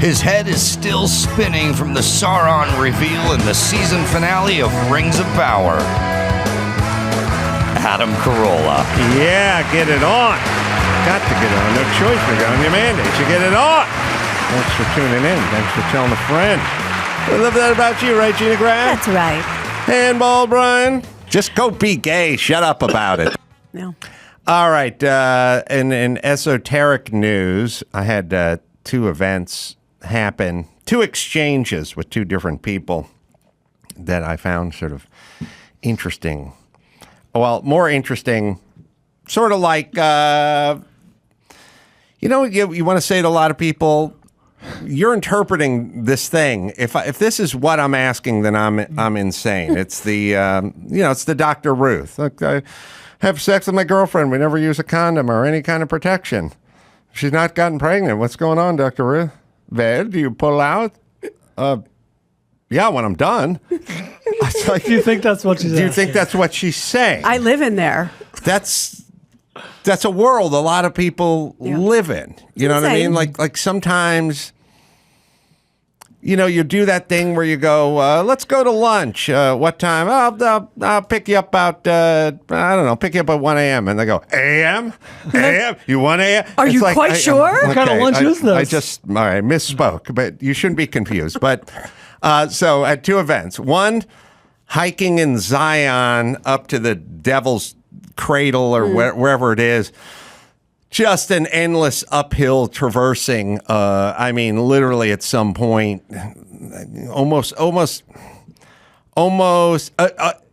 His head is still spinning from the Sauron reveal in the season finale of Rings of Power. Adam Carolla. Yeah, get it on. Got to get on. No choice. We're on your mandate. You get it on. Thanks for tuning in. Thanks for telling a friend. I love that about you, right, Gina Grad? That's right. Handball, Brian. Just go be gay. Shut up about it. No. All right. In esoteric news, I had two events happen, two exchanges with two different people that I found sort of interesting. Well, more interesting, sort of like, you want to say to a lot of people, you're interpreting this thing. If this is what I'm asking, then I'm insane. It's the it's the Dr. Ruth. Look, I have sex with my girlfriend. We never use a condom or any kind of protection. She's not gotten pregnant. What's going on, Dr. Ruth? Well, do you pull out? Yeah, when I'm done. Do you think that's what she's saying? Do you think that's what she's saying? I live in there. That's a world a lot of people live in. You know what I mean? Like sometimes, you do that thing where you go, let's go to lunch. What time? I'll pick you up about, pick you up at 1 a.m. And they go, a.m.? A.m.? You 1 a.m.? Are you quite sure? What kind of lunch is this? I just, all right, misspoke, but you shouldn't be confused. But so at two events. One, hiking in Zion up to the Devil's Cradle or wherever it is. Just an endless uphill traversing. Literally at some point, almost.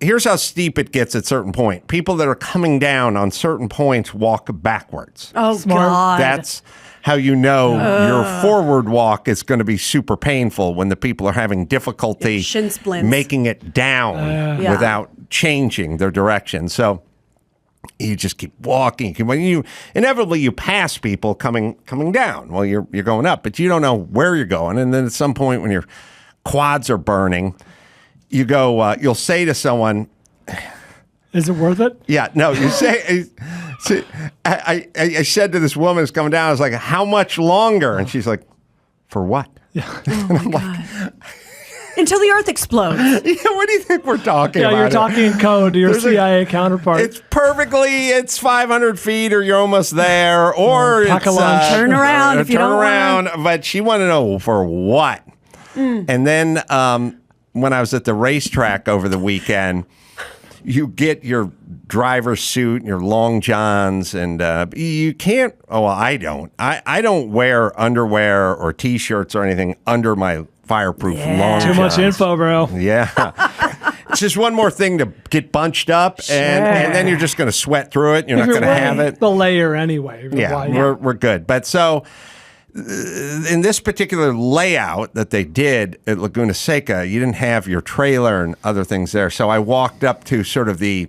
Here's how steep it gets at certain point. People that are coming down on certain points walk backwards. Oh, Smart. God. That's how you know your forward walk is going to be super painful when the people are having difficulty Shin splints. making it down without changing their direction. So you just keep walking. When inevitably you pass people coming down while you're going up, but you don't know where you're going. And then at some point when your quads are burning, you go. You'll say to someone, "Is it worth it?" Yeah. No. You say. I said to this woman who's coming down, I was like, "How much longer?" And she's like, "For what?" Yeah. And I'm like, until the earth explodes. what do you think we're talking about? Yeah, you're talking code to your CIA counterpart. It's 500 feet or you're almost there, or pack a it's lunch. Turn around if you turn don't around. But she wanted to know for what. And then when I was at the racetrack over the weekend, you get your driver's suit and your long johns, and you can't. Oh, well, I don't. I don't wear underwear or T-shirts or anything under my fireproof long Too much johns. info, bro. Yeah. It's just one more thing to get bunched up, and then you're just going to sweat through it. You're not going to have it. The layer anyway. Yeah, we're good. But so in this particular layout that they did at Laguna Seca, you didn't have your trailer and other things there. So I walked up to sort of the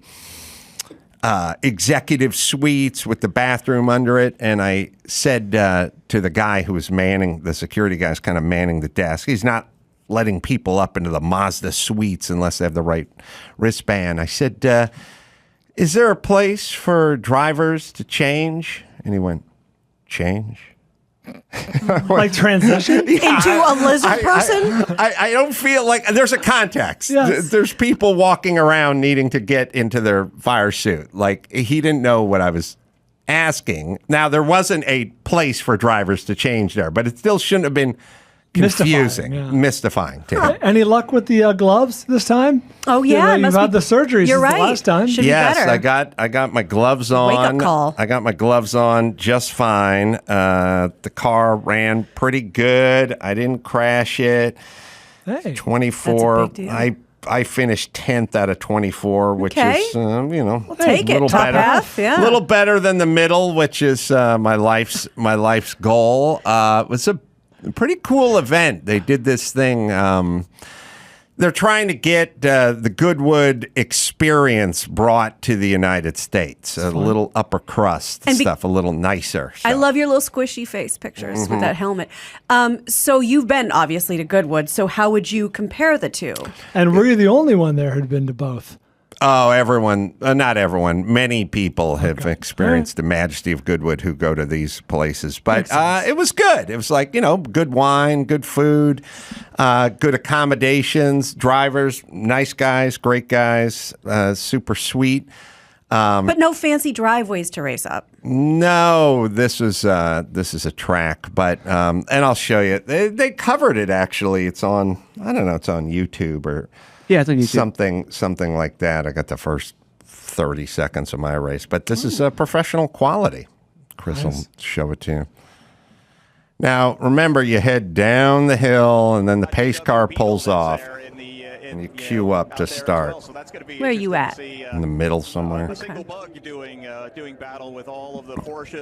executive suites with the bathroom under it, and I said to the guy who was manning, the security guy's kind of manning the desk, he's not letting people up into the Mazda suites unless they have the right wristband. I said, is there a place for drivers to change? And he went, change? Like transition? Into a lizard person? I don't feel like there's a context. Yes. There's people walking around needing to get into their fire suit. Like, he didn't know what I was asking. Now, there wasn't a place for drivers to change there, but it still shouldn't have been confusing, mystifying to him. Any luck with the gloves this time? Oh, yeah. You've had the surgery since the last time. Should Yes, be better. I got my gloves on. Wake-up call. I got my gloves on just fine. The car ran pretty good. I didn't crash it. Hey. 24. That's a big deal. I finished 10th out of 24, which is, We'll take a little it. Top better. half, yeah. A little better than the middle, which is my life's goal. It was a pretty cool event. They did this thing. They're trying to get the Goodwood experience brought to the United States. A little upper crust stuff, a little nicer. So. I love your little squishy face pictures with that helmet. So you've been, obviously, to Goodwood. So how would you compare the two? And were you the only one there who'd been to both? Oh, everyone, not everyone, many people have experienced the majesty of Goodwood who go to these places. But it was good. It was like, good wine, good food, good accommodations, drivers, nice guys, great guys, super sweet. But no fancy driveways to race up. No, this is a track, but and I'll show you. They covered it actually. It's on, I don't know, it's on YouTube or it's on YouTube. Something like that. I got the first 30 seconds of my race, but this is professional quality. Chris will show it to you. Now, remember, you head down the hill, and then the pace car pulls off. And you queue up to start. Where are you at? In the middle somewhere. Okay.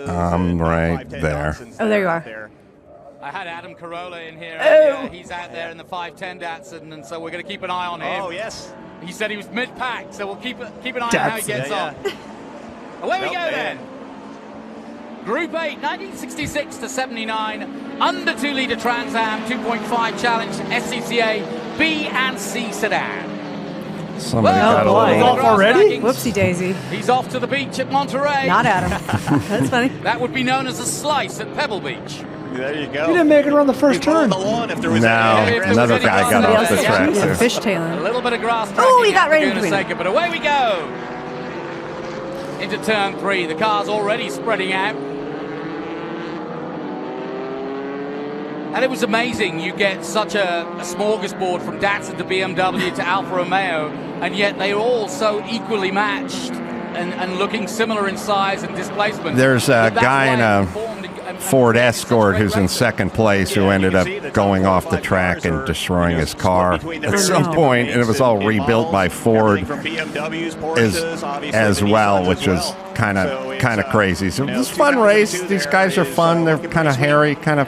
I'm right there. Oh, there you are. I had Adam Carolla in here earlier. He's out there in the 510 Datsun, and so we're going to keep an eye on him. Oh, yes. He said he was mid-pack, so we'll keep an eye on how he gets on. Away we go then. Group 8, 1966 to 79, under 2 litre Trans Am, 2.5 challenge, SCCA, B and C sedan. Somebody got a little off already? Whoopsie daisy. He's off to the beach at Monterey. Not Adam. That's funny. That would be known as a slice at Pebble Beach. There you go. He didn't make it around the first turn. No, another guy got off the track. He's a too. fishtailing. A little bit of grass. Oh, he got right in between. But away we go. Into turn 3. The car's already spreading out. And it was amazing. You get such a smorgasbord from Datsun to BMW to Alfa Romeo, and yet they're all so equally matched and looking similar in size and displacement. There's a guy in a Ford Escort who's in second place who ended up going off the track and destroying his car at some point, and it was all rebuilt by Ford as well, which was kind of crazy. So it was a fun race. These guys are fun. They're kind of hairy, kind of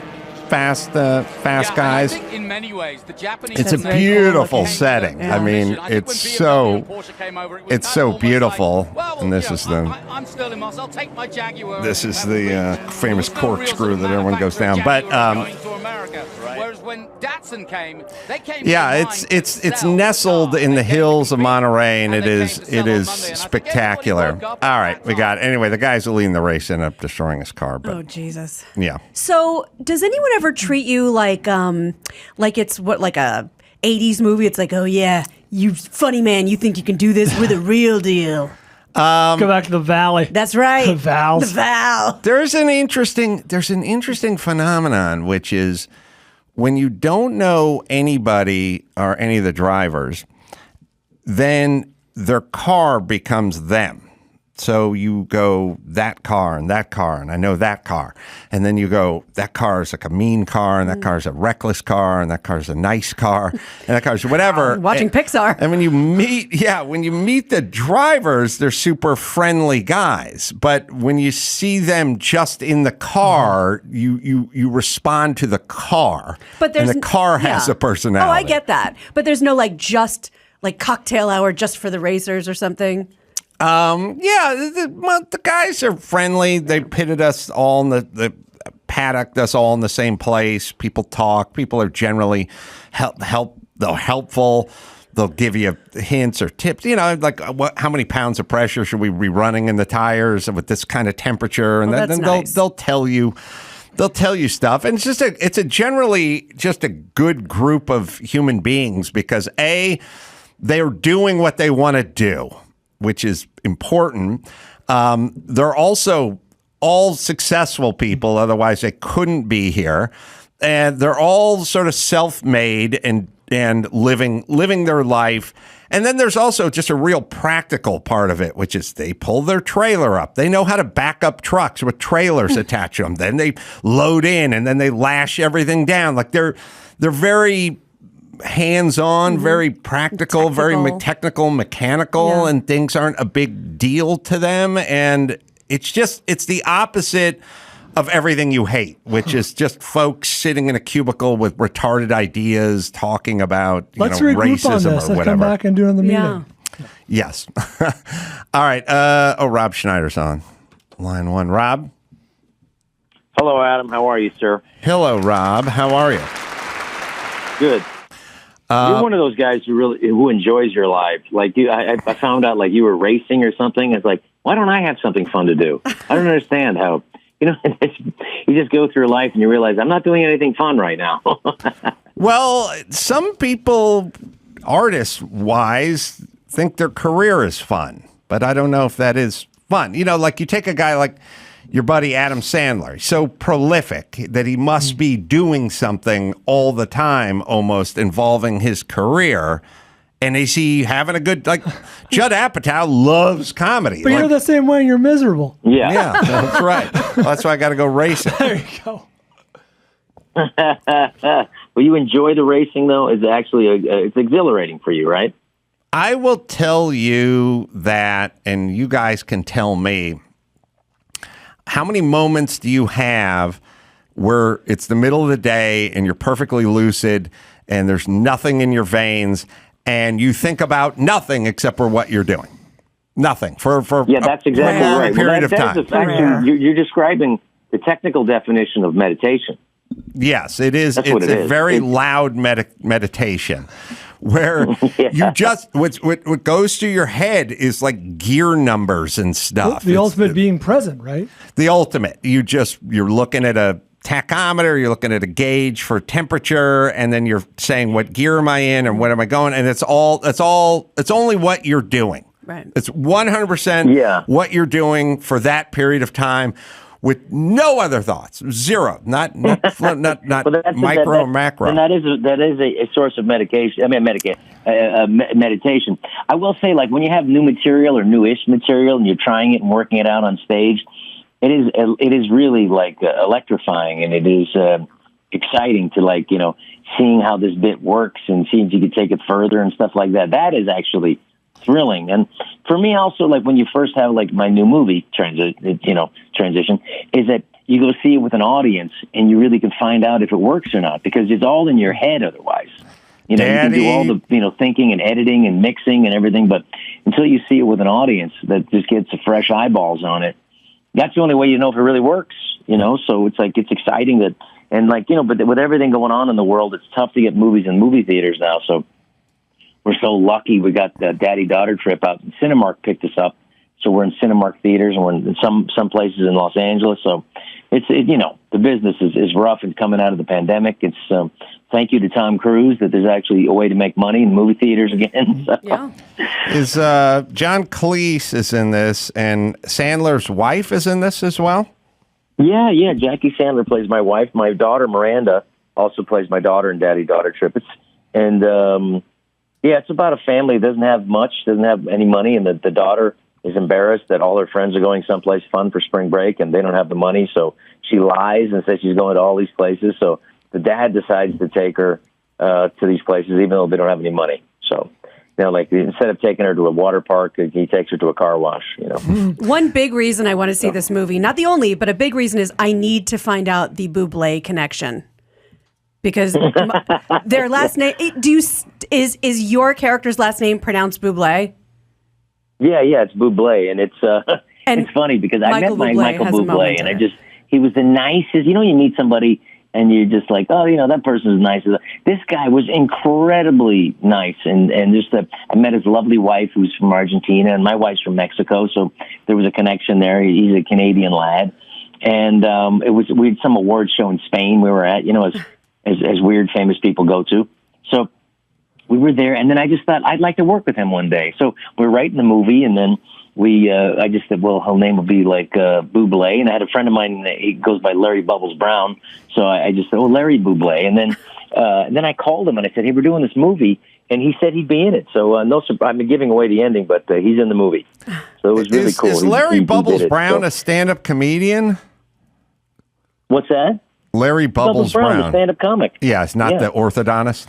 fast guys. I think in many ways, the Japanese It's a beautiful setting. Yeah. I mean, it's so beautiful. And this is the I'm still in Moss. I'll take my Jaguar. this is the famous corkscrew that everyone goes down. But whereas when Datsun came, they came. yeah, it's nestled in the hills of Monterey, and it is spectacular. All right, we got it. Anyway, the guys who leading the race ended up destroying his car. But Oh, Jesus. yeah. So, does anyone ever treat you like it's like a 80s movie? It's like, oh yeah, you funny man, you think you can do this? We're the real deal. Go back to the valley. That's right. The Vals. The Val. There's an interesting phenomenon, which is when you don't know anybody or any of the drivers, then their car becomes them. So you go, that car, and I know that car. And then you go, that car is like a mean car, and that car is a reckless car, and that car is a nice car, and that car is whatever. Watching Pixar. And when you meet the drivers, they're super friendly guys. But when you see them just in the car, you respond to the car. But and the car has a personality. Oh, I get that. But there's no just cocktail hour just for the racers or something. The guys are friendly. They pitted us all in the paddock, us all in the same place. People talk. People are generally they're helpful. They'll give you hints or tips. How many pounds of pressure should we be running in the tires with this kind of temperature? And then they'll tell you. They'll tell you stuff, and it's generally just a good group of human beings because they're doing what they want to do, which is important. They're also all successful people, otherwise they couldn't be here. And they're all sort of self-made and living their life. And then there's also just a real practical part of it, which is they pull their trailer up. They know how to back up trucks with trailers attached to them. Then they load in and then they lash everything down. Like they're very hands-on, very practical, very technical, mechanical, and things aren't a big deal to them. And it's the opposite of everything you hate, which is just folks sitting in a cubicle with retarded ideas talking about racism on this. or Let's whatever. come back and do it on the meeting. Yeah. Yes. All right. Rob Schneider's on line 1. Rob? Hello, Adam. How are you, sir? Hello, Rob. How are you? Good. You're one of those guys who enjoys your life. Like I found out like you were racing or something. It's like, why don't I have something fun to do? I don't understand how, you just go through life and you realize I'm not doing anything fun right now. Well, some people, artist-wise, think their career is fun, but I don't know if that is fun. Like you take a guy like your buddy Adam Sandler. He's so prolific that he must be doing something all the time, almost involving his career. And is he having a good, like, Judd Apatow loves comedy. But you're the same way, you're miserable. Yeah, that's right. Well, that's why I got to go racing. There you go. Well, you enjoy the racing, though? It's actually, it's exhilarating for you, right? I will tell you that, and you guys can tell me, how many moments do you have where it's the middle of the day and you're perfectly lucid and there's nothing in your veins and you think about nothing except for what you're doing? Nothing for that's exactly a right. period of time. Actually, you're describing the technical definition of meditation. Yes, it is. That's it's what it a is. very loud meditation where you just what goes through your head is like gear numbers and stuff. The ultimate being present, right? The ultimate. You're looking at a tachometer, you're looking at a gauge for temperature, and then you're saying what gear am I in and what am I going, and it's only what you're doing. Right. It's 100% what you're doing for that period of time with no other thoughts. Zero. Not micro or macro. And that is a source of medication. I mean, meditation. I will say, like, when you have new material or newish material and you're trying it and working it out on stage, it is really like electrifying, and it is exciting to, like, seeing how this bit works and seeing if you could take it further and stuff like that. That is actually thrilling. And for me also, like, when you first have like my new movie transition, is that you go see it with an audience and you really can find out if it works or not, because it's all in your head otherwise. You can do all the thinking and editing and mixing and everything, but until you see it with an audience that just gets the fresh eyeballs on it, that's the only way you know if it really works. So it's like, it's exciting that, and like, but with everything going on in the world, it's tough to get movies in movie theaters now. So we're so lucky we got the daddy-daughter trip out. Cinemark picked us up, so we're in Cinemark theaters, and we're in some places in Los Angeles. So it's the business is rough and coming out of the pandemic. It's thank you to Tom Cruise that there's actually a way to make money in movie theaters again. So. Yeah. Is John Cleese is in this, and Sandler's wife is in this as well? Yeah. Jackie Sandler plays my wife. My daughter Miranda also plays my daughter in Daddy-Daughter Trip. It's about a family that doesn't have any money, and the daughter is embarrassed that all her friends are going someplace fun for spring break, and they don't have the money, so she lies and says she's going to all these places. So the dad decides to take her to these places, even though they don't have any money. So, like, instead of taking her to a water park, he takes her to a car wash. One big reason I want to see this movie, not the only, but a big reason, is I need to find out the Bublé connection. Because their last name, is your character's last name pronounced Bublé? Yeah, it's Bublé, and it's funny because I met Michael Bublé, and he was the nicest. You meet somebody and you're just like, oh, that person's nice. This guy was incredibly nice, and just I met his lovely wife who's from Argentina, and my wife's from Mexico, so there was a connection there. He's a Canadian lad, and we had some award show in Spain we were at, as weird famous people go to. So we were there, and then I just thought I'd like to work with him one day. So we're writing the movie, and then I just said, well, her name will be like Bublé. And I had a friend of mine, he goes by Larry Bubbles Brown. So I just said, oh, Larry Bublé. And then I called him and I said, hey, we're doing this movie. And he said he'd be in it. So no surprise. I've been giving away the ending, but he's in the movie. So it was really cool. Is Larry Bubbles Brown a stand-up comedian? What's that? Larry Bubbles Brown, the stand-up comic. Yeah, it's not the orthodontist.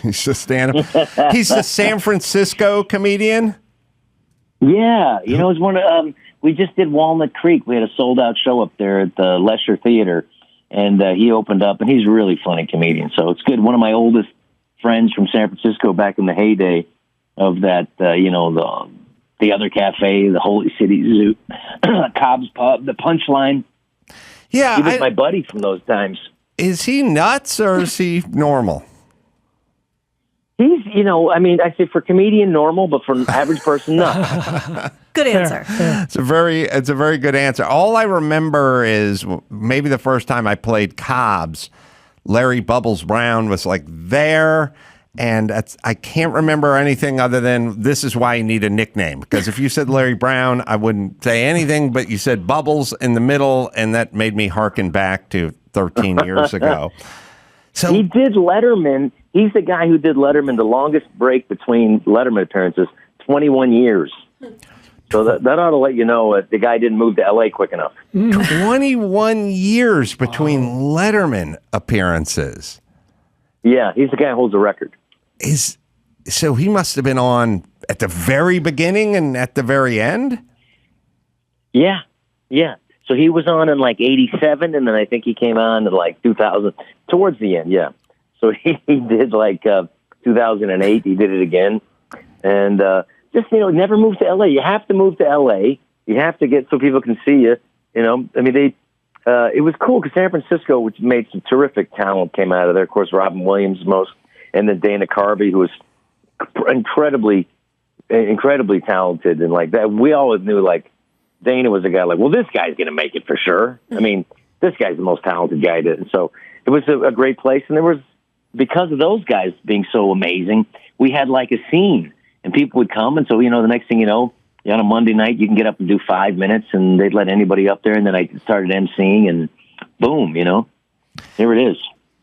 He's a stand-up. He's a San Francisco comedian. Yeah, it's one of we just did Walnut Creek. We had a sold-out show up there at the Lesher Theater, and he opened up, and he's a really funny comedian. So it's good. One of my oldest friends from San Francisco back in the heyday of that, the other cafe, the Holy City Zoo, Cobb's Pub, the Punchline. Yeah, he was my buddy from those times. Is he nuts or is he normal? I say for comedian, normal, but for an average person, not. Good answer. It's a very good answer. All I remember is maybe the first time I played Cobb's, Larry Bubbles Brown was like there. And I can't remember anything other than this is why you need a nickname. Because if you said Larry Brown, I wouldn't say anything, but you said Bubbles in the middle, and that made me hearken back to 13 years ago. So he did Letterman. He's the guy who did Letterman, the longest break between Letterman appearances, 21 years. So that ought to let you know the guy didn't move to L.A. quick enough. 21 years between Letterman appearances. Yeah, he's the guy who holds the record. So he must have been on at the very beginning and at the very end? Yeah. So he was on in like 87, and then I think he came on in like 2000, towards the end, yeah. So he did like 2008, he did it again. And never move to L.A. You have to move to L.A. You have to get so people can see you. It was cool because San Francisco, which made some terrific talent, came out of there. Of course, Robin Williams most, and then Dana Carvey, who was incredibly talented, and like that. We always knew like Dana was a guy like, well, this guy's going to make it for sure. I mean, this guy's the most talented guy. So it was a great place, and there was, because of those guys being so amazing, we had like a scene, and people would come, and so the next thing you know, on a Monday night, you can get up and do 5 minutes, and they'd let anybody up there, and then I started emceeing, and boom, there it is.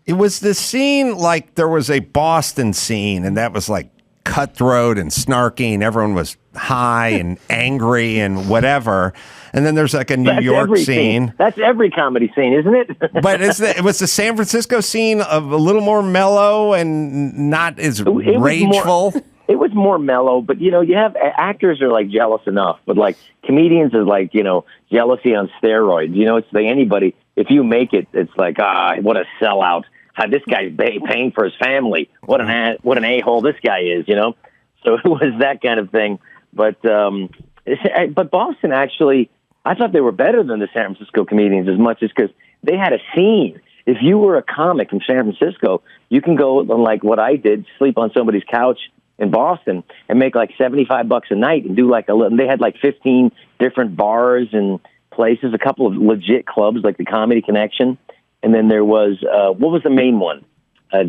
It was the scene like there was a Boston scene, and that was like cutthroat and snarky, and everyone was high and angry and whatever. And then there's like a New York scene. That's every comedy scene, isn't it? But it was the San Francisco scene of a little more mellow and not as rageful. It was more mellow, but you have actors are like jealous enough, but like comedians is like jealousy on steroids. It's like anybody. If you make it, it's like what a sellout. This guy's paying for his family. What an a-hole this guy is. So it was that kind of thing. But Boston actually, I thought they were better than the San Francisco comedians as much as because they had a scene. If you were a comic from San Francisco, you can go like what I did, sleep on somebody's couch in Boston and make like $75 a night and do like they had like 15 different bars and places, a couple of legit clubs like the Comedy Connection. And then there was, what was the main one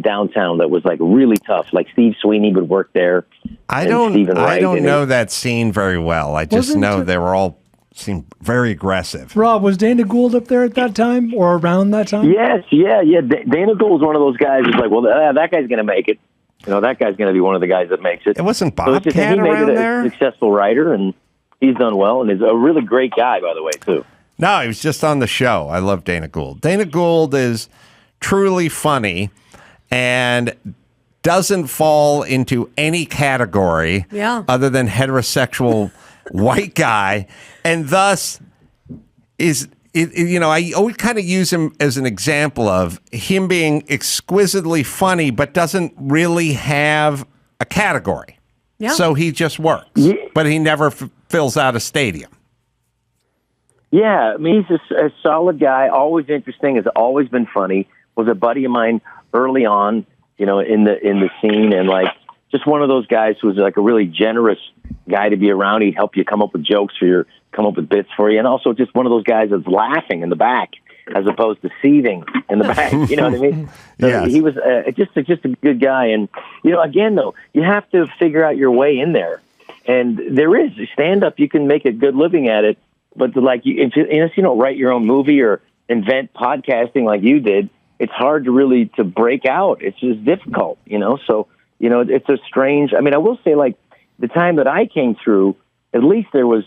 downtown that was like really tough? Like Steve Sweeney would work there. I don't know that scene very well. I just know they were all seemed very aggressive. Rob, was Dana Gould up there at that time or around that time? Yes, yeah. Dana Gould was one of those guys who's like, well, that guy's going to make it. That guy's going to be one of the guys that makes it. It wasn't Bobcat he made around it there? A successful writer, and he's done well, and is a really great guy, by the way, too. No, he was just on the show. I love Dana Gould. Dana Gould is truly funny and doesn't fall into any category other than heterosexual white guy, and thus I always kind of use him as an example of him being exquisitely funny, but doesn't really have a category. Yeah. So he just works, but he never fills out a stadium. Yeah, I mean, he's a solid guy, always interesting, has always been funny, was a buddy of mine early on, in the scene, and like just one of those guys who was like a really generous guy to be around. He'd help you come up with jokes come up with bits for you, and also just one of those guys that's laughing in the back as opposed to seething in the back. You know what I mean? So yes. He was just a good guy, and again though, you have to figure out your way in there, and there is stand up. You can make a good living at it. But unless you don't write your own movie or invent podcasting like you did, it's hard to break out. It's just difficult, So, it's a strange. I mean, I will say, like the time that I came through, at least there was,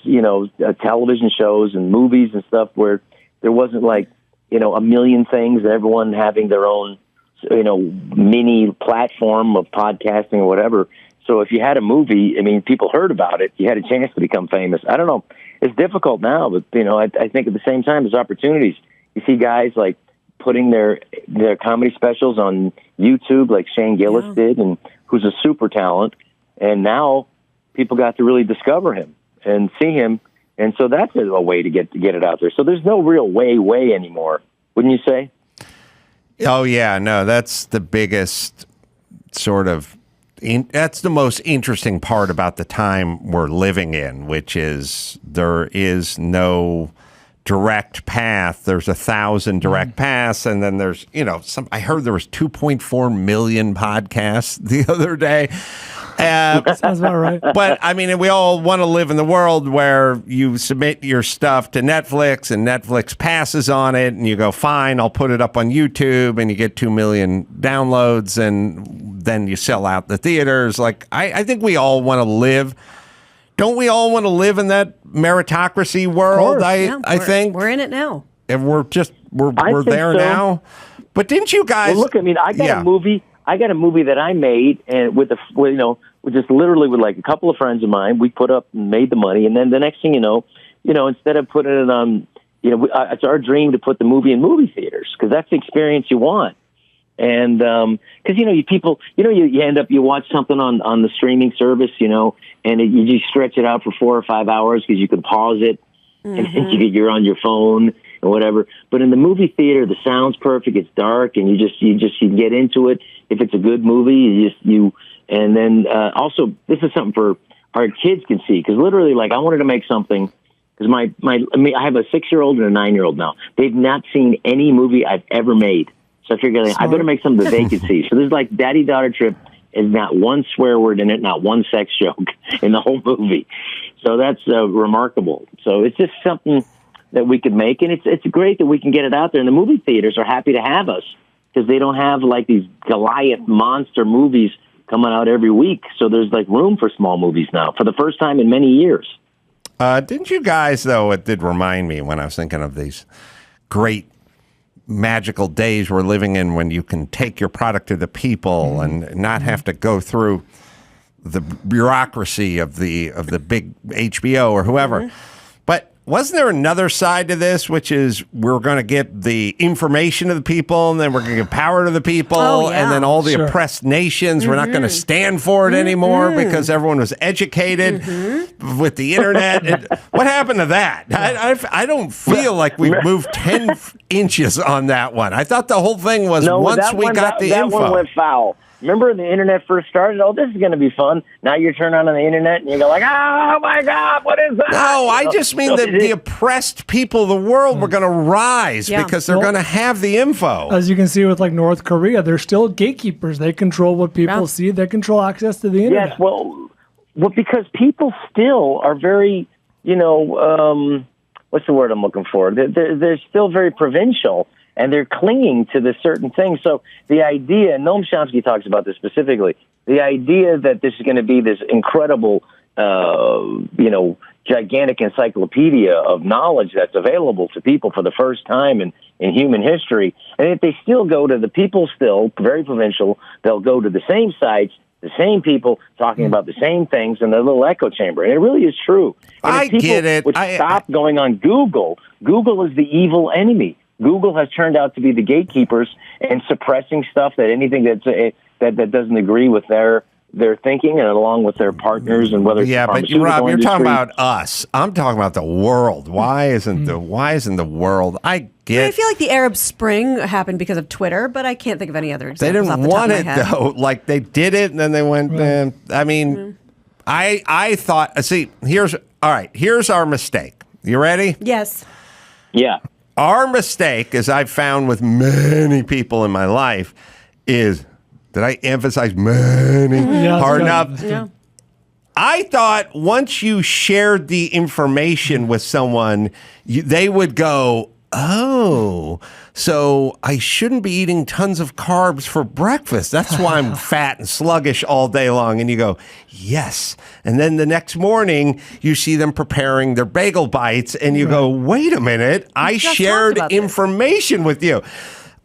television shows and movies and stuff where there wasn't like, a million things and everyone having their own, mini platform of podcasting or whatever. So if you had a movie, I mean, people heard about it. You had a chance to become famous. I don't know. It's difficult now, but, I think at the same time, there's opportunities. You see guys like putting their comedy specials on YouTube like Shane Gillis did, and who's a super talent. And now people got to really discover him and see him. And so that's a way to get it out there. So there's no real way anymore, wouldn't you say? Oh, yeah. No, that's the biggest sort of that's the most interesting part about the time we're living in, which is there is no direct path. There's 1,000 direct paths, and then there's, I heard there was 2.4 million podcasts the other day. Sounds about right. But I mean, we all want to live in the world where you submit your stuff to Netflix and Netflix passes on it and you go, fine, I'll put it up on YouTube, and you get 2 million downloads, and then you sell out the theaters. Like, I think we all want to live. Don't we all want to live in that meritocracy world? I think we're in it now. And we're there so. Now. But didn't you guys? Well, look, I mean, I got a movie. I got a movie that I made, and with just literally with like a couple of friends of mine, we put up and made the money, and then the next thing you know, instead of putting it on, it's our dream to put the movie in movie theaters because that's the experience you want. And because you end up you watch something on the streaming service, and you just stretch it out for 4 or 5 hours because you can pause it, and you're on your phone and whatever. But in the movie theater, the sound's perfect, it's dark, and you get into it. If it's a good movie, and then also this is something for our kids can see, because literally, like, I wanted to make something because I have a 6-year-old and a 9-year-old now. They've not seen any movie I've ever made. So I figured I better make something that they can see. So there's like daddy-daughter trip is not one swear word in it, not one sex joke in the whole movie. So that's remarkable. So it's just something that we could make, and it's great that we can get it out there. And the movie theaters are happy to have us because they don't have like these Goliath monster movies coming out every week. So there's like room for small movies now for the first time in many years. Didn't you guys, though, it did remind me when I was thinking of these great magical days we're living in when you can take your product to the people and not have to go through the bureaucracy of the big HBO or whoever. But wasn't there another side to this, which is we're going to get the information to the people, and then we're going to give power to the people, and then all the oppressed nations, we're not going to stand for it anymore because everyone was educated with the internet. What happened to that? I don't feel like we've moved 10 inches on that one. I thought the whole thing was once we got the info. That one went foul. Remember when the internet first started? Oh, this is going to be fun. Now you turn on the internet and you go like, oh, my God, what is that? No, I just mean that the oppressed people of the world were going to rise because they're going to have the info. As you can see with like North Korea, they're still gatekeepers. They control what people see. They control access to the internet. Yes, well, because people still are very, what's the word I'm looking for? They're still very provincial. And they're clinging to this certain thing. So the idea, Noam Chomsky talks about this specifically, the idea that this is going to be this incredible, gigantic encyclopedia of knowledge that's available to people for the first time in human history. And if they still go to the people, still very provincial, they'll go to the same sites, the same people talking about the same things in their little echo chamber. And it really is true. And I get it. Would stop going on Google. Google is the evil enemy. Google has turned out to be the gatekeepers and suppressing stuff that anything that doesn't agree with their thinking and along with their partners and whether it's but Rob, you're talking about us. I'm talking about the world. Why isn't the world? I feel like the Arab Spring happened because of Twitter, but I can't think of any other examples. They didn't want it though. Like they did it and then they went. I mean, I thought. Here's our mistake. You ready? Yes. Yeah. Our mistake, as I've found with many people in my life, is, did I emphasize many hard enough? Yeah. I thought once you shared the information with someone, they would go, oh, so I shouldn't be eating tons of carbs for breakfast. That's why I'm fat and sluggish all day long. And you go, yes. And then the next morning, you see them preparing their bagel bites, and you go, wait a minute, I shared information with you.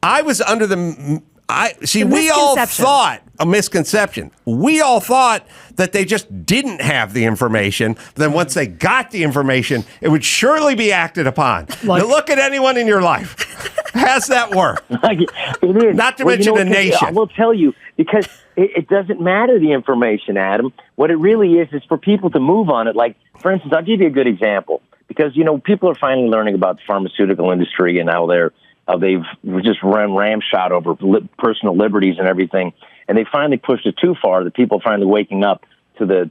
I was under we all thought, a misconception. We all thought that they just didn't have the information. Then once they got the information, it would surely be acted upon. Now look at anyone in your life. How's that work? It is. Not to mention a nation. I will tell you, because it doesn't matter the information, Adam. What it really is for people to move on it. Like, for instance, I'll give you a good example. Because, people are finally learning about the pharmaceutical industry and how they're they've just run ramshot over personal liberties and everything. And they finally pushed it too far. The people finally waking up to the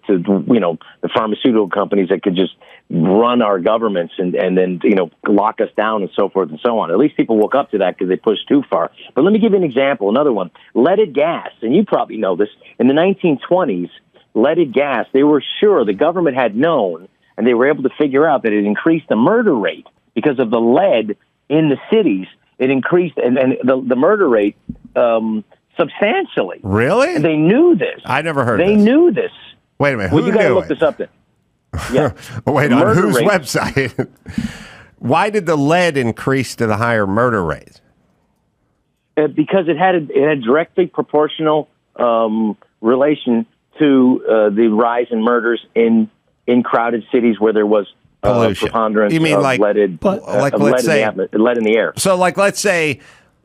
pharmaceutical companies that could just run our governments and then lock us down and so forth and so on. At least people woke up to that because they pushed too far. But let me give you an example. Another one, leaded gas, and you probably know this. In the 1920s, leaded gas, they were sure the government had known, and they were able to figure out that it increased the murder rate because of the lead in the cities. It increased and the murder rate substantially. Really? And they knew this. I never heard. They knew this. Wait a minute. Well, Who you got to knew look it? this up then. Yeah. Wait, on Murder whose rate. website? Why did the lead increase to the higher murder rate? Because it had directly proportional relation to the rise in murders in crowded cities where there was Pollution. preponderance You mean of like- leaded, like, of let's lead, say- lead in the air. So, like, let's say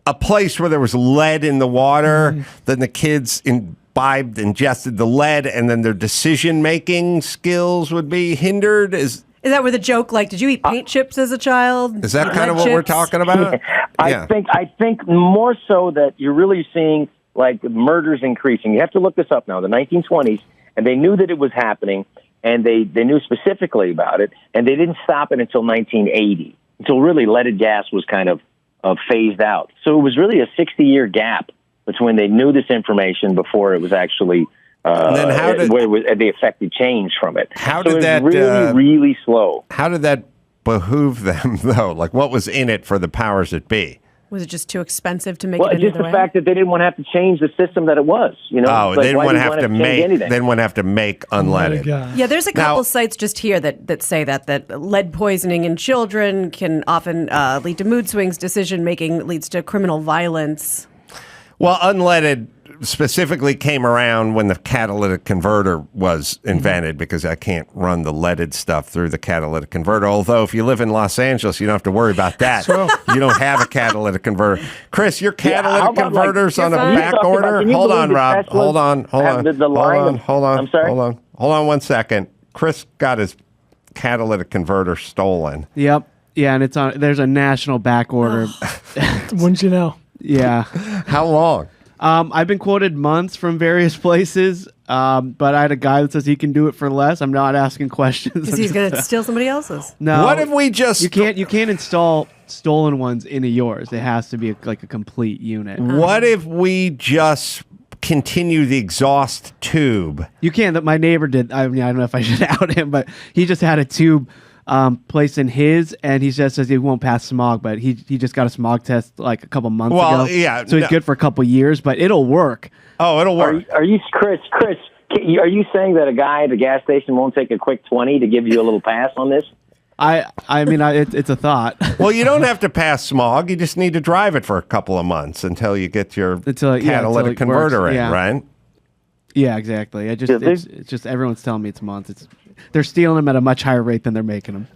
a place where there was lead in the water, then the kids ingested the lead, and then their decision-making skills would be hindered? Is that where the joke, like, did you eat paint chips as a child? that kind Lead of what we're chips? talking about? I think more so that you're really seeing like murders increasing. You have to look this up now. The 1920s, and they knew that it was happening, and they knew specifically about it, and they didn't stop it until 1980, until really leaded gas was kind of phased out. So it was really a 60-year gap between they knew this information before it was actually then how did- where the effective change from it. How so did that, it was really, really slow. How did that behoove them, though? Like, what was in it for the powers that be? Was it just too expensive to make Well, it any just other the way? fact that they didn't want to have to change the system that it was. You know, Oh, It's they like, didn't why want do to you have to change make. anything? They didn't want to have to make unleaded. Yeah, there's a couple Now- sites just here that say that lead poisoning in children can often lead to mood swings, decision making leads to criminal violence. Well, unleaded specifically came around when the catalytic converter was invented, because I can't run the leaded stuff through the catalytic converter. Although if you live in Los Angeles, you don't have to worry about that. You don't have a catalytic converter. Chris, your how catalytic about, like, converter's on a you're fine. back You talked about- order? can you Hold believe on, the Rob. Teslas Hold on. have the line of- Hold on. I'm sorry? Hold on 1 second. Chris got his catalytic converter stolen. Yep. Yeah, and it's on. There's a national back order. Wouldn't you know? Yeah. How long? I've been quoted months from various places, but I had a guy that says he can do it for less. I'm not asking questions. Because he's going to steal somebody else's. No. What if we just... You can't install stolen ones into yours. It has to be like a complete unit. What if we just continue the exhaust tube? You can. That my neighbor did. I mean, I don't know if I should out him, but he just had a tube placed in his, and he just says he won't pass smog, but he just got a smog test like a couple months ago. Yeah. So he's good for a couple years, but it'll work. Oh, it'll work. Are you Chris? Are you saying that a guy at the gas station won't take a quick 20 to give you a little pass on this? I mean, it's a thought. Well, you don't have to pass smog. You just need to drive it for a couple of months until you get your catalytic it converter works, in, yeah. right? Yeah, exactly. It's just everyone's telling me it's months. They're stealing them at a much higher rate than they're making them.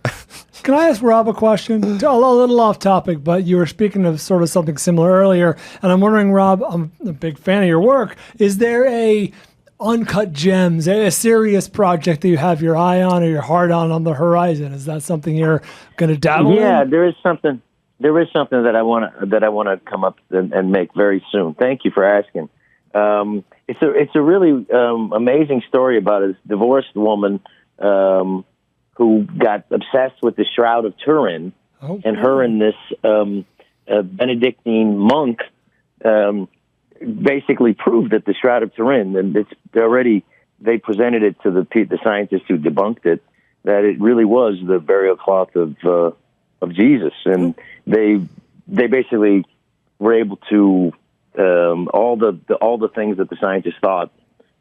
Can I ask Rob a question? A little off topic, but you were speaking of sort of something similar earlier, and I'm wondering, Rob, I'm a big fan of your work. Is there a uncut gems, a serious project that you have your eye on or your heart on the horizon? Is that something you're going to dabble in? Yeah, there is something. There is something that I want to come up and make very soon. Thank you for asking. It's a really amazing story about a divorced woman who got obsessed with the Shroud of Turin, and her and this Benedictine monk basically proved that the Shroud of Turin, and they presented it to the scientists who debunked it, that it really was the burial cloth of Jesus, and they basically were able to all the things that the scientists thought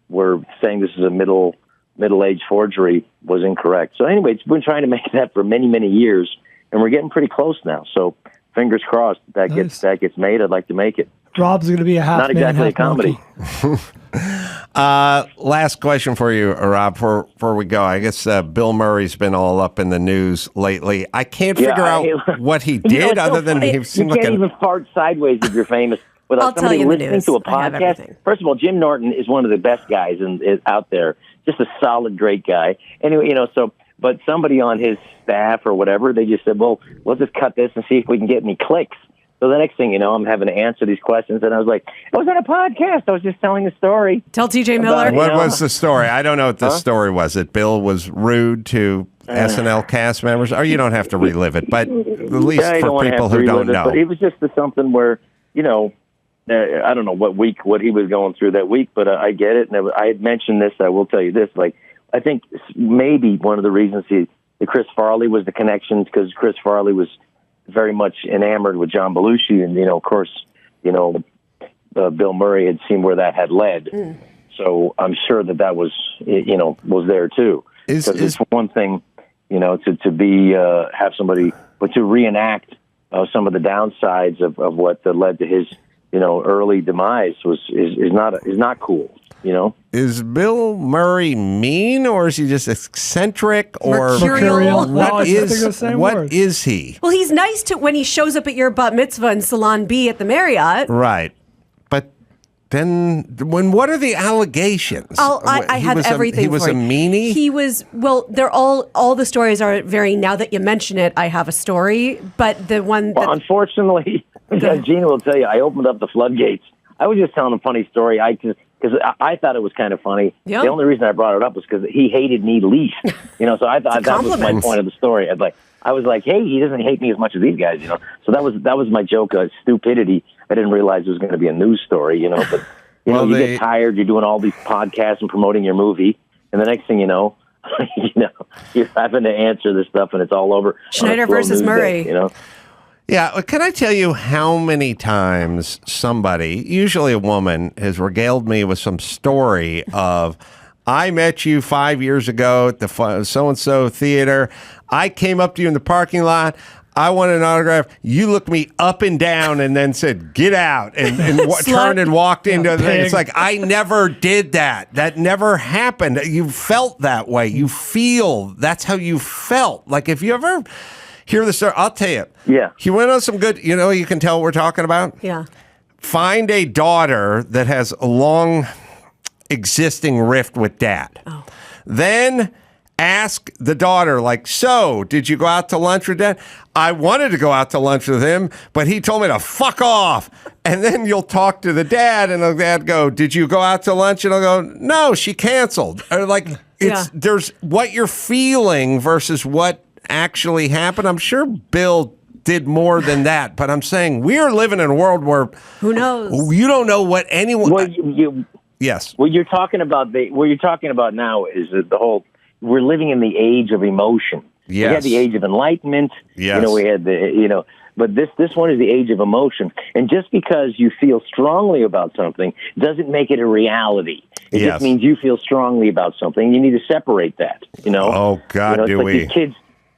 were saying this is a middle-aged forgery was incorrect. So anyway, it's been trying to make that for many, many years, and we're getting pretty close now. So fingers crossed that gets made. I'd like to make it. Rob's going to be a half Not man, exactly a half comedy. monkey. Last question for you, Rob, before we go. I guess Bill Murray's been all up in the news lately. I can't figure out what he did other than he seemed you like can't even fart sideways if you're famous without I'll tell somebody you the listening news. to a I have podcast. everything. First of all, Jim Norton is one of the best guys out there. Just a solid, great guy. Anyway, but somebody on his staff or whatever, they just said, well, we'll just cut this and see if we can get any clicks. So the next thing you know, I'm having to answer these questions, and I was like, I was on a podcast. I was just telling the story. Tell TJ Miller. What was the story? I don't know what the story was. That Bill was rude to SNL cast members? Or you don't have to relive it, but at least for people who don't know. But it was just something where, I don't know what he was going through that week, but I get it. And I had mentioned this. I will tell you this. Like, I think maybe one of the reasons the Chris Farley was the connections, because Chris Farley was very much enamored with John Belushi, and of course, Bill Murray had seen where that had led. So I'm sure that was was there too. It's one thing, to be have somebody, but to reenact some of the downsides of what led to his early demise is not cool. Is Bill Murray mean, or is he just eccentric, or Mercurial? What is he? Well, he's nice to when he shows up at your bat mitzvah in Salon B at the Marriott. Right. But then what are the allegations? I have everything. He was for a you. meanie? He was, they're all the stories are very, now that you mention it, I have a story, but the one that... Well, unfortunately, Gina will tell you, I opened up the floodgates. I was just telling a funny story. Because I thought it was kind of funny. Yeah. The only reason I brought it up was because he hated me least. So I thought that was my point of the story. I was like, hey, he doesn't hate me as much as these guys, So that was my joke, stupidity. I didn't realize it was going to be a news story, But you get tired. You're doing all these podcasts and promoting your movie, and the next thing you know, you're having to answer this stuff, and it's all over. Schneider versus Murray. Day, Yeah, can I tell you how many times somebody, usually a woman, has regaled me with some story of, I met you 5 years ago at the so-and-so theater. I came up to you in the parking lot. I wanted an autograph. You looked me up and down and then said, get out, and turned and walked into the thing. It's like, I never did that. That never happened. You felt that way. You feel, that's how you felt. Like, if you ever... hear the story. I'll tell you. Yeah. He went on some good, you can tell what we're talking about? Yeah. Find a daughter that has a long existing rift with dad. Oh. Then ask the daughter, so, did you go out to lunch with dad? I wanted to go out to lunch with him, but he told me to fuck off. And then you'll talk to the dad, and the dad go, did you go out to lunch? And I'll go, no, she canceled. Or there's what you're feeling versus what actually happened. I'm sure Bill did more than that, but I'm saying we are living in a world where who knows? You don't know what anyone. Well, yes. What you're talking about now is the whole. We're living in the age of emotion. Yes. We had the age of enlightenment. Yes. We had but this one is the age of emotion. And just because you feel strongly about something doesn't make it a reality. It just means you feel strongly about something. You need to separate that. Oh God, do we? These kids.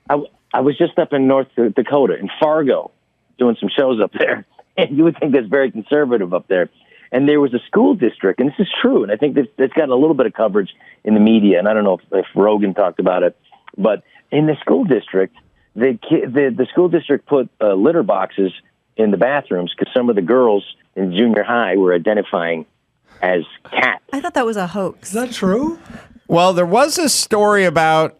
I was just up in North Dakota, in Fargo, doing some shows up there. And you would think that's very conservative up there. And there was a school district, and this is true, and I think that's gotten a little bit of coverage in the media, and I don't know if Rogan talked about it, but in the school district, the school district put litter boxes in the bathrooms because some of the girls in junior high were identifying as cats. I thought that was a hoax. Is that true? Well, there was a story about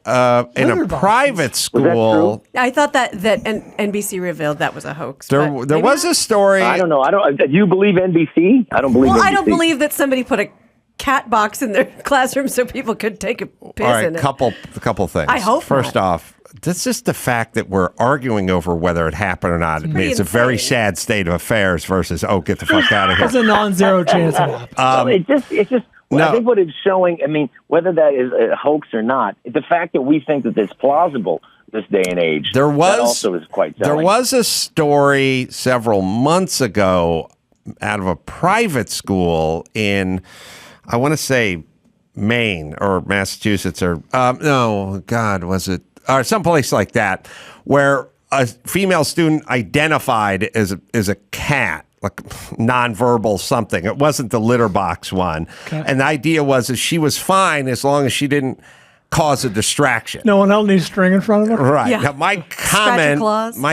in a private school. I thought that NBC revealed that was a hoax. There was a story. I don't know. Do you believe NBC? I don't believe NBC. I don't believe that somebody put a cat box in their classroom so people could take a piss in it. A couple things. I hope First off, that's just the fact that we're arguing over whether it happened or not. It's a very sad state of affairs versus, get the fuck out of here. There's a non-zero chance it happened. It's just. Well, I think what it's showing, whether that is a hoax or not, the fact that we think that it's plausible this day and age, that also is quite telling. There was a story several months ago out of a private school in, I want to say, Maine or Massachusetts or, was it? Or someplace like that, where a female student identified as a cat. Like nonverbal something. It wasn't the litter box one. Okay. And the idea was that she was fine as long as she didn't cause a distraction. No one held any string in front of her? Right. Yeah. Now, my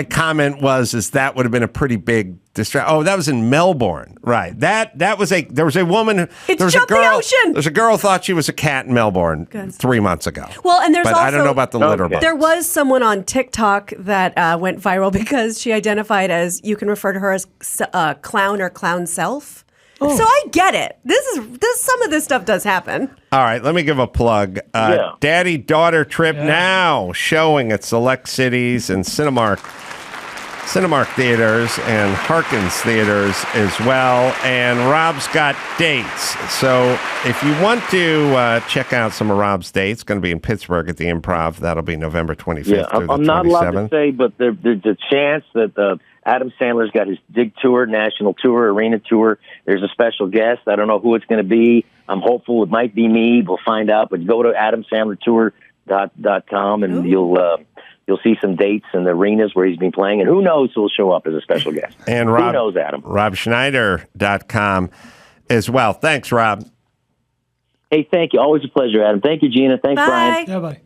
comment was that would have been a pretty big That was in Melbourne, right? There was a woman. It's there was Jump a girl. the Ocean. There's a girl who thought she was a cat in Melbourne 3 months ago. Well, and there's but also, I don't know about the litter box. There was someone on TikTok that went viral because she identified as, you can refer to her as clown or clown self. Oh. So I get it. Some of this stuff does happen. All right, let me give a plug. Daddy-daughter trip now, showing at select cities and Cinemark theaters and Harkins theaters as well. And Rob's got dates. So if you want to check out some of Rob's dates, it's going to be in Pittsburgh at the Improv. That'll be November 25th through the 27th. I'm not allowed to say, but there's a chance that Adam Sandler's got his big tour, national tour, arena tour. There's a special guest. I don't know who it's going to be. I'm hopeful it might be me. We'll find out. But go to adamsandlertour.com and you'll see some dates and the arenas where he's been playing. And who knows who'll show up as a special guest. And who knows, Adam? RobSchneider.com as well. Thanks, Rob. Hey, thank you. Always a pleasure, Adam. Thank you, Gina. Thanks, Bye. Brian. Yeah, bye.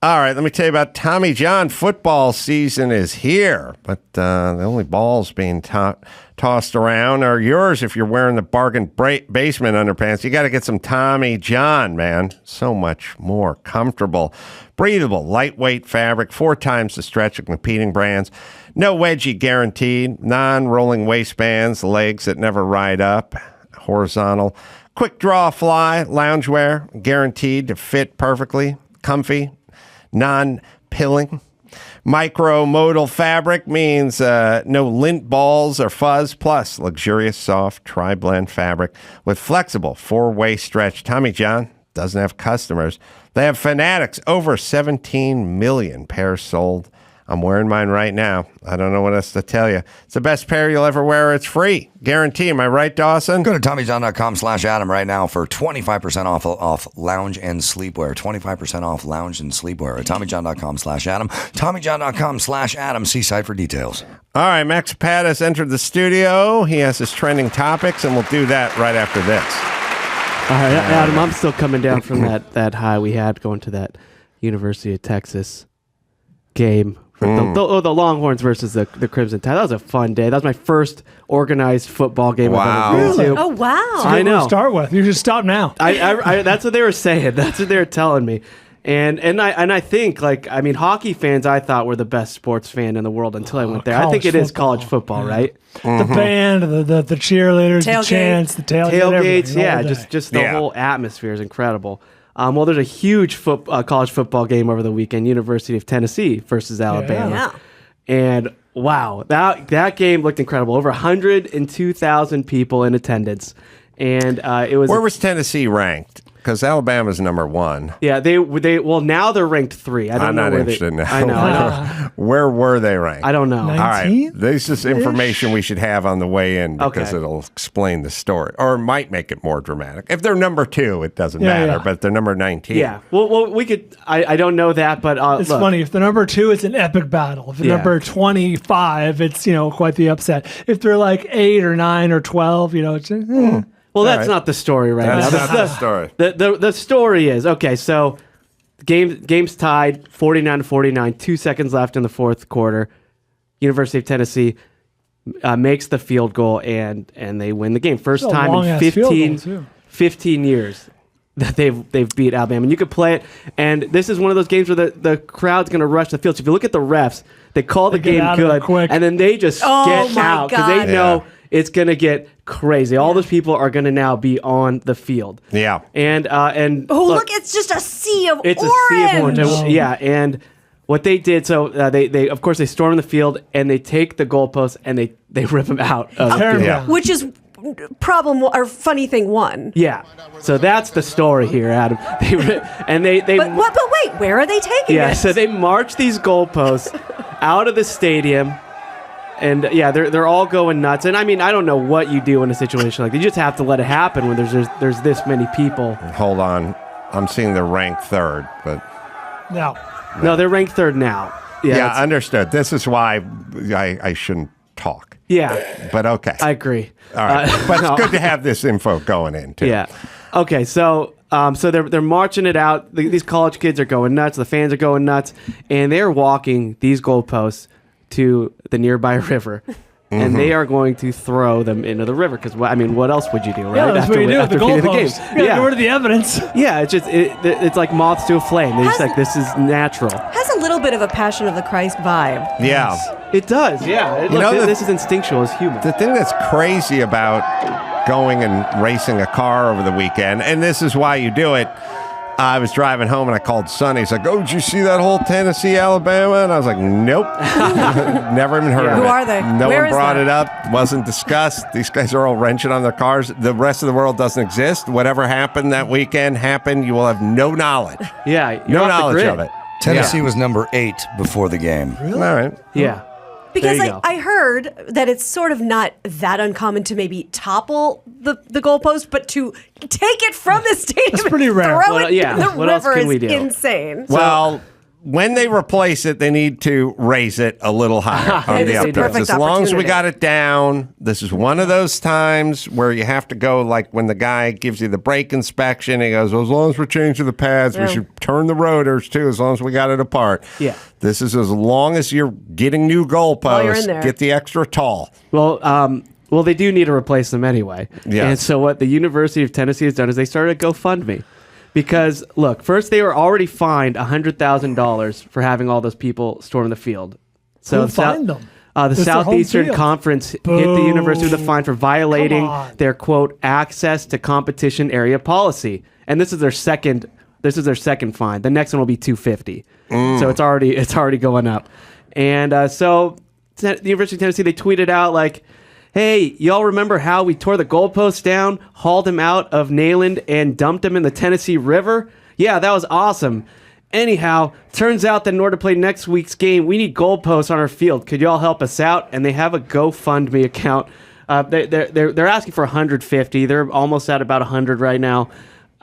All right, let me tell you about Tommy John. Football season is here, but the only balls being tossed around are yours if you're wearing the bargain basement underpants. You got to get some Tommy John, man. So much more comfortable, breathable, lightweight fabric, 4 times the stretch of competing brands. No wedgie guaranteed, non-rolling waistbands, legs that never ride up, horizontal. Quick draw fly, loungewear, guaranteed to fit perfectly, comfy, non-pilling. Micro-modal fabric means no lint balls or fuzz, plus luxurious, soft, tri-blend fabric with flexible 4-way stretch. Tommy John doesn't have customers. They have fanatics. Over 17 million pairs sold. I'm wearing mine right now. I don't know what else to tell you. It's the best pair you'll ever wear. It's free. Guarantee. Am I right, Dawson? Go to TommyJohn.com/Adam right now for 25% off lounge and sleepwear. 25% off lounge and sleepwear at TommyJohn.com/Adam. TommyJohn.com/Adam. See site for details. All right, Max Pat has entered the studio. He has his trending topics, and we'll do that right after this. All right, Adam, I'm still coming down from that high we had going to that University of Texas game. The Longhorns versus the Crimson Tide. That was a fun day. That was my first organized football game I've ever been to. Oh, wow. I know. To start with. You should stop now. I that's what they were saying. That's what they were telling me. And I think, hockey fans I thought were the best sports fan in the world until I went there. I think it is college football, right? The band, the cheerleaders, the chants, the tailgates, just the whole atmosphere is incredible. Well, there's a huge college football game over the weekend, University of Tennessee versus Alabama. Yeah. And wow, that game looked incredible. Over 102,000 people in attendance. And it was... Where was Tennessee ranked? Because Alabama's number 1. Yeah, now they're ranked 3. I'm not interested now. I know. Where were they ranked? I don't know. 19? All right, this is information we should have on the way in because it'll explain the story, or it might make it more dramatic. If they're number 2, it doesn't matter, but if they're number 19. Yeah, well, we could. I don't know that, but it's funny. If they're number 2, it's an epic battle. If they're number 25, it's quite the upset. If they're like 8 or 9 or 12, it's. Well, that's not the story right now. That's not the story. The story is, okay, so game's tied 49-49, 2 seconds left in the fourth quarter. University of Tennessee makes the field goal, and they win the game. First time in 15 years that they've beat Alabama. And you could play it, and this is one of those games where the crowd's going to rush the field. So if you look at the refs, they call the game good, and then they just get out because they know it's going to get crazy. All those people are going to now be on the field. Yeah. And look, it's just a sea of orange. It's a sea of orange. Yeah, and what they did, so they of course they storm the field and they take the goalposts and they rip them out of the field. Yeah. Which is funny thing 1. Yeah. So that's the story here, Adam. But wait, where are they taking it? Yeah, so they march these goalposts out of the stadium. And they're all going nuts. And I mean, I don't know what you do in a situation like that. You just have to let it happen when there's this many people. Hold on, I'm seeing they're ranked 3rd, but no, they're ranked 3rd now. Yeah, understood. This is why I shouldn't talk. Yeah, but okay, I agree. All right, but it's good to have this info going in too. Yeah. Okay, so they're marching it out. These college kids are going nuts. The fans are going nuts, and they're walking these goalposts to the nearby river. and they are going to throw them into the river. Because I mean, what else would you do, right? Yeah, that's what you do at the goalpost. Yeah, get rid of the evidence. Yeah, it's like moths to a flame. They're just like, this is natural. Has a little bit of a Passion of the Christ vibe. Yeah. It does, yeah. This is instinctual as human. The thing that's crazy about going and racing a car over the weekend, and this is why you do it, I was driving home and I called Sonny. He's like, "Oh, did you see that whole Tennessee, Alabama?" And I was like, "Nope." Never even heard of it. Who are they? No Where one is brought that? it up. Wasn't discussed. These guys are all wrenching on their cars. The rest of the world doesn't exist. Whatever happened that weekend happened. You will have no knowledge. Yeah, No knowledge of it. Tennessee was number 8 before the game. All right. Yeah. Because There you go. I heard that it's sort of not that uncommon to maybe topple the goalpost, but to take it from the stadium That's pretty and rare. throw Well, it yeah. in the What else river can we is do? insane. Well, when they replace it, they need to raise it a little higher on It the is a updates. perfect As long as we opportunity. got it down, this is one of those times where you have to go, like when the guy gives you the brake inspection, he goes, "Well, as long as we're changing the pads, we Yeah. should turn the rotors too, as long as we got it apart." Yeah. This is as long as you're getting new While you're in goalposts, there. get the extra tall. Well, they do need to replace them anyway. Yeah. And so what the University of Tennessee has done is they started a GoFundMe. Because, look, first they were already fined $100,000 for having all those people storm the field. So Who fined them? The It's their home Southeastern field. Conference hit the Boo. university with a fine for violating Come on. their, quote, access to competition area policy. And this is their second fine. The next one will be $250. So it's already going up. And so the University of Tennessee, they tweeted out like, "Hey, y'all remember how we tore the goalposts down, hauled them out of Nayland, and dumped them in the Tennessee River? Yeah, that was awesome. Anyhow, turns out that in order to play next week's game, we need goalposts on our field. Could y'all help us out?" And they have a GoFundMe account. They're asking for $150. They're almost at about $100 right now.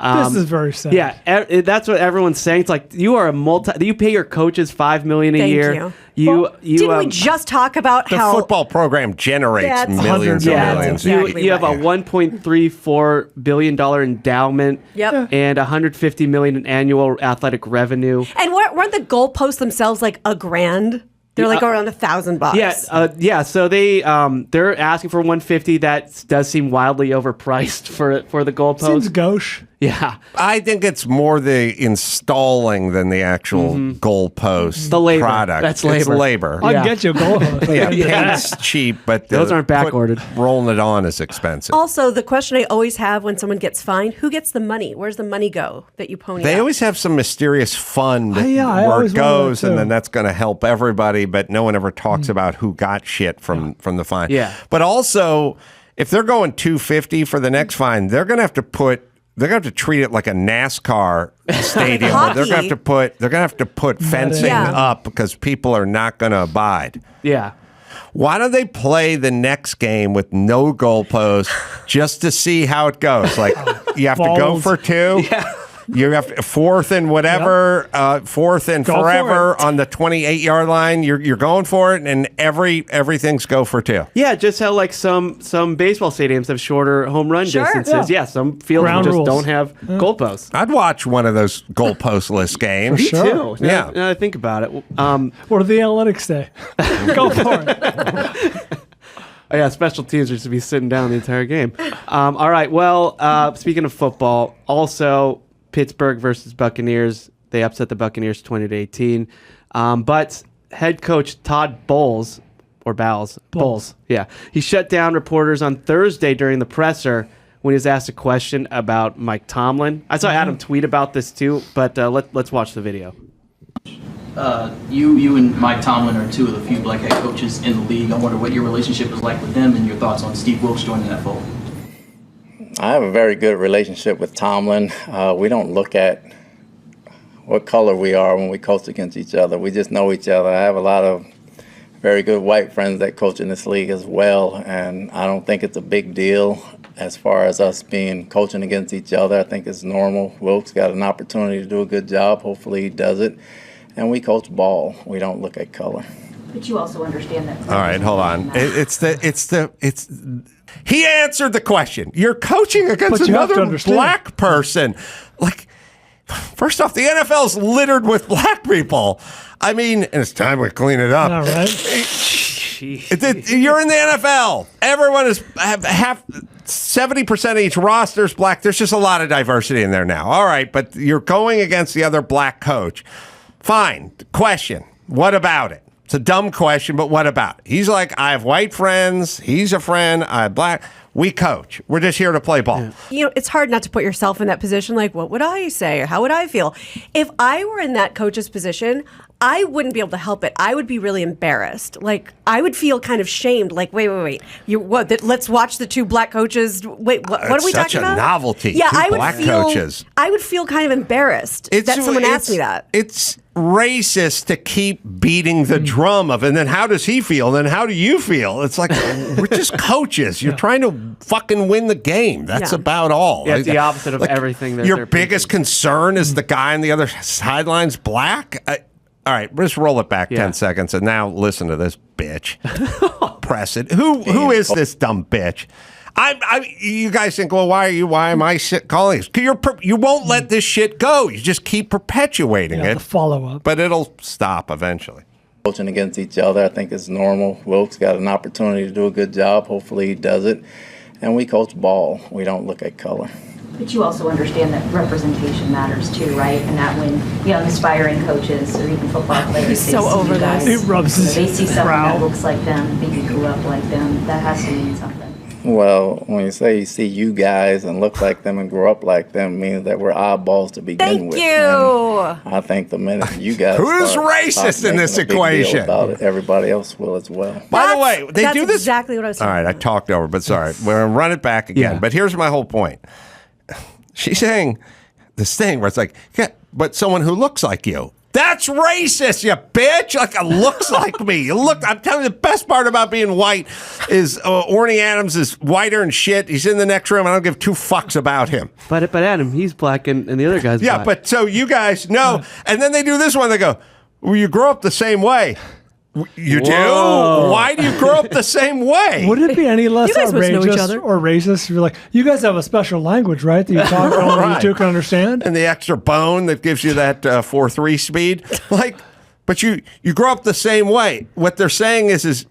This is very sad. Yeah, that's what everyone's saying. It's like you are you pay your coaches $5 million a Thank year. you. You Didn't we just talk about The how football program generates That's millions and yeah, millions. that's exactly you have a right. $1.34 billion endowment. Yep. And $150 million in annual athletic revenue. And weren't the goalposts themselves like $1,000? They're like around $1,000. Yeah. So they're asking for $150. That does seem wildly overpriced for the goalpost. Seems gauche. Yeah. I think it's more the installing than the actual goalpost The labor. product. That's It's labor. labor. I'll Yeah. get you a goal host. Yeah, paint's cheap, but Those aren't back-ordered. Rolling it on is expensive. Also, the question I always have when someone gets fined, who gets the money? Where's the money go that you pony They out? always have some mysterious fund I where always it wondered that goes, too. and then that's going to help everybody, but no one ever talks about who got shit from the fine. Yeah. But also, if they're going $250 for the next fine, they're going to have to treat it like a NASCAR stadium. Hockey. They're going to have to put fencing Yeah. up because people are not going to abide. Yeah. Why don't they play the next game with no goalpost just to see how it goes? Like you have to go Balls. for 2. Yeah. You have fourth and whatever, fourth and Go for forever it. on the 28-yard line. You're going for it, and everything's go for 2. Yeah, just how like some baseball stadiums have shorter home run Sure. distances. Yeah. Yeah, some fields Ground just rules. don't have goalposts. I'd watch one of those goalpostless games. sure. Too. Yeah. Now that I think about it. What do the analytics say? Go for it. Oh, yeah, special teams are just to be sitting down the entire game. All right. Well, speaking of football, also Pittsburgh versus Buccaneers. They upset the Buccaneers 20-18. But head coach Todd Bowles, or Bowles, yeah, he shut down reporters on Thursday during the presser when he was asked a question about Mike Tomlin. I saw Adam tweet about this too, but let's watch the video. You and Mike Tomlin are two of the few black head coaches in the league. I wonder what your relationship is like with them and your thoughts on Steve Wilkes joining that fold. I have a very good relationship with Tomlin. We don't look at what color we are when we coach against each other. We just know each other. I have a lot of very good white friends that coach in this league as well, and I don't think it's a big deal as far as us coaching against each other. I think it's normal. Wilkes got an opportunity to do a good job. Hopefully he does it. And we coach ball. We don't look at color. But you also understand that. All right, hold on. He answered the question. You're coaching against But you have to another understand. black person. Like, first off, the NFL's littered with black people. I mean, and it's time we clean it up. All right. Jeez. You're in the NFL. Everyone is half 70% of each roster is black. There's just a lot of diversity in there now. All right, but you're going against the other black coach. Fine. Question. What about it? It's a dumb question, but what about it? He's like, I have white friends. He's a friend. I have black. We coach. We're just here to play ball. Yeah. You know, it's hard not to put yourself in that position. Like, what would I say? Or how would I feel? If I were in that coach's position, I wouldn't be able to help it. I would be really embarrassed. Like, I would feel kind of shamed. Like, wait. Let's watch the two black coaches. Wait, what are we talking about? Such a novelty. Yeah, two black coaches. I would feel kind of embarrassed that someone asked me that. It's racist to keep beating the drum of, and then how does he feel? Then how do you feel? It's like, we're just coaches. You're trying to fucking win the game. That's about all. Yeah, it's the opposite of everything. Your biggest concern is the guy on the other sideline's black? All right, let's roll it back 10 seconds, and now listen to this bitch. Press it. Who is this dumb bitch? You guys think, well, why am I calling this? You won't let this shit go. You just keep perpetuating it. The follow-up. But it'll stop eventually. Coaching against each other, I think it's normal. Wilkes got an opportunity to do a good job. Hopefully he does it. And we coach ball. We don't look at color. But you also understand that representation matters too, right? And that when young aspiring coaches or even football players, He's so over guys, this. It rubs his they see someone brow. that looks like them, maybe grew up like them, that has to mean something. Well, when you say you see you guys and look like them and grow up like them, means that we're oddballs to begin with. Thank you. And I think the minute you guys Who's start racist in this making a big deal equation? about it, everybody else will as well. By the way, they do this. That's exactly what I was saying. All right, I talked over, but sorry. We're going to run it back again. Yeah. But here's my whole point. She's saying this thing where it's like, yeah, but someone who looks like you. That's racist, you bitch. Like, looks like me. I'm telling you, the best part about being white is Orny Adams is whiter than shit. He's in the next room. I don't give two fucks about him. But Adam, he's black and the other guy's Yeah, black. but so you guys know. And then they do this one. They go, well, you grow up the same way. You do? Whoa. Why do you grow up the same way? Would it be any less You guys must know each outrageous other. or racist if you're like, you guys have a special language, right? That you talk only Right. you two can understand? And the extra bone that gives you that 4.3 speed. Like, but you grow up the same way. What they're saying is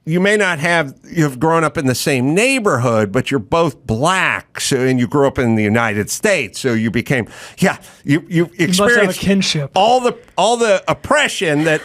you have grown up in the same neighborhood, but you're both black. So, and you grew up in the United States. So you became, you experienced must have a kinship. all the oppression that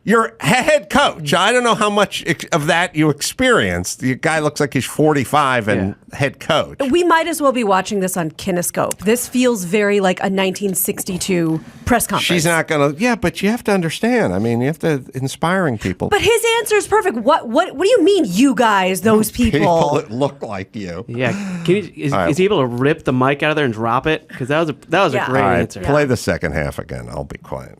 you're head coach. I don't know how much of that you experienced. The guy looks like he's 45 and head coach. We might as well be watching this on Kinescope. This feels very like a 1962 press conference. She's not going to, but you have to understand. I mean, you have to inspiring people. But his answer is perfect. What do you mean, you guys, those people? People that look like you. Yeah, is he able to rip the mic out of there and drop it? Because that was a great All right, answer. play the second half again. I'll be quiet.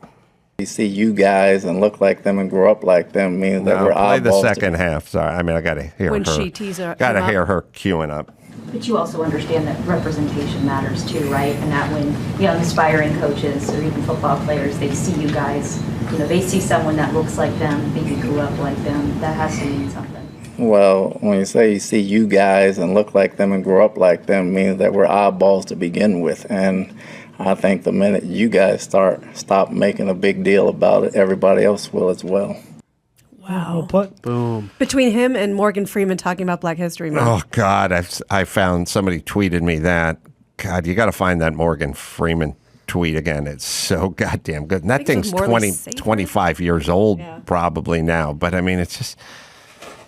You see you guys and look like them and grow up like them means that No, we're play the oddballs. second half. Sorry, I mean I got to hear When her. she tees her Got to up. hear her queuing up. But you also understand that representation matters too, right? And that when young aspiring coaches or even football players, they see you guys, they see someone that looks like them, maybe grew up like them, that has to mean something. Well, when you say you see you guys and look like them and grow up like them means that we're oddballs to begin with. And I think the minute you guys stop making a big deal about it, everybody else will as well. Wow. Well put. Boom. Between him and Morgan Freeman talking about Black History Month. Oh God, I found somebody tweeted me that. God, you got to find that Morgan Freeman tweet again. It's so goddamn good. And that Makes it thing's more 20, safer. 25 years old Yeah. probably now. But I mean, it's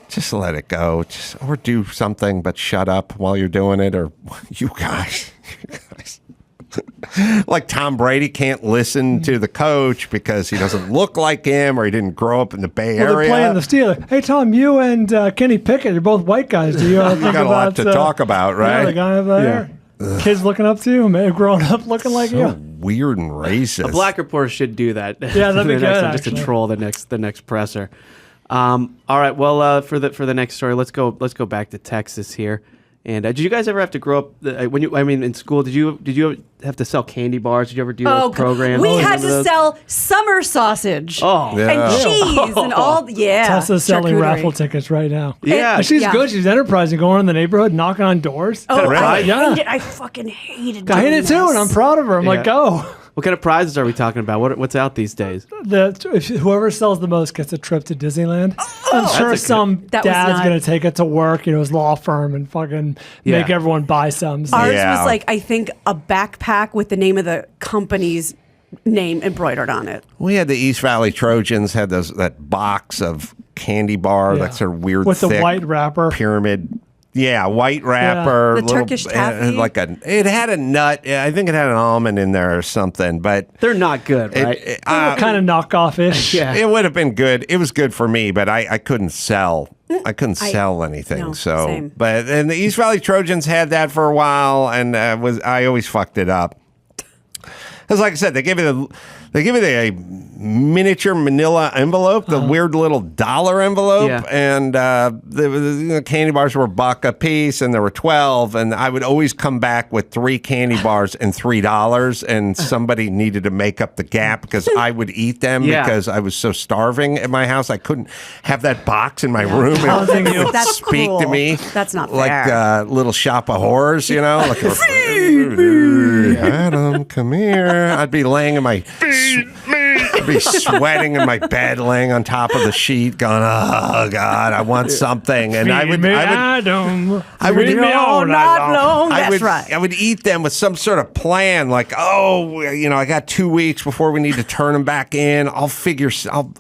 just let it go. Or do something, but shut up while you're doing it. Or you guys. Like Tom Brady can't listen to the coach because he doesn't look like him or he didn't grow up in the Bay Well, Area. they're playing the Steelers. Hey, Tom, you and Kenny Pickett, you're both white guys. Do you think got a about, lot to talk about, right? Yeah, the guy over there. Kids looking up to you, may have grown up looking like So you. weird and racist. A black reporter should do that. Yeah, that'd be The next good, one, just to actually. troll the next presser. All right, well, for the next story, let's go back to Texas here. And did you guys ever have to grow up in school? Did you have to sell candy bars? Did you ever do those programs? We had Remember to those? sell summer sausage Oh, Yeah. and cheese and all. Yeah, Tessa's selling charcuterie. raffle tickets right now. yeah. And she's Yeah. good. She's enterprising, going in the neighborhood, knocking on doors. Oh, I Really? Yeah. hate it. I fucking hated I hate doing it too, this. and I'm proud of her. I'm like, Yeah. go. What kind of prizes are we talking about? What's out these days? Whoever sells the most gets a trip to Disneyland. I'm sure some dad's going to take it to work, his law firm, and fucking make everyone buy some. So. Ours was like, I think, a backpack with the name of the company's name embroidered on it. We had the East Valley Trojans had that box of candy bar, that sort of weird with thick the white wrapper pyramid. Yeah, white wrapper. The Turkish taffy. It had a nut. I think it had an almond in there or something, but they're not good, right? Kind of knockoff-ish. Yeah. It would have been good. It was good for me, but I couldn't sell. I couldn't sell anything. No, so, same. and the East Valley Trojans had that for a while, and I always fucked it up. Because, like I said, they give you a miniature manila envelope, the weird little dollar envelope, and the candy bars were $1 a piece, and there were 12, and I would always come back with 3 candy bars and $3, and somebody needed to make up the gap because I would eat them because I was so starving at my house. I couldn't have that box in my room and it would That's speak cruel. to me. That's not like fair. Little Shop of Horrors, like Adam, come here. I'd be laying in my... I'd be sweating in my bed, laying on top of the sheet, going, "Oh God, I want something." And I would eat them with some sort of plan, like, I got 2 weeks before we need to turn them back in. I'll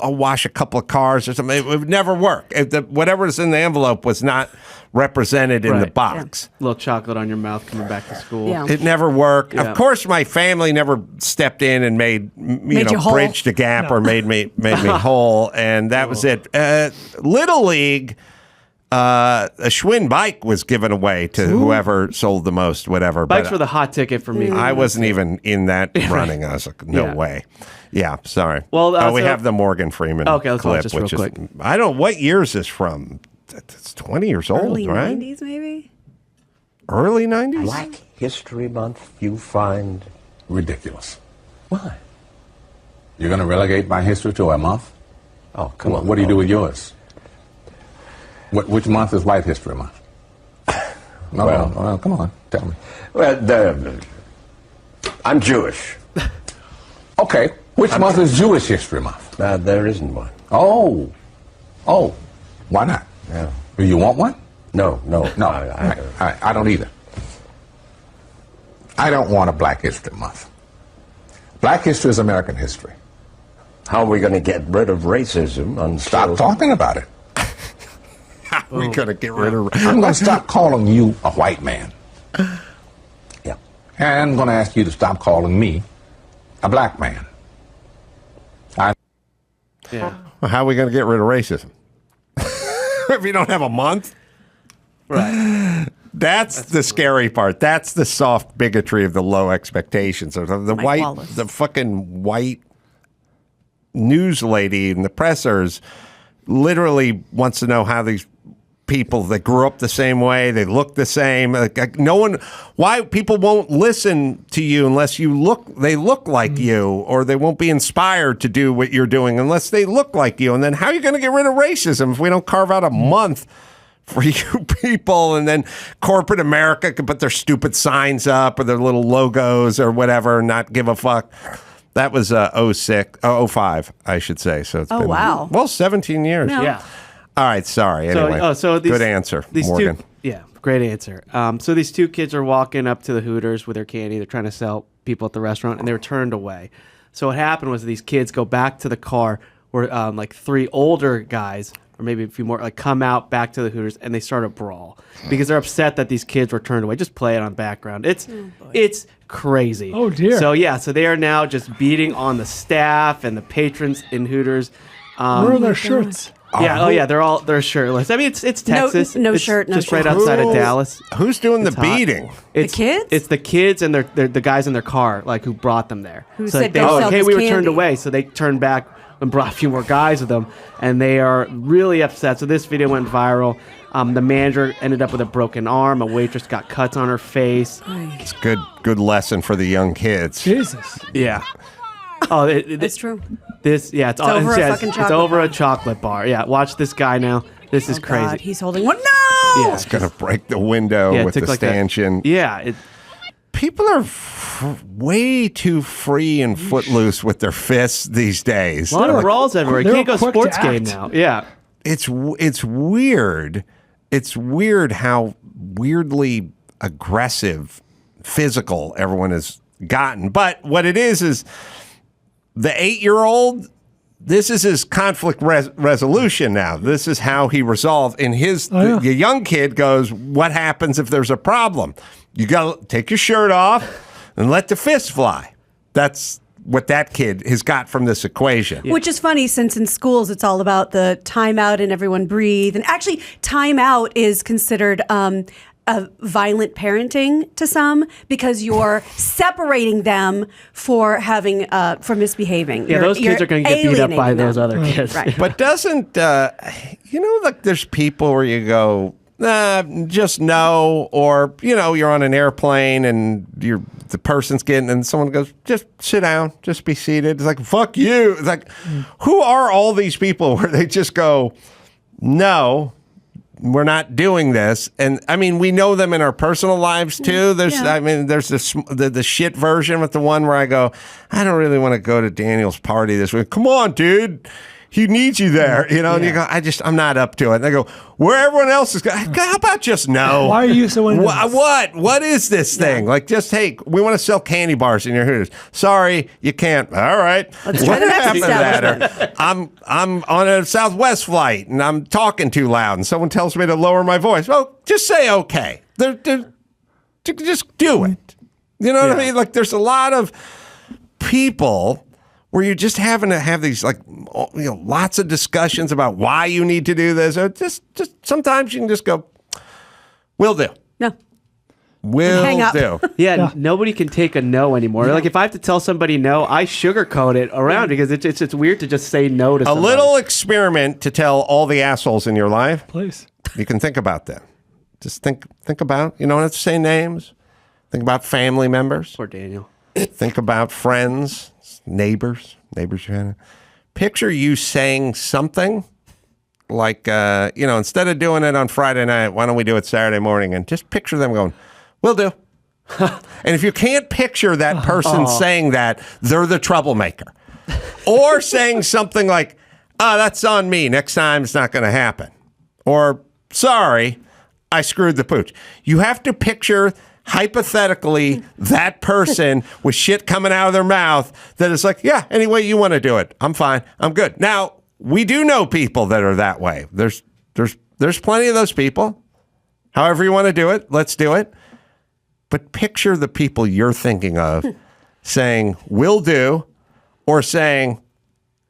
wash a couple of cars or something. It would never work. Whatever's in the envelope was not represented in the box. A little chocolate on your mouth coming back to school. Yeah. It never worked. Yeah. Of course, my family never stepped in and made bridged the gap or made me whole, and that was it. Little League, a Schwinn bike was given away to whoever sold the most, whatever. Bikes were the hot ticket for me. I wasn't even in that running. I was like, no way. Yeah, sorry. Well, we have the Morgan Freeman let's clip, watch this real quick. I don't know, what year is this from? It's 20 years old, Early right? 90s, maybe? Early 90s? Black History Month you find ridiculous. Why? You're going to relegate my history to a month? Oh, come on. What do you do with yours? Which month is White History Month? Well, come on, tell me. Well, I'm Jewish. Okay, which month is Jewish History Month? There isn't one. Oh, why not? Yeah. Do you want one? No. I don't either. I don't want a Black History Month. Black history is American history. How are we going to get rid of racism until... Stop talking about it. How are we going to get rid of... I'm going to stop calling you a white man. Yeah. And I'm going to ask you to stop calling me a black man. Well, how are we going to get rid of racism? If you don't have a month? Right. That's the scary part. That's the soft bigotry of the low expectations. The Mike Wallace. the fucking white news lady and the pressers literally wants to know how these people that grew up the same way, they look the same. Like why people won't listen to you unless they look like you, or they won't be inspired to do what you're doing unless they look like you. And then how are you going to get rid of racism if we don't carve out a month for you people? And then corporate America can put their stupid signs up or their little logos or whatever and not give a fuck. That was 05, I should say. So it's been, wow. Well, 17 years. No. Yeah. All right, sorry. Anyway, good answer, Morgan. Great answer. So these two kids are walking up to the Hooters with their candy. They're trying to sell people at the restaurant, and they were turned away. So what happened was these kids go back to the car where like 3 older guys, or maybe a few more, like come out back to the Hooters, and they start a brawl because they're upset that these kids were turned away. Just play it on background. It's crazy. Oh, dear. So they are now just beating on the staff and the patrons in Hooters. Where are their shirts? Yeah, they're shirtless. I mean, it's Texas. No It's shirt, no just right shirt. outside of Dallas. Who's doing It's the hot. beating? It's, The kids? It's the kids and the guys in their car, like who brought them there. Who so said, like, they "Go were sell like, hey, this we were candy." turned away, so they turned back and brought a few more guys with them, and they are really upset. So this video went viral. The manager ended up with a broken arm. A waitress got cuts on her face. It's good lesson for the young kids. Jesus. Yeah. Oh, That's true. it's over a fucking it's chocolate over bar. a chocolate bar. Yeah, watch this guy now. This is crazy. God, he's holding one. No! Yeah. It's going to break the window Yeah, it with took the like a- stanchion. Yeah. people are way too free and footloose with their fists these days. A lot of brawls everywhere. You can't go quick sports to game act. now. Yeah. It's weird. It's weird how weirdly aggressive, physical everyone has gotten. But what it is the 8-year-old, this is his conflict resolution now. This is how he resolved. And the young kid goes, what happens if there's a problem? You got to take your shirt off and let the fist fly. That's what that kid has got from this equation. Which is funny, since in schools it's all about the timeout and everyone breathe. And actually, timeout is considered a violent parenting to some, because you're separating them for having for misbehaving. Yeah, those kids are going to get beat up by those other kids. Right. But doesn't, like there's people where you go, just no, or, you're on an airplane and the person's getting, and someone goes, just sit down, just be seated. It's like, fuck you. It's like, who are all these people where they just go, no, we're not doing this? And I mean, we know them in our personal lives too. There's the shit version with the one where I go, I don't really want to go to Daniel's party this week. Come on, dude. He needs you there, and you go, I'm not up to it. And they go, where everyone else is going, how about just no? Why are you so into this? What is this thing? Like, just, hey, we want to sell candy bars in your Hooters. Sorry, you can't. All right. Let's try the next establishment. I'm on a Southwest flight, and I'm talking too loud, and someone tells me to lower my voice. Well, just say okay. Just do it. You know what I mean? Like, there's a lot of people where you're just having to have these, lots of discussions about why you need to do this. Or just sometimes you can just go, will do. No. Will Hang up. do. Yeah, nobody can take a no anymore. Like, if I have to tell somebody no, I sugarcoat it around because it's weird to just say no to somebody. A little experiment to tell all the assholes in your life. Please. You can think about that. Just think about, you don't have to say names. Think about family members. Poor Daniel. Think about friends, neighbors you're in. Picture you saying something like, instead of doing it on Friday night, why don't we do it Saturday morning? And just picture them going, will do. And if you can't picture that person saying that, they're the troublemaker. Or saying something like, that's on me. Next time it's not going to happen. Or, sorry, I screwed the pooch. You have to picture hypothetically that person with shit coming out of their mouth that is like, yeah, any way you want to do it, I'm fine, I'm good. Now, we do know people that are that way. There's plenty of those people. However you want to do it, let's do it. But picture the people you're thinking of saying, will do, or saying,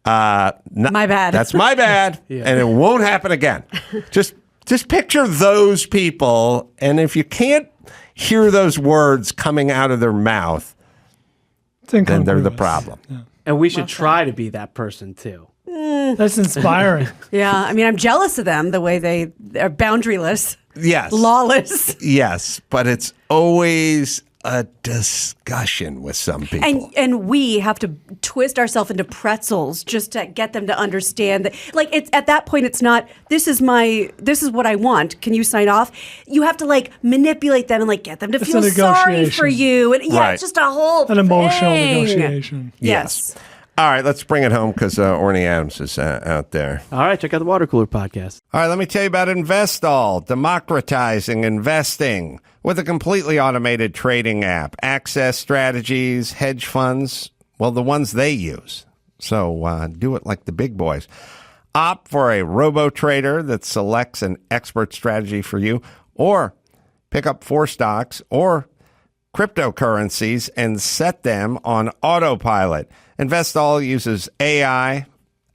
my bad. That's my bad, and it won't happen again. Just picture those people, and if you can't hear those words coming out of their mouth, then they're the problem. Yeah. And we should try to be that person too. That's inspiring. Yeah, I mean, I'm jealous of them, the way they're boundaryless. Yes. Lawless. Yes, but it's always a discussion with some people. And we have to twist ourselves into pretzels just to get them to understand that, like, it's at that point it's not, this is what I want, can you sign off? You have to manipulate them and get them to feel sorry for you. And it's just a whole an emotional thing. negotiation. Yes. All right, let's bring it home because Orny Adams is out there. All right, check out the Water Cooler Podcast. All right, let me tell you about Investall, democratizing investing with a completely automated trading app. Access strategies, hedge funds, well, the ones they use. So do it like the big boys. Opt for a robo-trader that selects an expert strategy for you, or pick up 4 stocks or cryptocurrencies and set them on autopilot. Investall uses AI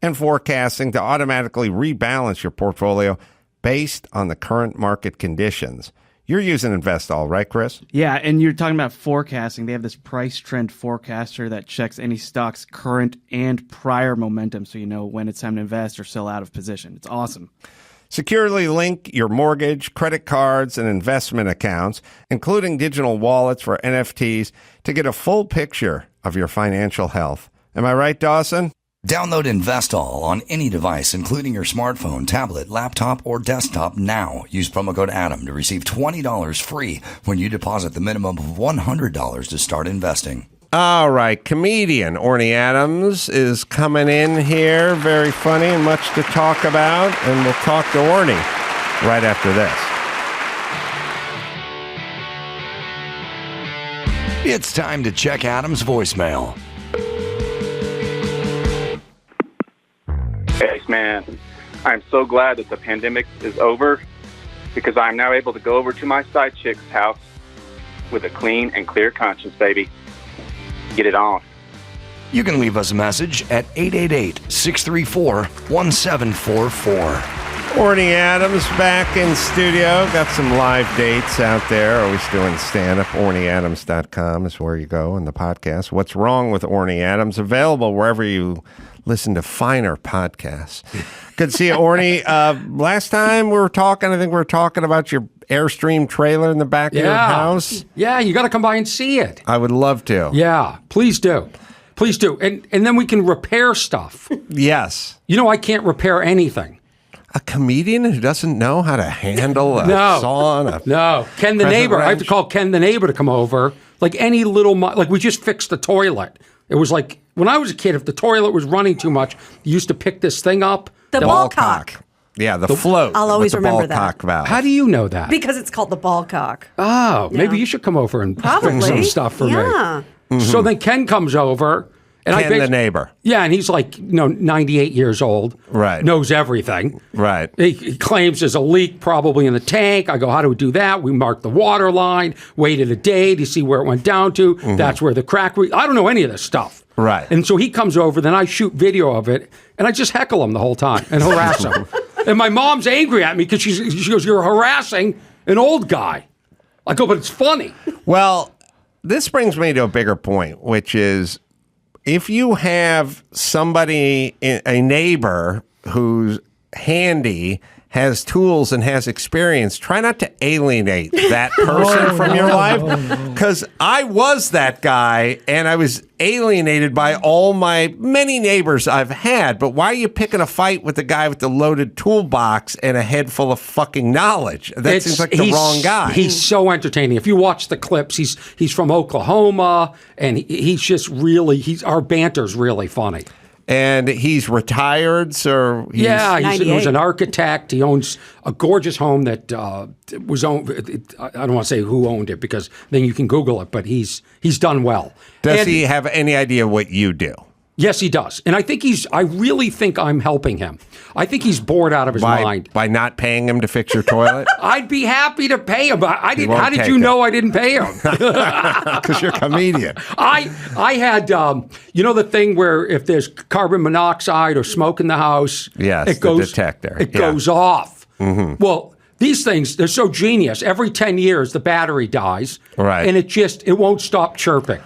and forecasting to automatically rebalance your portfolio based on the current market conditions. You're using Investall, right, Chris? Yeah, and you're talking about forecasting. They have this price trend forecaster that checks any stock's current and prior momentum so you know when it's time to invest or sell out of position. It's awesome. Securely link your mortgage, credit cards, and investment accounts, including digital wallets for NFTs, to get a full picture of your financial health. Am I right, Dawson? Download Investall on any device, including your smartphone, tablet, laptop, or desktop now. Use promo code ADAM to receive $20 free when you deposit the minimum of $100 to start investing. All right, comedian Orny Adams is coming in here. Very funny and much to talk about. And we'll talk to Orny right after this. It's time to check Adam's voicemail. Thanks, man. I'm so glad that the pandemic is over because I'm now able to go over to my side chick's house with a clean and clear conscience, baby. Get it on. You can leave us a message at 888-634-1744. Orny Adams back in studio. Got some live dates out there. Always doing stand-up. OrnyAdams.com is where you go in the podcast. What's Wrong with Orny Adams? Available wherever you listen to finer podcasts. Good to see you, Orny. Last time we were talking, I think we were talking about your Airstream trailer in the back of your house. Yeah, you got to come by and see it. I would love to. Yeah, please do. Please do. And then we can repair stuff. Yes. You know, I can't repair anything. A comedian who doesn't know how to handle a saw? No. Ken the neighbor. I have to call Ken the neighbor to come over. Like any little, like we just fixed the toilet. It was like, when I was a kid, if the toilet was running too much, you used to pick this thing up. The ball cock. Yeah, the float. I'll always remember that. Valve. How do you know that? Because it's called the ball cock. Oh, maybe you should come over and fix some stuff for me. Mm-hmm. So then Ken comes over. And Ken the neighbor. Yeah, and he's like, 98 years old. Right. Knows everything. Right. He claims there's a leak probably in the tank. I go, how do we do that? We mark the water line, waited a day to see where it went down to. Mm-hmm. That's where the crack... I don't know any of this stuff. Right. And so he comes over, then I shoot video of it, and I just heckle him the whole time and harass him. And my mom's angry at me because she goes, you're harassing an old guy. I go, but it's funny. Well, this brings me to a bigger point, which is... if you have somebody, a neighbor who's handy, has tools, and has experience, try not to alienate that person from your life. Because I was that guy, and I was alienated by all my many neighbors I've had. But why are you picking a fight with the guy with the loaded toolbox and a head full of fucking knowledge? That seems like the wrong guy. He's so entertaining. If you watch the clips, he's from Oklahoma, and he's just really, our banter's really funny. And he's retired, so he was an architect. He owns a gorgeous home that was owned. I don't want to say who owned it because then you can Google it. But he's done well. Does he have any idea what you do? Yes, he does. And I really think I'm helping him. I think he's bored out of his mind. By not paying him to fix your toilet? I'd be happy to pay him, but how did you know I didn't pay him? Because you're a comedian. I had, the thing where if there's carbon monoxide or smoke in the house, it goes, the detector. It goes off. Mm-hmm. Well, these things, they're so genius. Every 10 years, the battery dies. Right. And it won't stop chirping.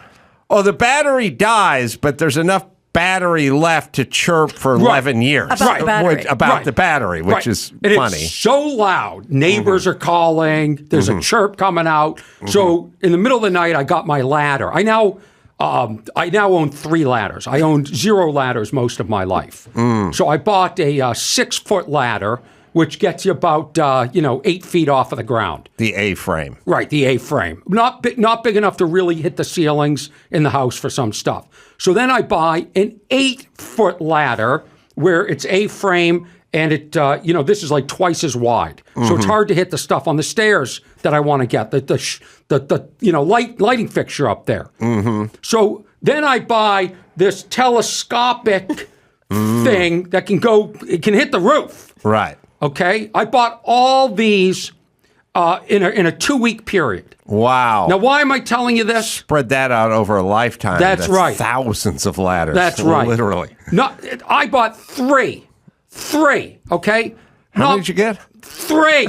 Oh, the battery dies, but there's enough battery left to chirp for 11 years. About the battery. The battery, which is and funny. It's so loud. Neighbors are calling. There's a chirp coming out. Mm-hmm. So in the middle of the night, I got my ladder. I now own 3 ladders. I owned 0 ladders most of my life. So I bought a 6-foot ladder, which gets you about 8 feet off of the ground. The A-frame. Right, the A-frame. Not big enough to really hit the ceilings in the house for some stuff. So then I buy an 8-foot ladder where it's A-frame and it this is like twice as wide. So it's hard to hit the stuff on the stairs that I want to get. The lighting fixture up there. Mm-hmm. So then I buy this telescopic thing that can hit the roof. Right. Okay, I bought all these in a 2-week period. Wow. Now, why am I telling you this? Spread that out over a lifetime. That's right. Thousands of ladders. That's right. Literally. No, I bought 3. 3, okay? How many did you get? 3.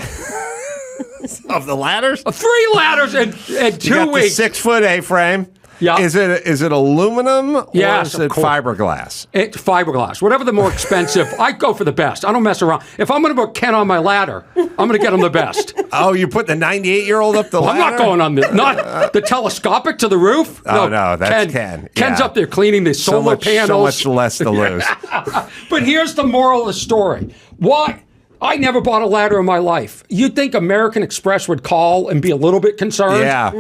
Of the ladders? 3 ladders in 2 you got weeks. The 6-foot A-frame. Yeah. Is it aluminum or Yes, is of it course. fiberglass? It's fiberglass. Whatever the more expensive, I go for the best. I don't mess around. If I'm going to put Ken on my ladder, I'm going to get him the best. Oh, you put the 98-year-old up the ladder? I'm not going on not the telescopic to the roof. Oh, no, that's Ken. Ken's Yeah. up there cleaning the solar panels. So much less to lose. But here's the moral of the story. Why? I never bought a ladder in my life. You'd think American Express would call and be a little bit concerned. Yeah.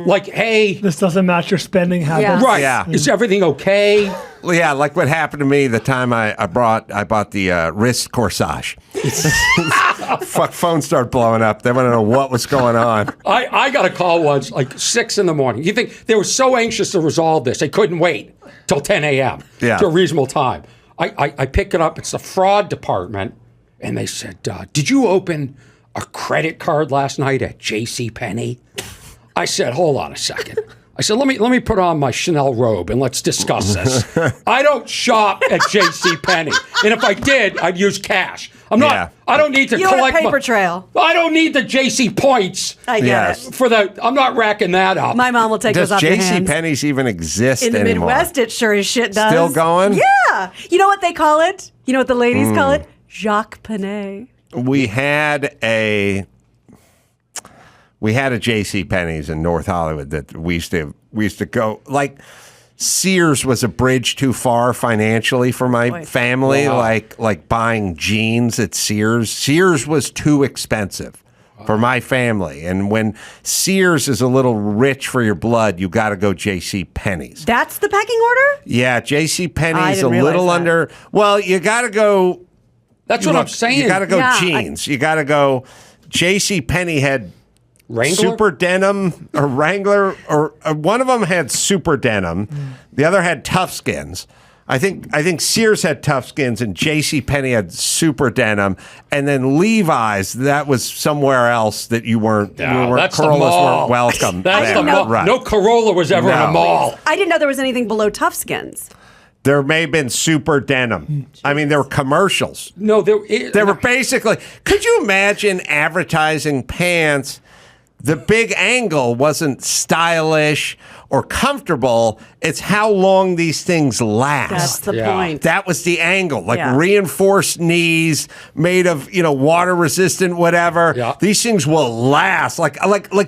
Like, hey. This doesn't match your spending habits. Right. Yeah. Is everything okay? Well, yeah, like what happened to me the time I bought the wrist corsage. Phone started blowing up. They want to know what was going on. I got a call once, like 6 in the morning. You think they were so anxious to resolve this, they couldn't wait till 10 a.m. Yeah. to a reasonable time. I pick it up. It's the fraud department. And they said, did you open a credit card last night at JCPenney? I said, hold on a second. I said, let me put on my Chanel robe and let's discuss this. I don't shop at JCPenney. And if I did, I'd use cash. I don't need to You collect want a paper trail. I don't need the JC points. I get it. I'm not racking that up. My mom will take Does those off your hands. JCPenney's even exist In the anymore? Midwest, it sure as shit does. Still going? Yeah. You know what they call it? You know what the ladies call it? Jacques Panay. We had a JCPenney's in North Hollywood that we used to go, like, Sears was a bridge too far financially for my family. Wow. Like buying jeans at Sears. Sears was too expensive for my family. And when Sears is a little rich for your blood, you got to go JCPenney's. That's the pecking order? Yeah, JCPenney's a didn't realize little that. under. Well, you got to go. That's what I'm saying. You got to go Yeah, jeans. You got to go. JCPenney had Wrangler? Super Denim or Wrangler, or one of them had Super Denim. The other had Toughskins. I think Sears had Toughskins and JCPenney had Super Denim, and then Levi's, that was somewhere else that you weren't. That's the Corollas mall. weren't welcome. That's there. the mall. Right. No Carolla was ever in a No. mall. I didn't know there was anything below Toughskins. There may have been Super Denim. I mean, there were commercials. No, They were basically. Could you imagine advertising pants? The big angle wasn't stylish or comfortable. It's how long these things last. That's the point. That was the angle, like Yeah. reinforced knees, made of water resistant, whatever. Yeah. These things will last. Like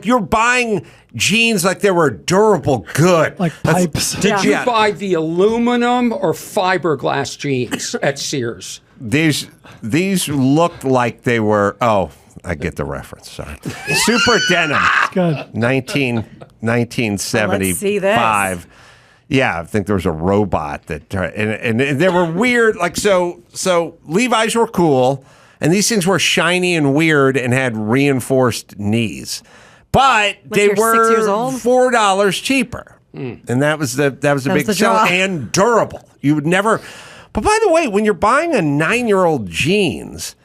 you're buying jeans like they were durable good. Like pipes. Did you buy the aluminum or fiberglass jeans at Sears? These looked like they were. Oh, I get the reference. Sorry. Super Denim. Good. 1975. Let's see this. Yeah, I think there was a robot that, and they were weird. Like so Levi's were cool, and these things were shiny and weird and had reinforced knees, but they you're 6 years were old? $4 cheaper, and that was the big the sell, draw. and durable. You would never. But by the way, when you're buying a 9-year-old jeans,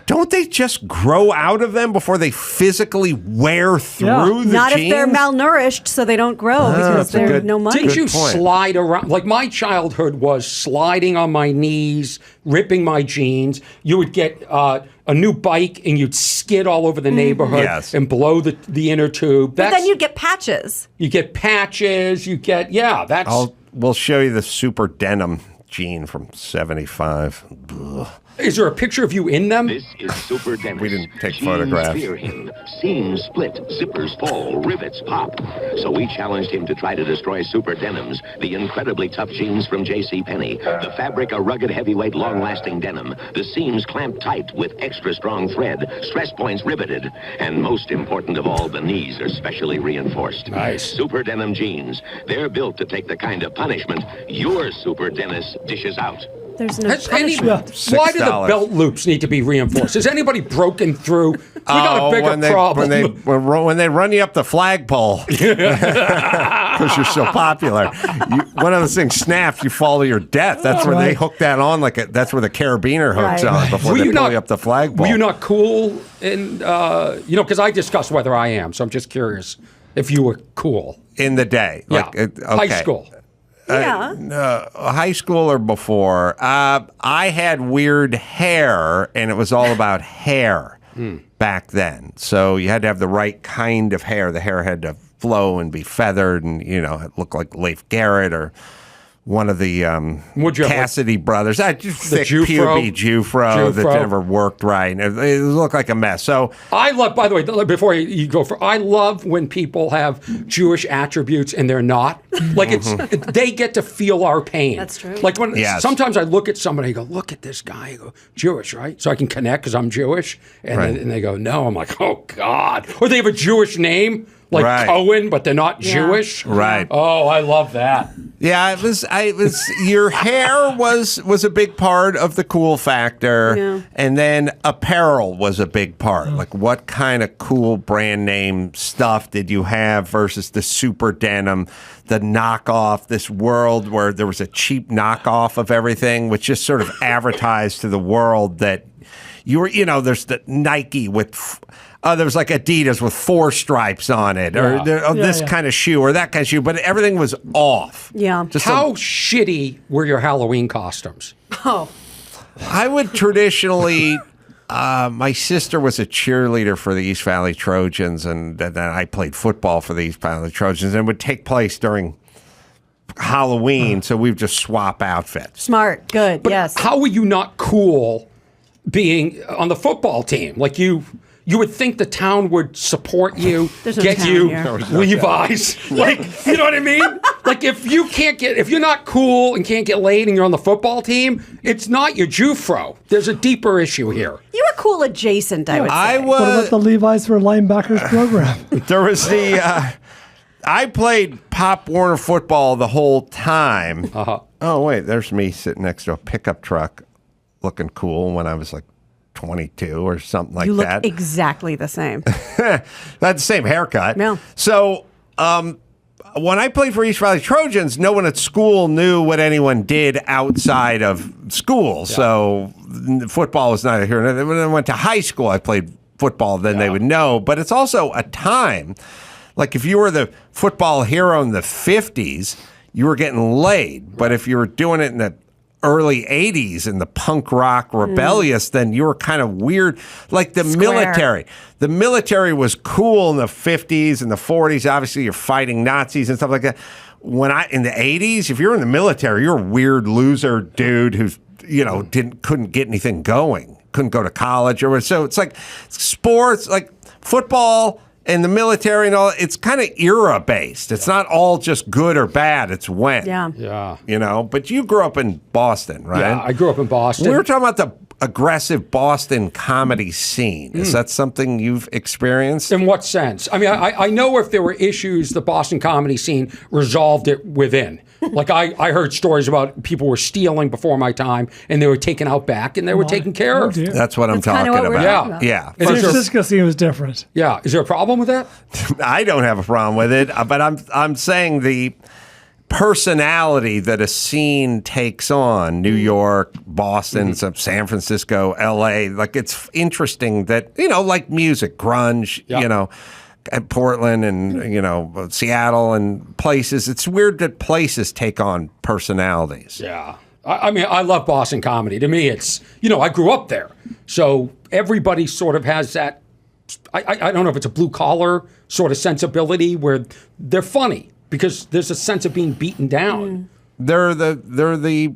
don't they just grow out of them before they physically wear through the Not jeans? if they're malnourished, so they don't grow because that's a there's good- no money. Didn't you point. slide around? Like my childhood was sliding on my knees, ripping my jeans. You would get a new bike and you'd skid all over the neighborhood Yes. and blow the inner tube. But then you'd get patches. You get patches. You get that's. We'll show you the Super Denim jean from 75. Ugh. Is there a picture of you in them? This is Super Denim. We didn't take Jeans photographs. fear him. Seams split, zippers fall, rivets pop. So we challenged him to try to destroy Super Denims, the incredibly tough jeans from JCPenney. The fabric, a rugged, heavyweight, long-lasting denim. The seams clamped tight with extra strong thread, stress points riveted. And most important of all, the knees are specially reinforced. Nice. Super Denim jeans. They're built to take the kind of punishment your Super Dentist dishes out. There's no Has any, punishment. why do the $6. belt loops need to be reinforced? Has anybody broken through? We got a bigger problem. When they run you up the flagpole because you're so popular, one of those things snaps, you fall to your death. That's where they hook that on, that's where the carabiner hooks Right. on before they pull you up the flagpole. Were you not cool? And because I discuss whether I am, so I'm just curious if you were cool in the day? Yeah, high school. High school or before. I had weird hair, and it was all about hair back then. So you had to have the right kind of hair. The hair had to flow and be feathered and, look like Leif Garrett or one of the Cassidy brothers. Just thick puby Jufro that never worked right. It looked like a mess. So I love, by the way, before you go I love when people have Jewish attributes and they're not. Like they get to feel our pain. That's true. Like when sometimes I look at somebody, I go, look at this guy. I go, Jewish, right? So I can connect because I'm Jewish. And they go, no. I'm like, oh God. Or they have a Jewish name. Like Cohen, but they're not Jewish. Right. Oh, I love that. Yeah, it was. Your hair was a big part of the cool factor, and then apparel was a big part. Like, what kind of cool brand name stuff did you have versus the super denim, the knockoff? This world where there was a cheap knockoff of everything, which just sort of advertised to the world that you were. There's the Nike with. There was like Adidas with 4 stripes on it, or this kind of shoe, or that kind of shoe, but everything was off. Yeah. How shitty were your Halloween costumes? Oh. I would traditionally, my sister was a cheerleader for the East Valley Trojans, and then I played football for the East Valley Trojans, and it would take place during Halloween, so we would just swap outfits. Smart. Good. But yes. How were you not cool being on the football team? Like you would think the town would support you, get you Levi's. Like, you know what I mean? Like, if you're not cool and can't get laid and you're on the football team, it's not your Jufro. There's a deeper issue here. You were cool adjacent, I would say. What about the Levi's for linebackers program? There was I played Pop Warner football the whole time. Oh, wait, there's me sitting next to a pickup truck looking cool when I was like 22 or something like that. You look exactly the same. That's the same haircut. No. So when I played for East Valley Trojans, no one at school knew what anyone did outside of school. Yeah. So football was neither here nor there. When I went to high school, I played football. Then they would know. But it's also a time. Like if you were the football hero in the 50s, you were getting laid. But if you were doing it in the early 80s and the punk rock rebellious, then you were kind of weird. Like the military. The military was cool in the 50s and the 40s. Obviously, you're fighting Nazis and stuff like that. In the 80s, if you're in the military, you're a weird loser dude who's, couldn't get anything going. Couldn't go to college or so. It's like sports, like football and the military and all, it's kind of era-based. It's not all just good or bad. It's when. Yeah. But you grew up in Boston, right? Yeah, I grew up in Boston. We were talking about the aggressive Boston comedy scene. Is that something you've experienced? In what sense? I mean, I know if there were issues, the Boston comedy scene resolved it within. Like I heard stories about people were stealing before my time, and they were taken out back, and they were taken care of. That's what I'm talking about. Yeah. San Francisco scene was different. Yeah. Is there a problem with that? I don't have a problem with it, but I'm saying the personality that a scene takes on, New York, Boston, San Francisco, L.A., like it's interesting that, like music, grunge, and Portland and, Seattle and places. It's weird that places take on personalities. Yeah. I mean, I love Boston comedy. To me, it's, I grew up there. So everybody sort of has that, I don't know if it's a blue collar sort of sensibility where they're funny because there's a sense of being beaten down. They're the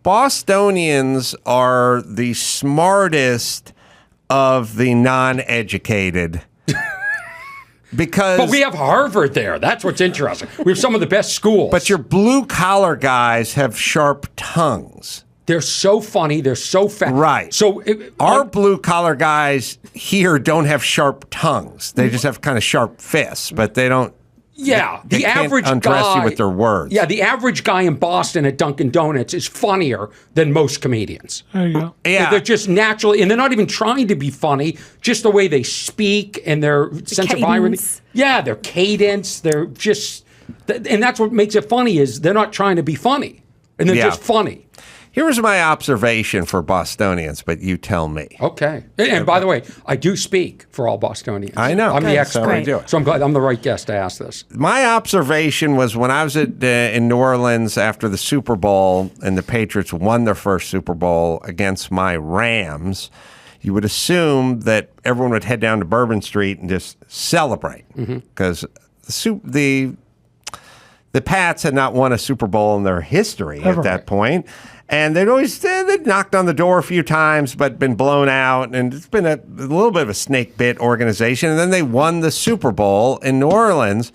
Bostonians are the smartest of the non-educated. But we have Harvard there. That's what's interesting. We have some of the best schools. But your blue-collar guys have sharp tongues. They're so funny. They're so fast. Right. So our blue-collar guys here don't have sharp tongues. They just have kind of sharp fists, but they don't. Yeah, they the can't average undress guy you with their words. Yeah, the average guy in Boston at Dunkin' Donuts is funnier than most comedians. There you go. Yeah, they're just naturally, and they're not even trying to be funny. Just the way they speak and their sense of irony. Yeah, their cadence. They're just, and that's what makes it funny is they're not trying to be funny, and they're just funny. Here's my observation for Bostonians, but you tell me. Okay. And by the way, I do speak for all Bostonians. I know. I'm the expert. So I'm glad I'm the right guest to ask this. My observation was when I was in New Orleans after the Super Bowl and the Patriots won their first Super Bowl against my Rams, you would assume that everyone would head down to Bourbon Street and just celebrate because the Pats had not won a Super Bowl in their history at that point. And they'd knocked on the door a few times, but been blown out. And it's been a little bit of a snake bit organization. And then they won the Super Bowl in New Orleans.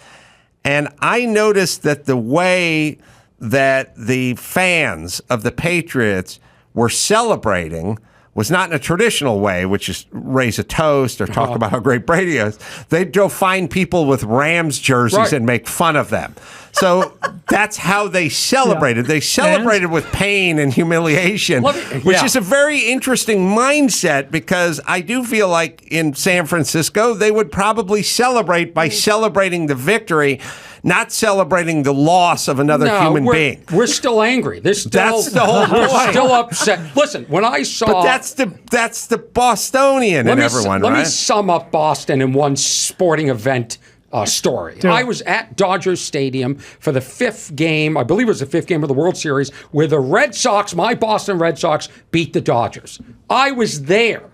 And I noticed that the way that the fans of the Patriots were celebrating was not in a traditional way, which is raise a toast or talk about how great Brady is. They'd go find people with Rams jerseys and make fun of them. So that's how they celebrated. They celebrated with pain and humiliation, which is a very interesting mindset, because I do feel like in San Francisco, they would probably celebrate by celebrating the victory, not celebrating the loss of another human being. We're still angry. That's the whole point. We're still upset. Listen, when I saw... But that's the Bostonian in everyone, right? Let me sum up Boston in one sporting event story. I was at Dodger Stadium for the 5th game, I believe it was the 5th game of the World Series, where the Red Sox, my Boston Red Sox, beat the Dodgers. I was there.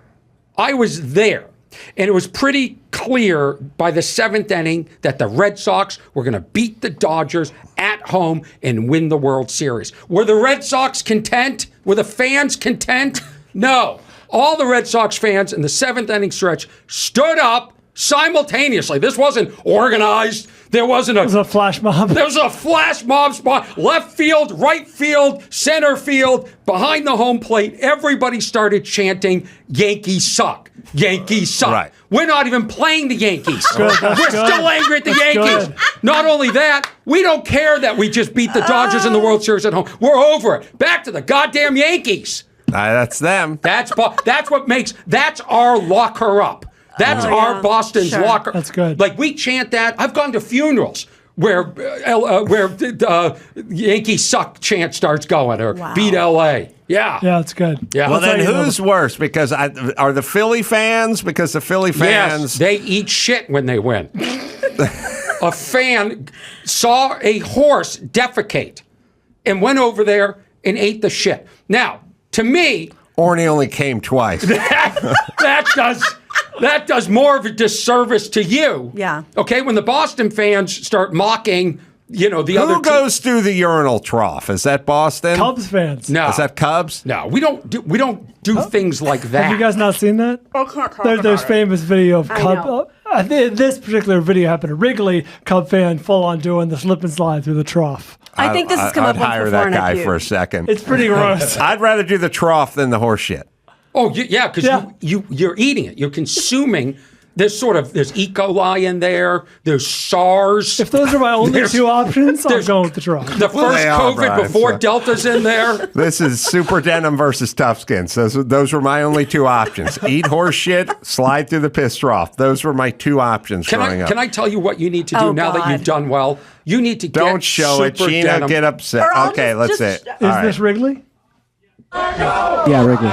And it was pretty clear by the 7th inning that the Red Sox were going to beat the Dodgers at home and win the World Series. Were the Red Sox content? Were the fans content? No. All the Red Sox fans in the 7th inning stretch stood up simultaneously. This wasn't organized. There was a flash mob. There was a flash mob spot. Left field, right field, center field, behind the home plate. Everybody started chanting, "Yankees suck. Yankees suck." Right. We're not even playing the Yankees. We're still angry at the Yankees. Good. Not only that, we don't care that we just beat the Dodgers in the World Series at home. We're over it. Back to the goddamn Yankees. That's them. That's our locker up. That's our Boston's locker. That's good. Like, we chant that. I've gone to funerals where Yankee suck chant starts going, or beat LA. Yeah. Yeah, that's good. Yeah. Well, then who's worse? Because are the Philly fans? Because the Philly fans... Yes, they eat shit when they win. A fan saw a horse defecate and went over there and ate the shit. Now, to me... Orny only came twice. That does more of a disservice to you. Yeah. Okay, when the Boston fans start mocking, the other team. Who goes through the urinal trough? Is that Boston? Cubs fans. No. Is that Cubs? No, we don't do things like that. Have you guys not seen that? I can't talk There's famous video of Cub. This particular video happened at Wrigley. Cub fan full on doing the slip and slide through the trough. I think this has come up once hire before. that guy for a second. It's pretty gross. I'd rather do the trough than the horse shit. Oh, yeah, because you're eating it. You're consuming. There's E. coli in there. There's SARS. If those are my only two options, I'm going with the trough. The first COVID before Delta's in there. This is Super Denim versus Toughskins. Those were my only two options. Eat horse shit, slide through the piss trough. Those were my two options growing up. Can I tell you what you need to do now that you've done well? You need to Don't show it, Gina. Denim. Get upset. Okay, let's see. Is this Wrigley? Yeah, Wrigley.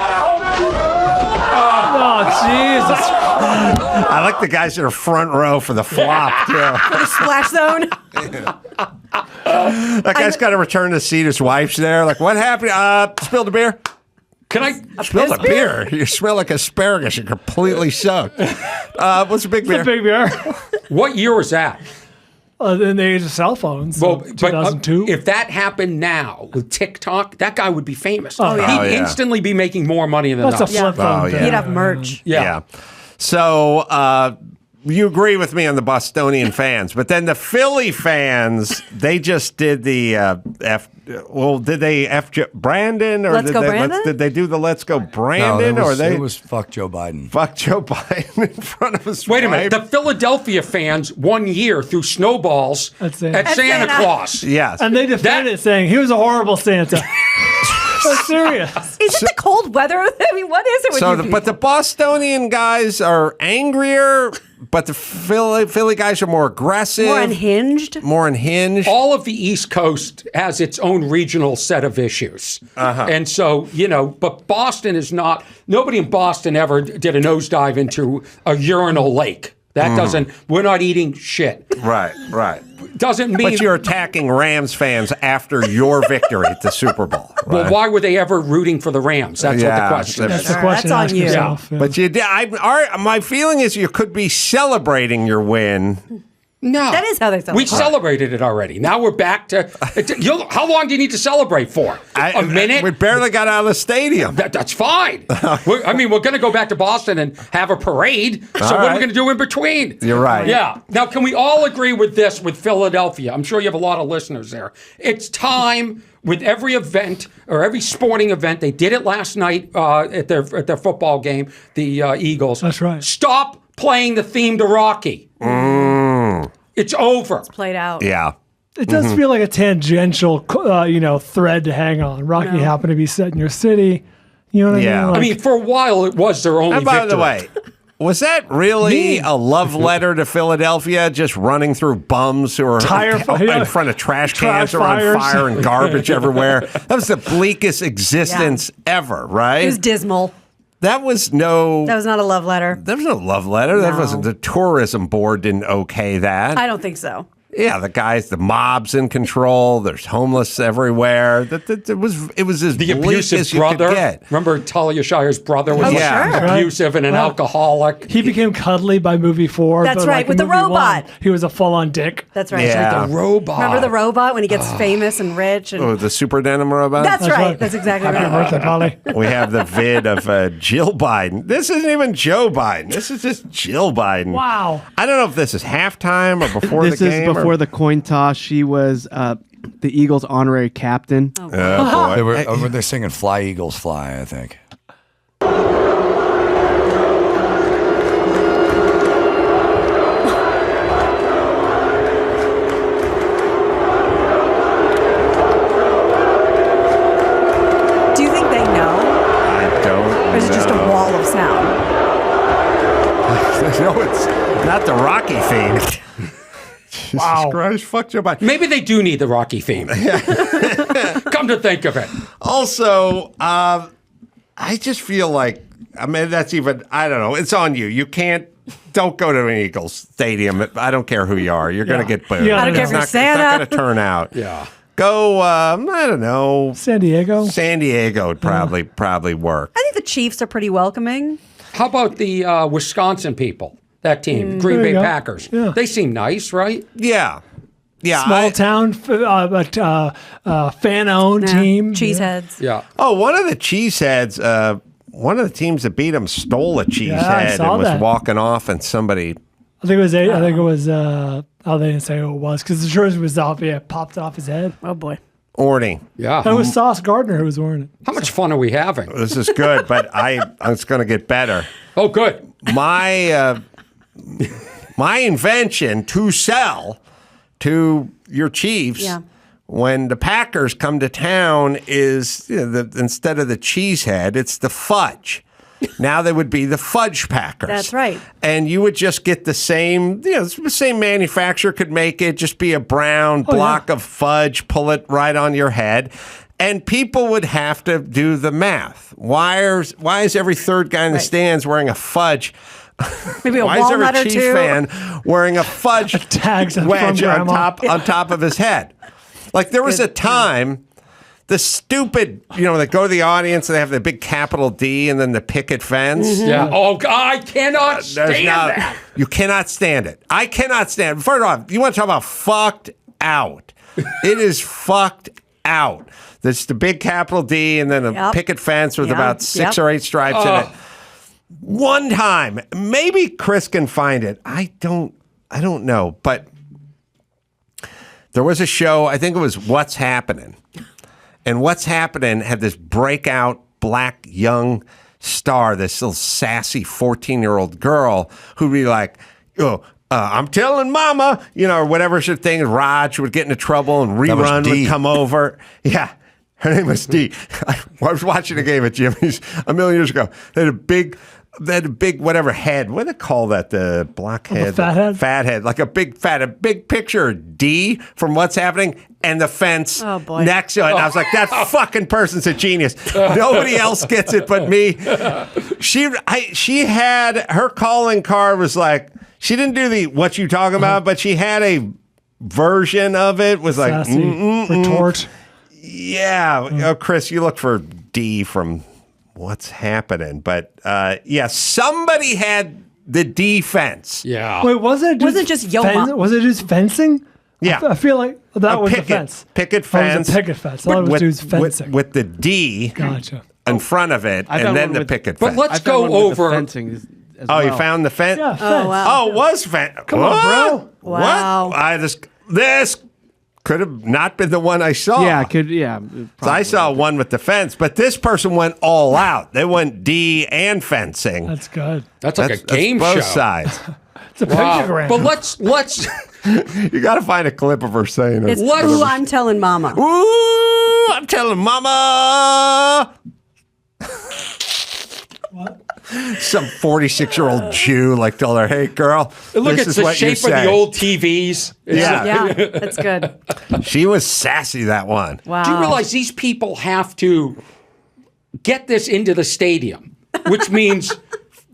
Oh, Jesus. I like the guys that are front row for the flop, too. For the splash zone. That guy's got to return the seat. His wife's there. Like, what happened? Spilled a beer? Can I? Spilled a beer? You smell like asparagus. You're completely soaked. What's a big beer? It's a big beer. What year was that? In the age of cell phones, well, 2002. If that happened now with TikTok, that guy would be famous. Oh, yeah. He'd instantly be making more money than us. That's a flip phone. He'd have merch. Yeah. So you agree with me on the Bostonian fans, but then the Philly fans, they just did the did they Brandon, or Let's Go Brandon? Did they do the Let's Go Brandon, No, or it was fuck Joe Biden. Fuck Joe Biden in front of his Wait a wife? minute. The Philadelphia fans 1 year threw snowballs at Santa Claus. Yes. And they defended it, saying he was a horrible Santa. I'm serious. Is it the cold weather? I mean, what is it with you people? But the Bostonian guys are angrier, but the Philly guys are more aggressive. More unhinged. All of the East Coast has its own regional set of issues. And so, but Boston is not, nobody in Boston ever did a nosedive into a urinal lake. That doesn't, we're not eating shit. Right. Doesn't mean. But you're attacking Rams fans after your victory at the Super Bowl. Right? Well, why were they ever rooting for the Rams? That's what the question is. That's the question. That's on you. Yourself, But you did. My feeling is you could be celebrating your win. No. That is how they celebrate. We celebrated it already. Now we're back to. How long do you need to celebrate for? A minute? We barely got out of the stadium. That's fine. We're going to go back to Boston and have a parade. So what are we going to do in between? You're right. Yeah. Now, can we all agree with this with Philadelphia? I'm sure you have a lot of listeners there. It's time with every event or every sporting event. They did it last night at their football game, the Eagles. That's right. Stop playing the theme to Rocky. It's over. It's played out. Yeah. It does feel like a tangential, thread to hang on. Rocky happened to be set in your city. You know what I mean? I mean, for a while, it was their only And by victory. the way, was that really a love letter to Philadelphia? Just running through bums who are in front of trash cans or on fire and garbage everywhere. That was the bleakest existence ever, right? It was dismal. That was no. That was not a love letter. There was no love letter. That No. wasn't. The tourism board didn't okay that. I don't think so. Yeah, the mob's in control. There's homeless everywhere. It was as The bleak abusive as you brother. could get. Remember Talia Shire's brother was abusive and an alcoholic. He became cuddly by movie 4. That's but right, like with in the movie 1, robot. he was a full-on dick. That's right. Yeah. The robot. Remember the robot when he gets famous and rich? And Oh, the super denim robot? That's right. That's exactly Happy right. birthday, Polly. We have the vid of Jill Biden. This isn't even Joe Biden. This is just Jill Biden. Wow. I don't know if this is halftime or before This the is game. before the coin toss. She was the Eagles' honorary captain. Boy. They're singing "Fly Eagles Fly," I think. Do you think they know? I don't. Or is it just a wall of sound? No, it's not the Rocky theme. Jesus Christ, fuck Joe Biden. Maybe they do need the Rocky theme. Come to think of it. Also, I just feel like, I mean, that's even, I don't know, it's on you. Don't go to an Eagles stadium. I don't care who you are. You're going to get booed. Yeah, I don't care it's if you're not, Santa. It's not going to turn out. Yeah. Go, I don't know. San Diego. San Diego would probably work. I think the Chiefs are pretty welcoming. How about the Wisconsin people? That team, Green There Bay you go. Packers. Yeah. They seem nice, right? Yeah. Yeah. Small town, but fan-owned team. Cheeseheads. Yeah. Oh, one of the cheeseheads, one of the teams that beat them stole a cheesehead saw and was that. walking off, and somebody. I think it was. They didn't say who it was because the jersey was off. Yeah, it popped off his head. Oh boy. Orny. Yeah. And it was Sauce Gardner who was wearing it. How much fun are we having? This is good, but it's going to get better. Oh, good. My invention to sell to your Chiefs when the Packers come to town is instead of the cheesehead, it's the fudge. Now they would be the Fudge Packers. That's right. And you would just get the same, the same manufacturer could make it, just be a brown block of fudge, pull it right on your head. And people would have to do the math. Why is every third guy in the stands wearing a fudge? Maybe a Why is walnut every or Chiefs two? fan wearing a fudge Tags from wedge on grandma. top of his head? Like there was a time, the stupid, they go to the audience and they have the big capital D and then the picket fence. Yeah. Oh, God, I cannot stand that. You cannot stand it. I cannot stand it. First off, you want to talk about fucked out. It is fucked out. There's the big capital D and then a picket fence with about 6 or 8 stripes in it. One time, maybe Chris can find it. I don't know, but there was a show, I think it was What's Happening. And What's Happening had this breakout black young star, this little sassy 14-year-old girl who'd be like, I'm telling mama, or whatever sort of thing. Raj would get into trouble and Rerun would come over. Yeah. Her name was Dee. I was watching a game at Jimmy's a million years ago. They had a big whatever head. What do they call that? The black head? fat head? Fat head. Like a big picture of D from What's Happening and the fence next to it. And I was like, that fucking person's a genius. Nobody else gets it but me. She had, her calling card was like, she didn't do the what you talking about, but she had a version of it. Was like, retort. Yeah. Oh, Chris, you look for D from What's Happening. But somebody had the defense. Yeah. Wait, was it just fencing? Yeah. I feel like that was the fence. Picket Oh, it fence. was a picket fence. I thought it was dudes fencing. With the D in front of it, I and found then one the with- picket But fence. let's go over. fencing as Oh, you well. found the fence? Yeah, fence. Oh, wow. Oh, it was fence. Come on, bro. Wow. What? This could have not been the one I saw. Yeah, could yeah. So I saw one with the fence, but this person went all out. They went D and fencing. That's good. That's like a game both show. sides. It's a pictogram. But let's You got to find a clip of her saying it. It's ooh, I'm telling mama. Ooh, I'm telling mama. What? Some 46-year-old Jew like told her, "Hey, girl, look this at is the what you shape of the say." old TVs. Yeah. Yeah, that's good. She was sassy, that one. Wow. Do you realize these people have to get this into the stadium? Which means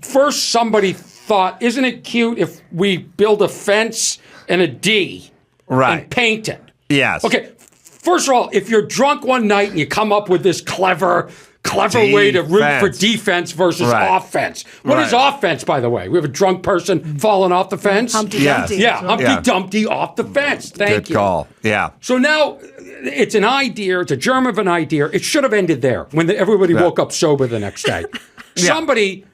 first somebody thought, isn't it cute if we build a fence and a D and paint it? Yes. Okay, first of all, if you're drunk one night and you come up with this clever way to root for defense versus offense. What is offense, by the way? We have a drunk person falling off the fence? Humpty Dumpty. Yeah, Humpty Dumpty off the fence. Thank you. Good call. Yeah. So now it's an idea. It's a germ of an idea. It should have ended there when everybody woke up sober the next day. Somebody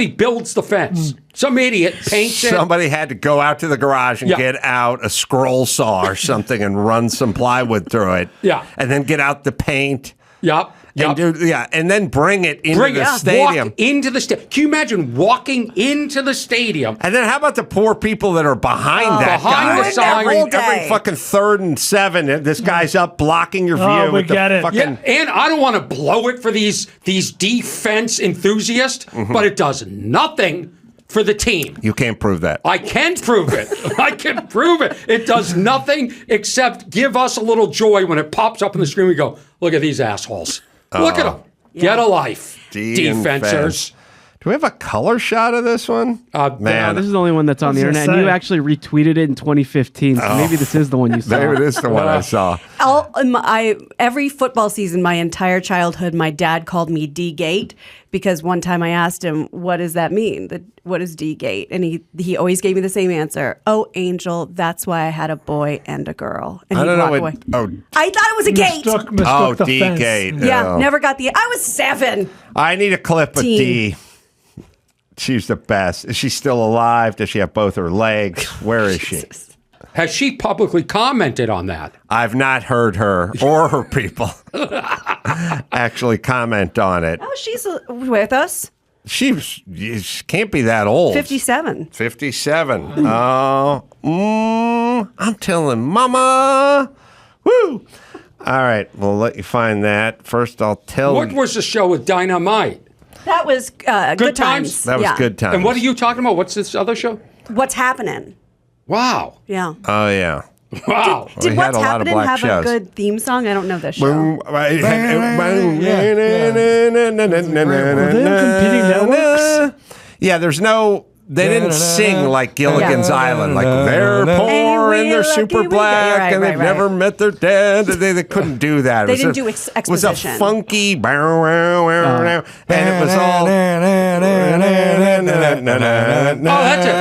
builds the fence. Some idiot paints it. Somebody had to go out to the garage and get out a scroll saw or something and run some plywood through it. Yeah. And then get out the paint. Yep. And and then bring it into the stadium. Walk into the stadium. Can you imagine walking into the stadium? And then how about the poor people that are behind that behind guy? the sign. Every fucking 3rd and 7, this guy's up blocking your view. Oh, we with the get it. fucking. Yeah, and I don't want to blow it for these defense enthusiasts, but it does nothing for the team. You can't prove that. I can prove it. I can prove it. It does nothing except give us a little joy when it pops up on the screen. We go, look at these assholes. Look at them. Get a life, defensors. Do we have a color shot of this one? No, this is the only one that's on the internet, and you actually retweeted it in 2015. So maybe this is the one you saw. Maybe it is the one I saw. Every football season, my entire childhood, my dad called me D-Gate because one time I asked him, what does that mean? What is D-Gate? And he always gave me the same answer. Oh, Angel, that's why I had a boy and a girl. And I don't know away. what. I thought it was a gate. Oh, D-Gate. Yeah, never got the. I was 7. I need a clip of D. She's the best. Is she still alive? Does she have both her legs? Where is she? Has she publicly commented on that? I've not heard her or her people actually comment on it. Oh, she's with us. She can't be that old. 57. 57. Oh, I'm telling mama. Woo. All right, we'll let you find that. First, I'll tell What you. was the show with Dynamite? That was Good Times. That was Good Times. And what are you talking about? What's this other show? What's Happening? Wow. Yeah. Oh, yeah. Wow. Did What's Happening have a good theme song? I don't know this show. Were they competing networks? Yeah, there's no. They didn't sing like Gilligan's Island, like they're poor and they're super black and they've never met their dad. They couldn't do that. They didn't do exposition. It was a funky, and it was all. Oh, that's it.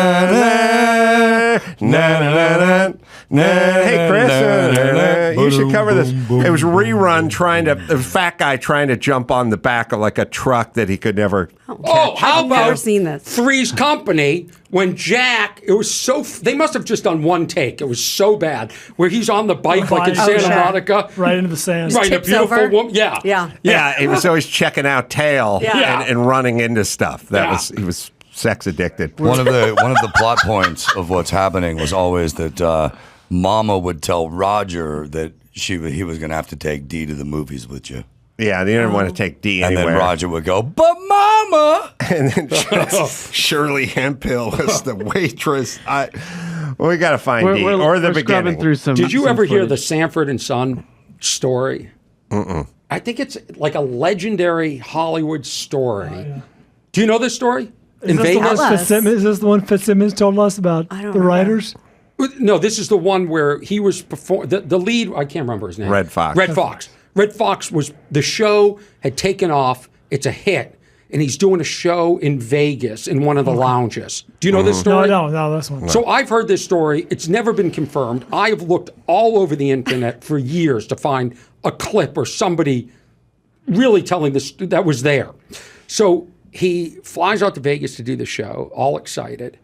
Hey, Chris, you should cover this. It was rerun a fat guy trying to jump on the back of like a truck that he could never. Oh, how I've never about seen this. Three's Company when Jack, it was so, they must have just done one take. It was so bad where he's on the bike like in Santa Monica. Right into the sand. Right, a beautiful over. woman. Yeah. Yeah, he was always checking out tail Yeah. and running into stuff. He was sex addicted. One of the plot points of What's Happening was always that Mama would tell Roger that he was going to have to take Dee to the movies with you. Yeah, they didn't want to take Dee anywhere. And then Roger would go, but Mama! And then Shirley Hemphill was the waitress. We got to find Dee. Or the beginning. Through some, Did you some ever hear footage. the Sanford and Son story? I think it's like a legendary Hollywood story. Yeah. Do you know this story? Is this the one Fitzsimmons told us about the writers? No, this is the one where he was the lead. I can't remember his name. Red Fox. Red Fox was, the show had taken off. It's a hit. and he's doing a show in Vegas in one of the lounges. Do you know this story? No, this one. So I've heard this story. It's never been confirmed. I have looked all over the internet for years to find a clip or somebody really telling this that was there. So he flies out to Vegas to do the show, all excited,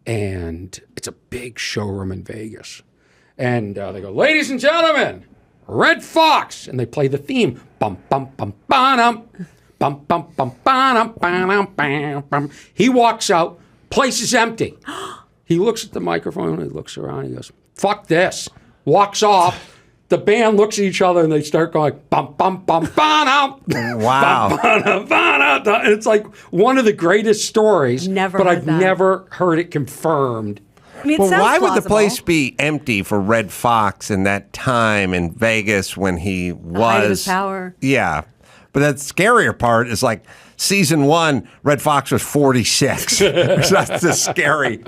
and it's a big showroom in Vegas. And they go, ladies and gentlemen, Red Fox, and they play the theme. Bum bum bum bum bum bum bum bum bum bum bum. He walks out, place is empty. He looks at the microphone, he looks around, he goes, fuck this. Walks off. The band looks at each other and they start going bum bum bum bum. Wow. And it's like one of the greatest stories. Never but heard I've that. never heard it confirmed. I mean, it Well, sounds why would the plausible. place be empty for Red Fox in that time in Vegas when he was height of his power. Yeah, but the scarier part is like season 1, Red Fox was 46. That's just scary.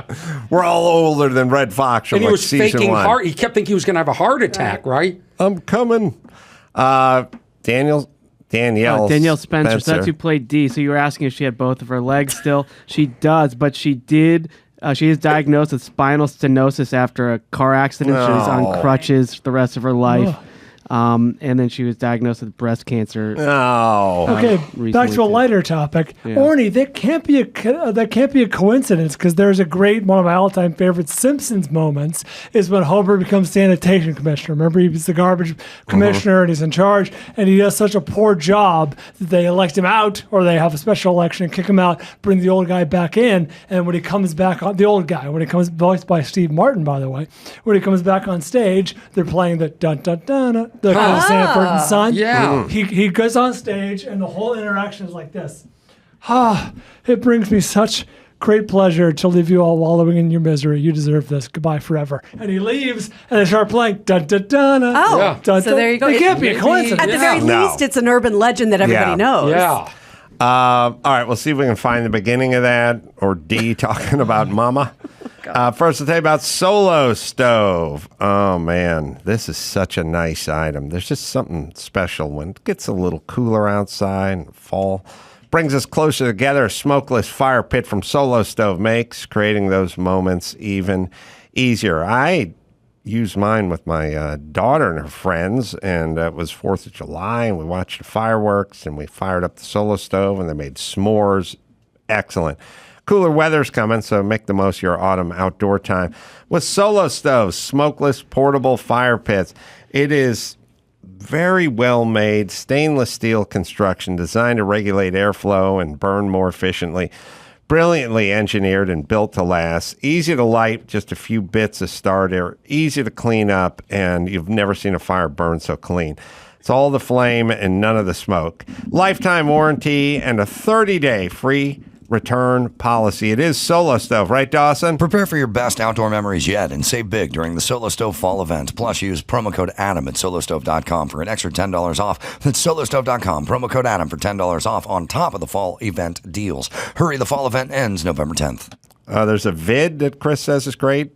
We're all older than Red Fox from And he like was season faking 1. heart. He kept thinking he was going to have a heart attack, right? I'm coming. Danielle Spencer. So that's who played D. So you were asking if she had both of her legs still. She does, but she did. She is diagnosed with spinal stenosis after a car accident. She's on crutches the rest of her life. And then she was diagnosed with breast cancer. Okay, back to a lighter topic. Yeah. Orny, that can't be a coincidence because there's a great one of my all-time favorite Simpsons moments is when Homer becomes sanitation commissioner. Remember, he was the garbage commissioner and he's in charge, and he does such a poor job that they elect him out, or they have a special election, kick him out, bring the old guy back in, and when he comes back on voiced by Steve Martin, by the way, when he comes back on stage, they're playing the dun dun dun dun. The kind of Sanford and Son. Yeah. He goes on stage and the whole interaction is like this. It brings me such great pleasure to leave you all wallowing in your misery. You deserve this. Goodbye forever. And he leaves and they start playing dun dun dun. Oh, Yeah. Dun, so dun. there you go. It can't be a coincidence. At the very No. least, it's an urban legend that everybody knows. Yeah. All right, we'll see if we can find the beginning of that, or D talking about mama. First, I'll tell you about Solo Stove. Oh, man, this is such a nice item. There's just something special when it gets a little cooler outside, fall. Brings us closer together. A smokeless fire pit from Solo Stove makes creating those moments even easier. I used mine with my daughter and her friends, and it was 4th of July, and we watched the fireworks, and we fired up the Solo Stove, and they made s'mores. Excellent. Cooler weather's coming, so make the most of your autumn outdoor time with Solo Stoves, smokeless portable fire pits. It is very well made, stainless steel construction designed to regulate airflow and burn more efficiently. Brilliantly engineered and built to last. Easy to light, just a few bits of starter. Easy to clean up, and you've never seen a fire burn so clean. It's all the flame and none of the smoke. Lifetime warranty and a 30-day free return policy. It is Solo Stove, right, Dawson? Prepare for your best outdoor memories yet and save big during the Solo Stove Fall event. Plus, use promo code ADAM at solostove.com for an extra $10 off. That's solostove.com, promo code ADAM for $10 off on top of the fall event deals. Hurry, the fall event ends November 10th. There's a vid that Chris says is great.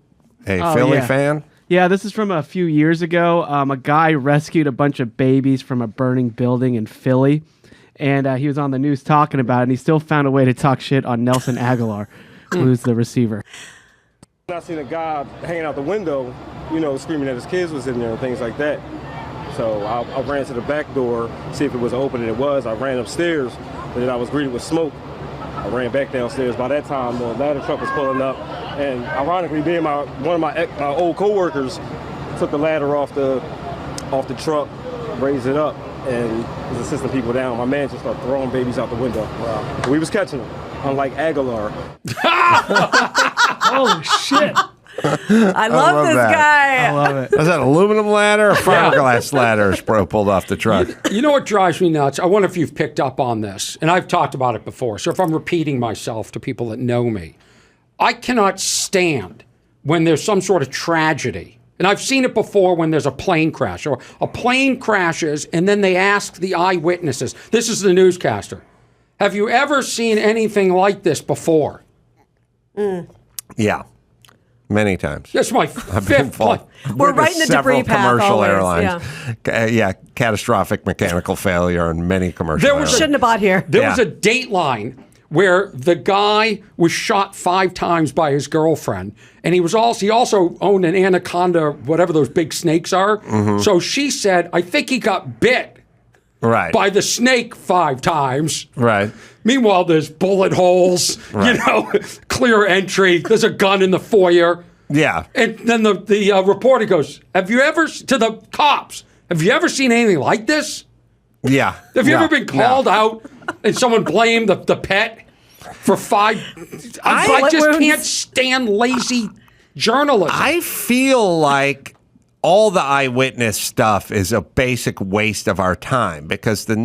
A Philly fan? Yeah, this is from a few years ago. A guy rescued a bunch of babies from a burning building in Philly. And he was on the news talking about it, and he still found a way to talk shit on Nelson Aguilar, who's the receiver. I seen a guy hanging out the window, screaming that his kids was in there and things like that. So I ran to the back door, see if it was open, and it was. I ran upstairs, and then I was greeted with smoke. I ran back downstairs. By that time, the ladder truck was pulling up, and ironically, one of my old coworkers took the ladder off the truck, raised it up, and was assisting people down. My man just started throwing babies out the window. Wow. We was catching them, unlike Aguilar. Holy shit. I love this that. guy. I love it. Was that an aluminum ladder or fiberglass ladder Spro pulled off the truck? You know what drives me nuts? I wonder if you've picked up on this, and I've talked about it before, so if I'm repeating myself to people that know me, I cannot stand when there's some sort of tragedy. And I've seen it before when there's a plane crash, or a plane crashes, and then they ask the eyewitnesses. This is the newscaster. Have you ever seen anything like this before? Yeah. Many times. That's my I've been fifth plane. We're right in the several debris path commercial always, airlines. Catastrophic mechanical failure on many commercial airlines. Shouldn't have bought here. There was a Dateline where the guy was shot 5 times by his girlfriend, and he also owned an anaconda, whatever those big snakes are. Mm-hmm. So she said, I think he got bit by the snake 5 times. Right. Meanwhile, there's bullet holes, clear entry. There's a gun in the foyer. Yeah. And then the reporter goes, to the cops, have you ever seen anything like this? Yeah. Have you ever been called out and someone blamed the pet for 5? I just can't stand lazy journalism. I feel like all the eyewitness stuff is a basic waste of our time because the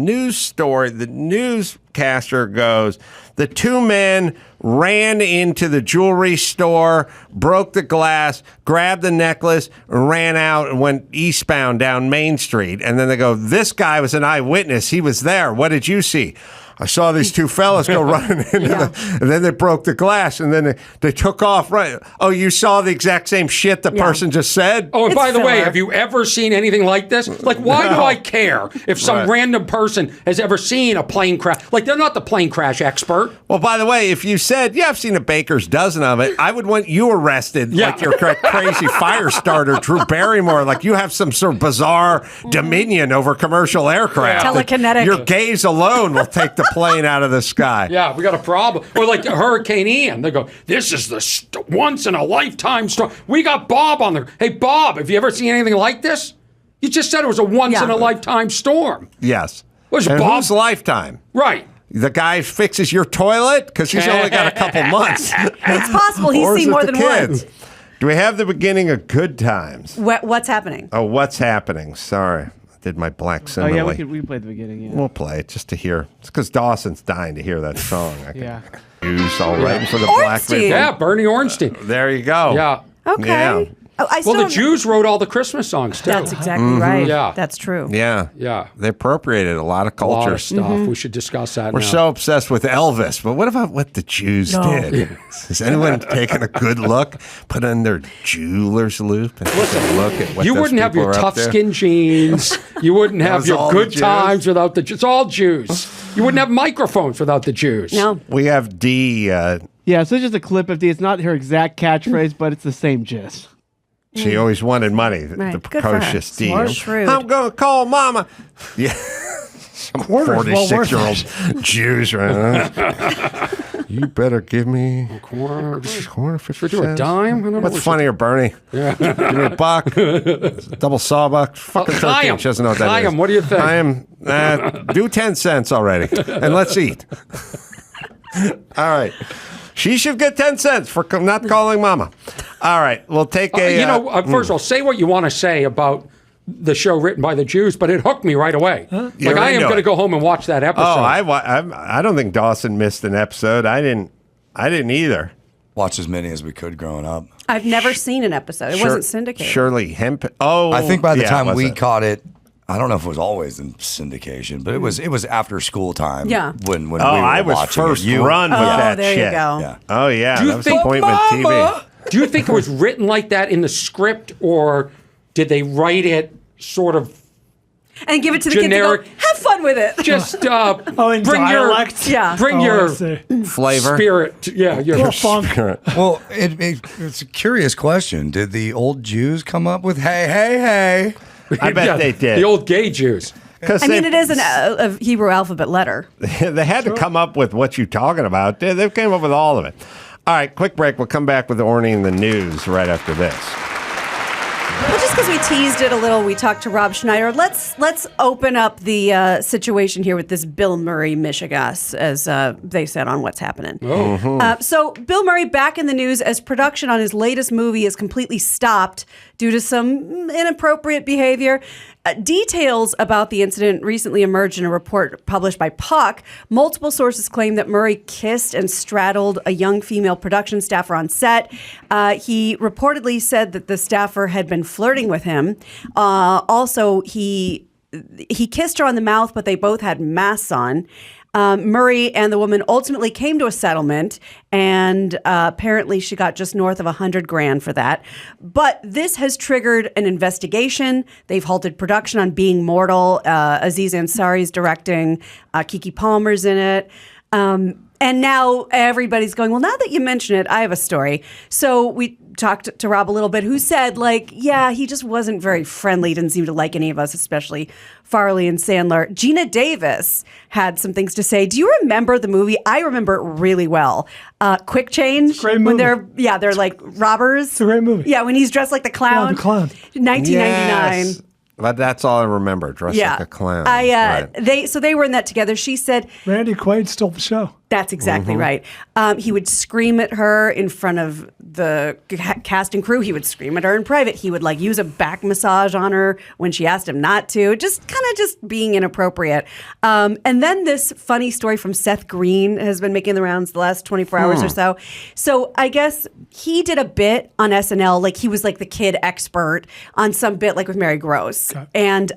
newscaster goes, the 2 men ran into the jewelry store, broke the glass, grabbed the necklace, ran out and went eastbound down Main Street. And then they go, this guy was an eyewitness. He was there. What did you see? I saw these 2 fellas go running into and then they broke the glass, and then they took off. Right? Oh, you saw the exact same shit the person just said? Oh, and by the way, have you ever seen anything like this? Like, why do I care if some random person has ever seen a plane crash? Like, they're not the plane crash expert. Well, by the way, if you said, I've seen a baker's dozen of it, I would want you arrested like you're crazy fire starter, Drew Barrymore, like you have some sort of bizarre dominion over commercial aircraft. Telekinetic. Your gaze alone will take the plane out of the sky. Yeah, we got a problem. Or like Hurricane Ian. They go, this is the once-in-a-lifetime storm. We got Bob on there. Hey, Bob, have you ever seen anything like this? You just said it was a once-in-a-lifetime storm. Yes. Was and Bob's whose lifetime? Right. The guy fixes your toilet? Because he's only got a couple months. It's possible he's Or is seen it more the than kids? one. Do we have the beginning of Good Times? What's happening? Oh, what's happening? Sorry. Did my black simile. Oh, yeah, we can play the beginning, yeah. We'll play it just to hear. It's because Dawson's dying to hear that song. Yeah. Use all right for the black ribbon. Yeah, Bernie Ornstein. There you go. Yeah. Okay. Yeah. Oh, the Jews wrote all the Christmas songs, too. That's exactly right. Yeah. That's true. Yeah. Yeah. They appropriated a lot of A culture. lot of stuff. We should discuss that We're now. so obsessed with Elvis, but what about what the Jews did? Has anyone taken a good look, put on their jeweler's loop, and look at what You those wouldn't have people your are up tough to? skin jeans. You wouldn't have was your all the good Jews? times without the Jews. It's all Jews. You wouldn't have microphones without the Jews. No. We have D. Yeah, so it's just a clip of D. It's not her exact catchphrase, but it's the same gist. She always wanted money. Right. The Good for her. precocious D. Smart, shrewd. I'm going to call Mama. Yeah. Some Quarter's well worth 46-year-old Jews right now. You better give me a quarter, 50 do a cents. dime? I don't know What's what funnier, Bernie? Yeah. Give me a buck. Double sawbuck. Fucking 13. Chaim. She doesn't know what that is. Chaim, what do you think? Chaim, do 10 cents already. And let's eat. All right. She should get 10 cents for not calling Mama. All right. We'll take a... first of all, say what you want to say about the show written by the Jews, but it hooked me right away. Like, You're I am into going to it. go home and watch that episode. Oh, I don't think Dawson missed an episode. I didn't either. Watched as many as we could growing up. I've never seen an episode. It wasn't syndicated. Shirley Hemp. Oh, I think by the yeah, time was we it? caught it, I don't know if it was always in syndication, but it was after school time. Yeah. When we were I was watching first it. run with that there shit. you go. Yeah. Oh yeah, Do you that was think- appointment TV. Do you think it was written like that in the script, or did they write it sort of And give it to the generic? kids to go, have fun with it. Just in bring dialect? Yeah. bring Oh, I your see. Flavor. spirit. Yeah, your Little funk. Well, it's a curious question. Did the old Jews come up with "Hey, hey, hey"? I bet they did. The old gay Jews. Because I mean, it is a Hebrew alphabet letter. they had to come up with what you're talking about. They came up with all of it. All right, quick break. We'll come back with Orny and the news right after this. Well, just because we teased it a little, we talked to Rob Schneider. Let's open up the situation here with this Bill Murray Michigas, as they said on What's Happening. So Bill Murray back in the news as production on his latest movie is completely stopped due to some inappropriate behavior. Details about the incident recently emerged in a report published by Puck. Multiple sources claim that Murray kissed and straddled a young female production staffer on set. He reportedly said that the staffer had been flirting with him. Also, he kissed her on the mouth, but they both had masks on. Murray and the woman ultimately came to a settlement, and apparently she got just north of $100,000 for that. But this has triggered an investigation. They've halted production on Being Mortal. Aziz Ansari's directing. Keke Palmer's in it. And now everybody's going, well, now that you mention it, I have a story. So we talked to Rob a little bit, who said, like, yeah, he just wasn't very friendly. Didn't seem to like any of us, especially Farley and Sandler. Gina Davis had some things to say. Do you remember the movie? I remember it really well. Quick Change. Great movie. When they're like robbers. It's a great movie. Yeah, when he's dressed like the clown. Yeah, the clown. 1999. Yes. But that's all I remember, dressed like a clown. Right. They were in that together. She said Randy Quaid stole the show. That's exactly right. He would scream at her in front of the cast and crew. He would scream at her in private. He would use a back massage on her when she asked him not to. Just being inappropriate. And then this funny story from Seth Green has been making the rounds the last 24 hours or so. So I guess he did a bit on SNL. He was the kid expert on some bit with Mary Gross. Okay. And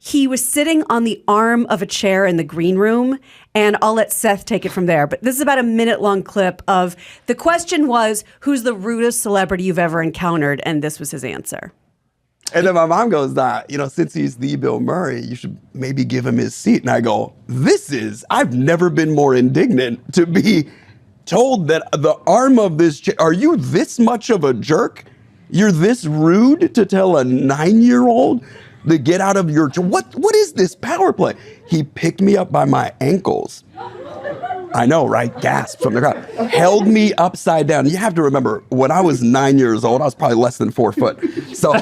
he was sitting on the arm of a chair in the green room, and I'll let Seth take it from there. But this is about a minute-long clip of the question was, who's the rudest celebrity you've ever encountered? And this was his answer. And then my mom goes, since he's the Bill Murray, you should maybe give him his seat. And I go, I've never been more indignant to be told that the arm of this chair, are you this much of a jerk? You're this rude to tell a 9-year-old to get out of your... What is this power play? He picked me up by my ankles. I know, right? Gasped from the crowd. Held me upside down. You have to remember, when I was 9 years old, I was probably less than 4 foot. So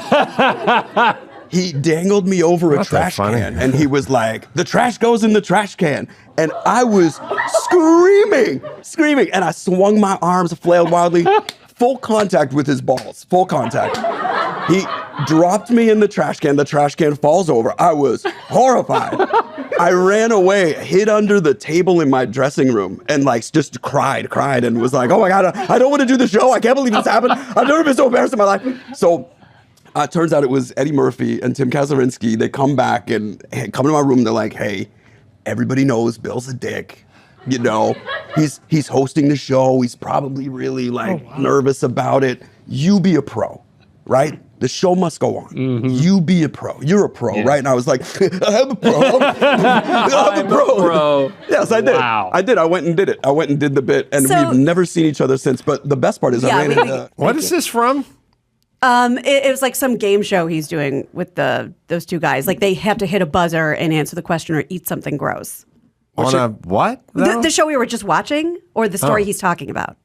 he dangled me over a trash can, and he was like, the trash goes in the trash can. And I was screaming. And I swung my arms, flailed wildly. Full contact with his balls. Full contact. He dropped me in the trash can. The trash can falls over. I was horrified. I ran away, hid under the table in my dressing room, and just cried, and was like, oh my God, I don't want to do the show. I can't believe this happened. I've never been so embarrassed in my life. So it turns out it was Eddie Murphy and Tim Kazurinsky. They come back and come to my room. They're like, hey, everybody knows Bill's a dick. He's hosting the show. He's probably really nervous about it. You be a pro, right? The show must go on. Mm-hmm. You be a pro. You're a pro, right? And I was like, I'm a pro. I'm a pro. Yes, I did. Wow. I did. I went and did it. I went and did the bit, and we've never seen each other since. But the best part is I ran into... What is this from? It was some game show he's doing with those two guys. They have to hit a buzzer and answer the question or eat something gross. On a what? The show we were just watching, or the story he's talking about?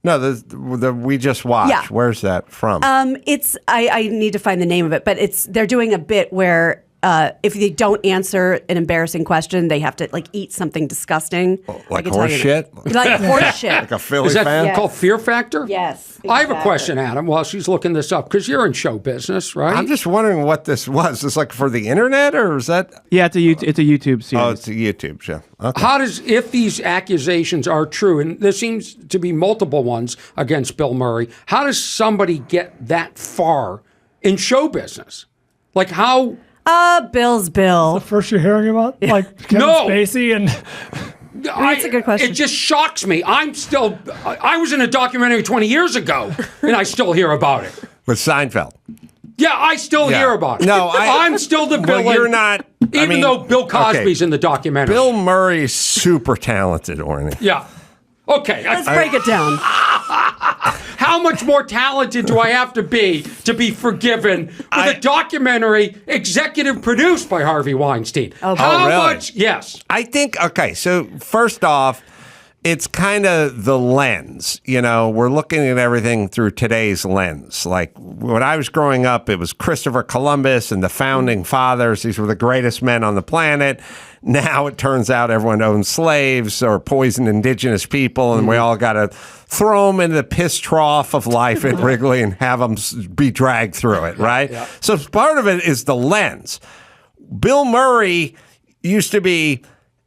No, the we just watched. Yeah. Where's that from? It's I need to find the name of it, but they're doing a bit where if they don't answer an embarrassing question, they have to eat something disgusting. Like horse shit? Like horse shit. Like a Philly fan? Is that called Yes. Fear Factor? Yes. Exactly. I have a question, Adam, while she's looking this up, because you're in show business, right? I'm just wondering what this was. Is this for the internet, or is that? Yeah, it's a YouTube series. Oh, it's a YouTube show. Okay. How if these accusations are true, and there seems to be multiple ones against Bill Murray, how does somebody get that far in show business? How... Bill's Bill. The first you're hearing about? Kevin Spacey and... That's a good question. It just shocks me. I was in a documentary 20 years ago, and I still hear about it. With Seinfeld. Yeah, I still hear about it. No, I'm still the villain. Well, you're not... Even though Bill Cosby's in the documentary. Bill Murray's super talented, Orny. Yeah. Okay. Let's break it down. How much more talented do I have to be forgiven with a documentary executive produced by Harvey Weinstein? Oh, How really? much? Yes. I think, so first off, it's kind of the lens. We're looking at everything through today's lens. When I was growing up, it was Christopher Columbus and the founding fathers. These were the greatest men on the planet. Now it turns out everyone owned slaves or poisoned indigenous people, and we all got to throw them into the piss trough of life at Wrigley and have them be dragged through it, right? Yeah. So part of it is the lens. Bill Murray used to be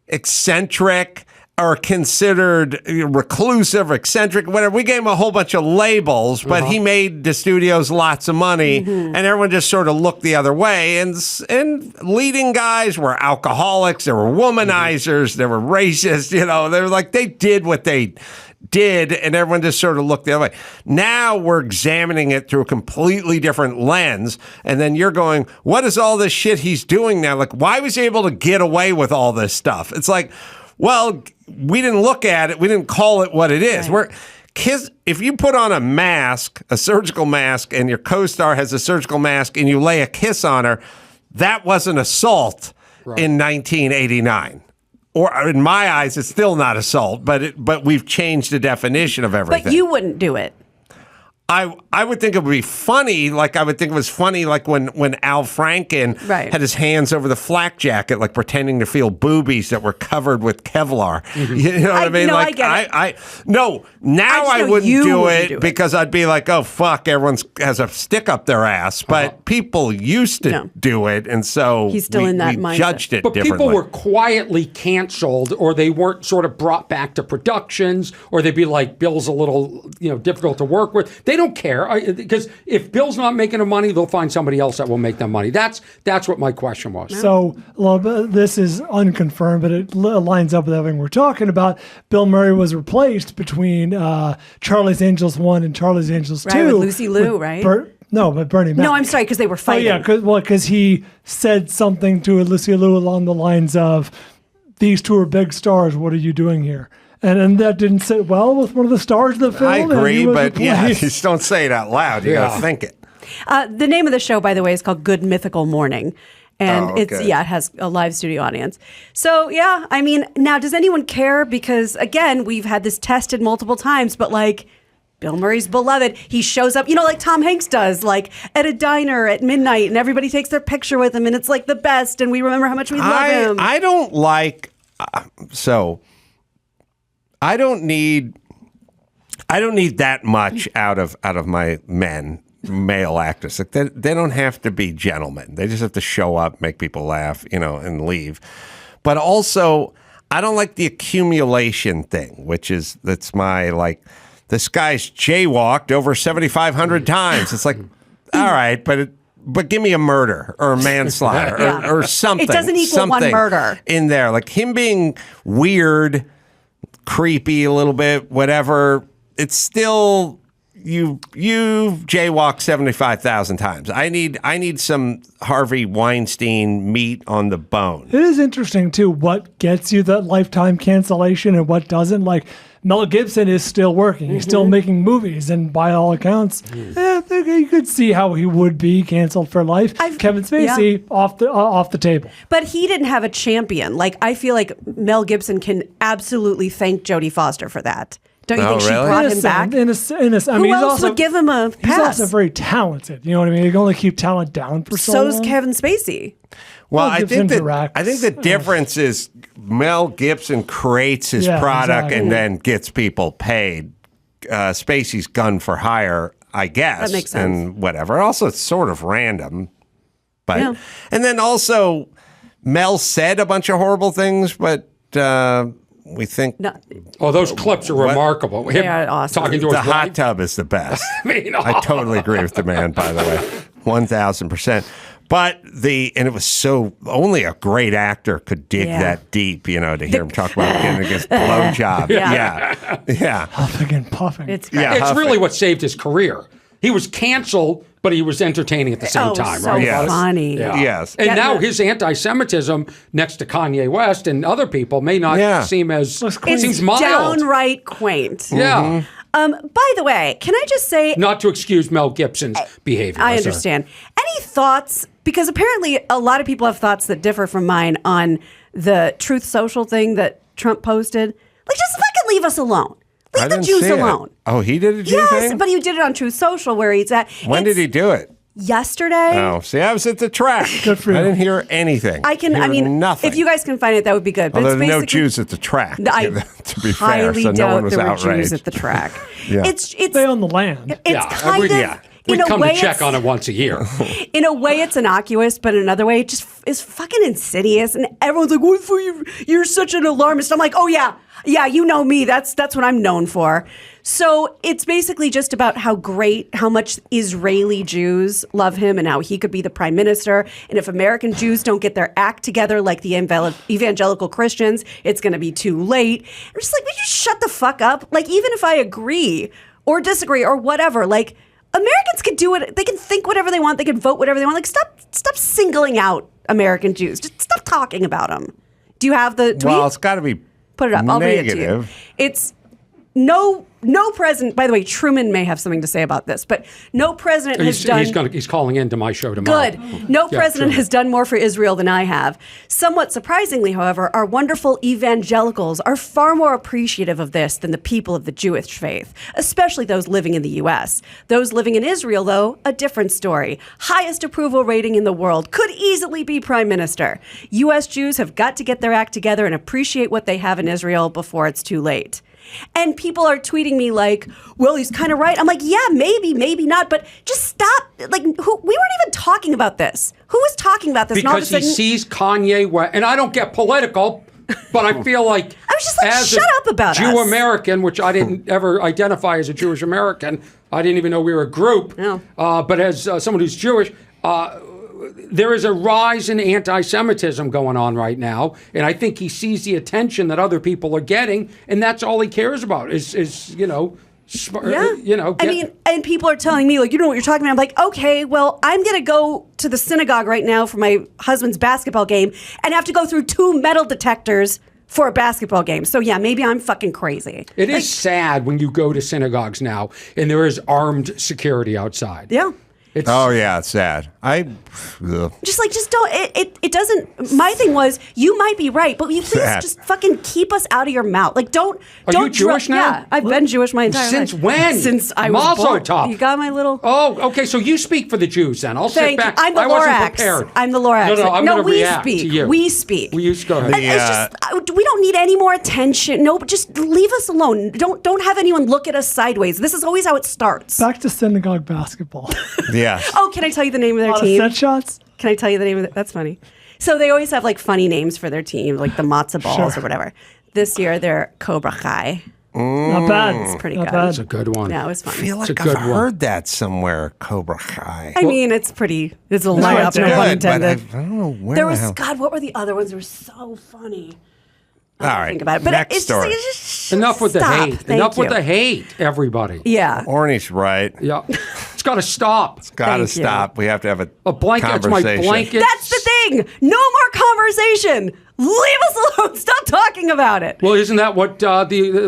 eccentric, are considered reclusive, eccentric, whatever. We gave him a whole bunch of labels, but he made the studios lots of money, and everyone just sort of looked the other way. And leading guys were alcoholics, there were womanizers, there were racists. They were like, they did what they did, and everyone just sort of looked the other way. Now we're examining it through a completely different lens, and then you're going, what is all this shit he's doing now? Like, why was he able to get away with all this stuff? It's like, well, we didn't look at it. We didn't call it what it is. Right. If you put on a mask, a surgical mask, and your co-star has a surgical mask, and you lay a kiss on her, that wasn't assault in 1989. Or in my eyes, it's still not assault, but we've changed the definition of everything. But you wouldn't do it. I would think it would be funny. Like, I would think it was funny, like when Al Franken had his hands over the flak jacket, like pretending to feel boobies that were covered with Kevlar. You know what I mean? No, like, I get it. Now I wouldn't do it because I'd be like, oh, fuck, everyone has a stick up their ass. But people used to do it, and so he's still in that mindset. Judged it but differently. People were quietly canceled, or they weren't sort of brought back to productions, or they'd be like, Bill's a little difficult to work with. They don't care, because if Bill's not making them money, they'll find somebody else that will make them money. That's what my question was. So, this is unconfirmed, but it lines up with everything we're talking about. Bill Murray was replaced between Charlie's Angels 1 and Charlie's Angels 2. Right, with Lucy Liu, right? But Bernie Mac. No, I'm sorry, because they were fighting. Oh, yeah, because he said something to Lucy Liu along the lines of, these two are big stars, what are you doing here? And that didn't sit well with one of the stars of the film. I agree, but just don't say it out loud. You got to think it. The name of the show, by the way, is called Good Mythical Morning. And it has a live studio audience. So, yeah, I mean, now, does anyone care? Because, again, we've had this tested multiple times, but, like, Bill Murray's beloved. He shows up, like Tom Hanks does, like at a diner at midnight, and everybody takes their picture with him, and it's like the best, and we remember how much we love him. I don't like... I don't need that much out of my male actors. Like they don't have to be gentlemen. They just have to show up, make people laugh, and leave. But also, I don't like the accumulation thing, that's my, like, this guy's jaywalked over 7,500 times. It's like, all right, but give me a murder or a manslaughter or something. It doesn't equal one murder in there. Like him being weird, creepy a little bit, whatever. It's still you jaywalked 75,000 times. I need some Harvey Weinstein meat on the bone. It is interesting too what gets you that lifetime cancellation and what doesn't. Like Mel Gibson is still working. He's still making movies, and by all accounts, you could see how he would be canceled for life. Kevin Spacey off the table. But he didn't have a champion. Like, I feel like Mel Gibson can absolutely thank Jodie Foster for that. Don't you think she brought him back? Who else would give him a pass? He's also very talented. You know what I mean? You can only keep talent down for so long. So is Kevin Spacey. Well, I think the difference is Mel Gibson creates his product and then gets people paid. Spacey's gun for hire, I guess. That makes sense. And whatever. Also, it's sort of random. But and then also, Mel said a bunch of horrible things, but we think... those clips are remarkable. They are awesome. Talking to the his hot wife. tub is the best. I totally agree with the man, by the way. 1,000%. But and it was so, only a great actor could dig that deep, to hear him talk about getting against blowjob. Yeah. Huffing and puffing. It's great. It's really what saved his career. He was canceled, but he was entertaining at the same time, so right? funny. Yeah. Yes. And now his anti-Semitism next to Kanye West and other people may not seem as... It seems mild. Downright quaint. Yeah. By the way, can I just say... Not to excuse Mel Gibson's behavior. I understand. Any thoughts? Because apparently a lot of people have thoughts that differ from mine on the Truth Social thing that Trump posted. Like, just fucking leave us alone. Leave the Jews alone. Oh, he did a Jew thing? Yes, but he did it on Truth Social where he's at. When did he do it? Yesterday. Oh, see, I was at the track. Good for you. I didn't hear anything. Nothing. If you guys can find it, that would be good. But although there were no Jews at the track, I to be fair, so no one was there were outraged. Jews at the track. Yeah. It's they own the land. It's We in a come way to check on it once a year. In a way, it's innocuous, but in another way, it just is fucking insidious. And everyone's like, "What for you? You're such an alarmist." I'm like, "Oh yeah, you know me. That's what I'm known for." So it's basically just about how much Israeli Jews love him, and how he could be the prime minister. And if American Jews don't get their act together, like the evangelical Christians, it's going to be too late. I'm just like, would you shut the fuck up? Like, even if I agree or disagree or whatever, like. Americans can do it. They can think whatever they want. They can vote whatever they want. Like, stop singling out American Jews. Just stop talking about them. Do you have the tweet? Well, it's got to be Put it up. I'll read it to you. It's no president. By the way, Truman may have something to say about this, but no president has done. He's calling into my show tomorrow. Good. No president has done more for Israel than I have. Somewhat surprisingly, however, our wonderful evangelicals are far more appreciative of this than the people of the Jewish faith, especially those living in the U.S. Those living in Israel, though, a different story. Highest approval rating in the world, could easily be prime minister. U.S. Jews have got to get their act together and appreciate what they have in Israel before it's too late. And people are tweeting me like, well, he's kind of right. I'm like, yeah, maybe not. But just stop. Like, we weren't even talking about this. Who was talking about this? Because he sees Kanye West. And I don't get political, but I feel like I was just like, as shut up about Jew us. American, which I didn't ever identify as a Jewish American. I didn't even know we were a group. No. But as someone who's Jewish, there is a rise in anti-Semitism going on right now, and I think he sees the attention that other people are getting, and that's all he cares about is and people are telling me, like, you know what you're talking about. I'm like, okay, well, I'm going to go to the synagogue right now for my husband's basketball game and have to go through 2 metal detectors for a basketball game. So yeah, maybe I'm fucking crazy. It is sad when you go to synagogues now and there is armed security outside. Yeah. It's sad. Just don't. It doesn't. My thing was, you might be right, but will you please just fucking keep us out of your mouth? Like, don't. Are you Jewish now? Yeah, I've been Jewish my entire life. Since when? Since I was born. Tov. You got my little. Oh, okay. So you speak for the Jews then? I'll sit back. I'm the I wasn't Lorax. prepared. I'm the Lorax. No, I'm going to we react speak. to you. We speak. Go ahead. It's just we don't need any more attention. No, but just leave us alone. Don't have anyone look at us sideways. This is always how it starts. Back to synagogue basketball. Yes. Oh, can I tell you the name of their team? Set shots. Can I tell you the name of it? That's funny. So they always have like funny names for their team, like the matzo balls or whatever. This year they're Cobra Kai. Not bad. It's pretty Not good. bad. It's a good one. Yeah, it was fun. I feel like I've heard that somewhere, Cobra Kai. I mean, it's a lineup, no pun intended. I don't know where there was, God, what were the other ones? They were so funny. All right. Think about it. But Next it's story. just Enough with the hate. Thank Enough with you. the hate, everybody. Yeah. Orny's right. Yeah. It's got to stop. It's got to stop. We have to have a blanket. That's my conversation. blanket. That's the thing. No more conversation. Leave us alone. Stop talking about it. Well, isn't that what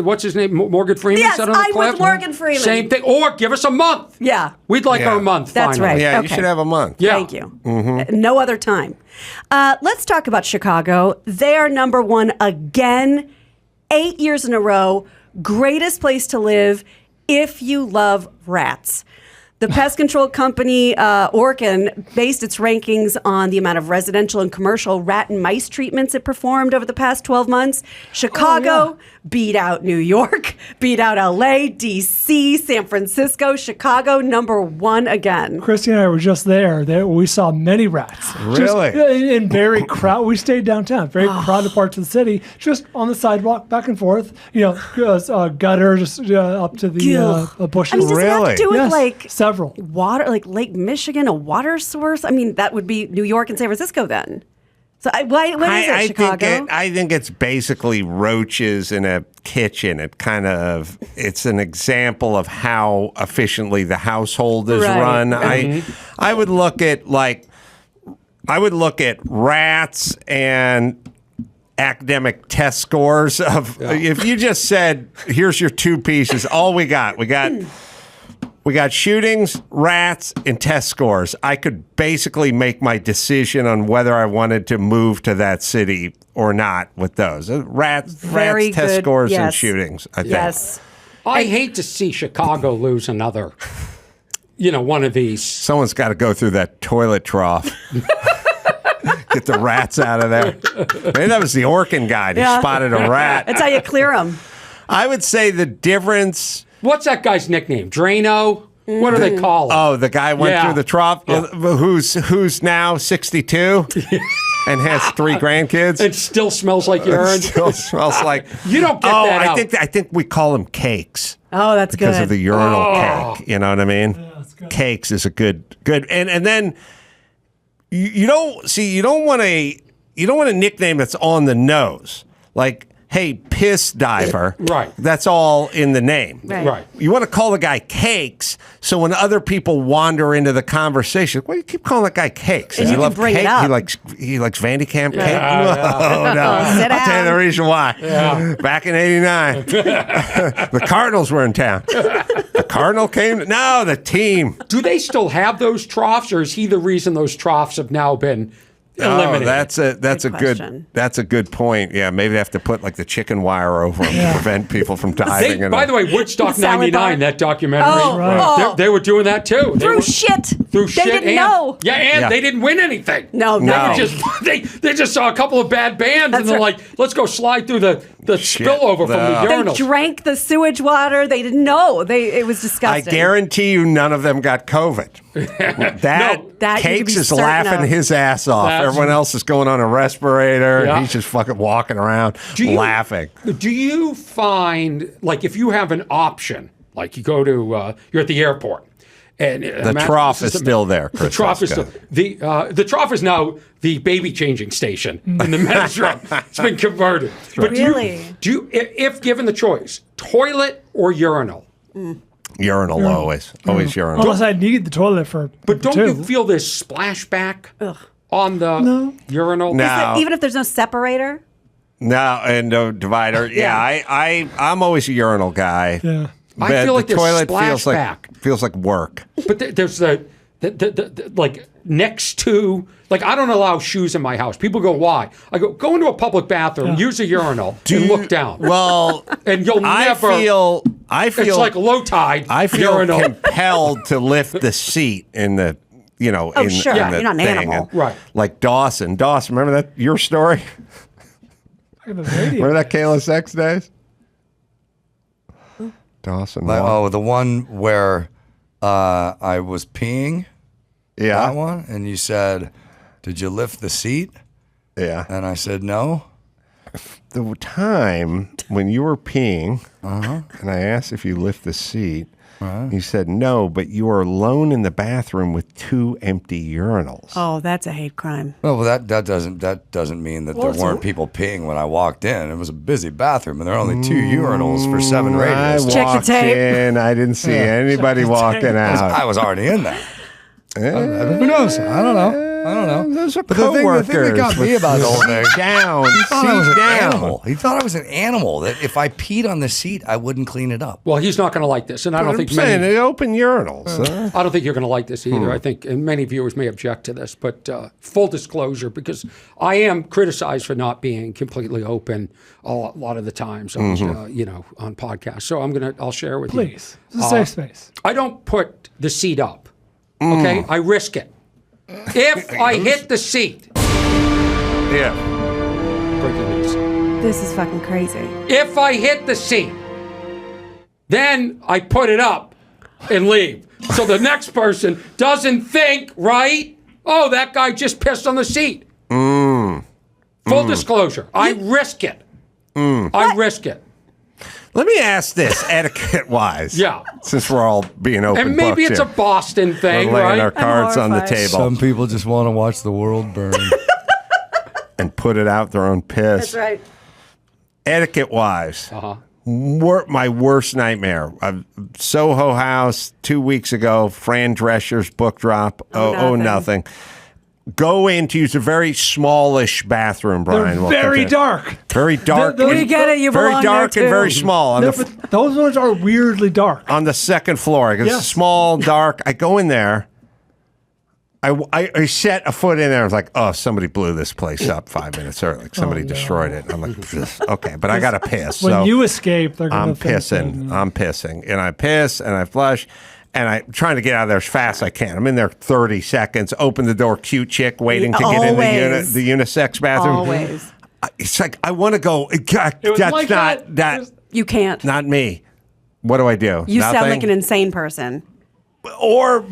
what's his name, Morgan Freeman Yes, said on the I'm clip? with Morgan Freeman. Same thing. Or give us a month. Yeah. We'd like our month. That's finally. right. Yeah, Okay. you should have a month. Yeah. Thank you. No other time. Let's talk about Chicago. They are number 1 again, 8 years in a row. Greatest place to live if you love rats. The pest control company Orkin based its rankings on the amount of residential and commercial rat and mice treatments it performed over the past 12 months. Chicago beat out New York, beat out LA, DC, San Francisco, Chicago, number 1 again. Christy and I were just there. We saw many rats. Really? In very crowded. We stayed downtown, very crowded parts of the city, just on the sidewalk, back and forth. Gutter just up to the bushes. I mean, does it have to do with like several water, like Lake Michigan, a water source? I mean, that would be New York and San Francisco then. So what is it, Chicago? I think it's basically roaches in a kitchen. It's an example of how efficiently the household is run. I would look at rats and academic test scores of if you just said, here's your 2 pieces, all we got shootings, rats, and test scores. I could basically make my decision on whether I wanted to move to that city or not with those. Rats, test scores, and shootings, I think. Yes. I hate to see Chicago lose another, one of these. Someone's got to go through that toilet trough. Get the rats out of there. Maybe that was the Orkin guy. He spotted a rat. That's how you clear them. I would say the difference... What's that guy's nickname? Drano? What do they call him? Oh, the guy went through the trough, who's now 62 and has 3 grandkids. It still smells like urine. Still smells like. You don't get that out. I think we call them cakes. Oh, that's good. Because of the urinal cake. You know what I mean? Yeah, cakes is a good, and then you don't want a nickname that's on the nose, like, hey, piss diver. Right. That's all in the name. Right. You want to call the guy Cakes, so when other people wander into the conversation, why do you keep calling that guy Cakes? And Does you he can love bring it cake? up. He likes Vandycamp cake? Yeah. No. Sit I'll tell you the down. reason why. Yeah. Back in '89, the Cardinals were in town. The Cardinal came. No, the team. Do they still have those troughs, or is he the reason those troughs have now been eliminated? Oh, that's a good point. Yeah, maybe they have to put like the chicken wire over them to prevent people from diving. By the way, Woodstock Salad bar. '99, that documentary, Oh, right. they were doing that too. Through shit. They didn't know. Yeah, and they didn't win anything. No. They just saw a couple of bad bands, and they're like, let's go slide through the spillover from the They urinals. drank the sewage water. They didn't know. It was I disgusting. guarantee you, none of them got COVID. That you can Cakes be is certain laughing of. his ass off. That's- Everyone else is going on a respirator, Yeah. and he's just fucking walking around laughing. Do you find, like, if you have an option, like you go to, you're at the airport, and The trough is still there, The Chris. trough is That's still the trough is now the baby changing station in the men's room. It's been converted. But Really? do you, if given the choice, toilet or urinal? Urinal always urinal. Unless I need the toilet for. But don't two. you feel this splashback on the urinal? No. Even if there's no separator? No, and no divider. Yeah, I'm always a urinal guy. Yeah. I But feel like the there's toilet feels like work. But there's the like next to, like, I don't allow shoes in my house. People go, why? I go into a public bathroom, use a urinal, and look down. Well, and you'll I never. feel It's like low tide. I feel urinal. compelled to lift the seat in the. In sure. the You're not an thing. animal. And, Right. Like Dawson, remember that your story? Look at the radio. Remember that Kayla sex days? Dawson. The one where I was peeing. Yeah. That one. And you said, did you lift the seat? Yeah. And I said, no. The time when you were peeing, and I asked if you lift the seat, you said no, but you were alone in the bathroom with 2 empty urinals. Oh, that's a hate crime. Well, that doesn't mean that there weren't people peeing when I walked in. It was a busy bathroom, and there are only 2 urinals for 7 radios. Check the tape. I didn't see anybody walking out. I was already in there. Eh, Who knows? I don't know. Those are But the thing that got me about the whole thing, down, he thought I was sit an down. animal. He thought I was an animal. That if I peed on the seat, I wouldn't clean it up. Well, he's not going to like this, and I don't think many. They open urinals. I don't think you're going to like this either. I think, and many viewers may object to this, but full disclosure, because I am criticized for not being completely open a lot of the times, on podcasts. So I'll share with you. Please. It's a safe space. I don't put the seat up. Okay, I risk it. If I hit the seat, Yeah. breaking news. This is fucking crazy. If I hit the seat, then I put it up and leave. So the next person doesn't think, right? Oh, that guy just pissed on the seat. Full disclosure. I risk it. I risk it. Let me ask this, etiquette-wise. Yeah. Since we're all being open And maybe book it's here. a Boston thing, We're laying right? our cards on the horrified. table Some people just want to watch the world burn. and put it out their own piss. That's right. Etiquette-wise, Uh-huh. my worst nightmare. Soho House 2 weeks ago. Fran Drescher's book drop. Nothing. Go in to use a very smallish bathroom, Brian. They're very dark. Very dark. We get it. You very belong dark there and too. very small. On No, the but those ones are weirdly dark. on the second floor. It's Yes. small, dark. I go in there. I set a foot in there. I was like, oh, somebody blew this place up 5 minutes early. Like somebody destroyed it. I'm like, okay, but I got to piss. When so you escape, they're going I'm to think pissing. that, I'm pissing. And I piss and I flush. And I'm trying to get out of there as fast as I can. I'm in there 30 seconds. Open the door, cute chick waiting to get in Always. the unisex bathroom. Always. It's like, I want to go. That's like not You can't. not me. What do I do? You Nothing? sound like an insane person.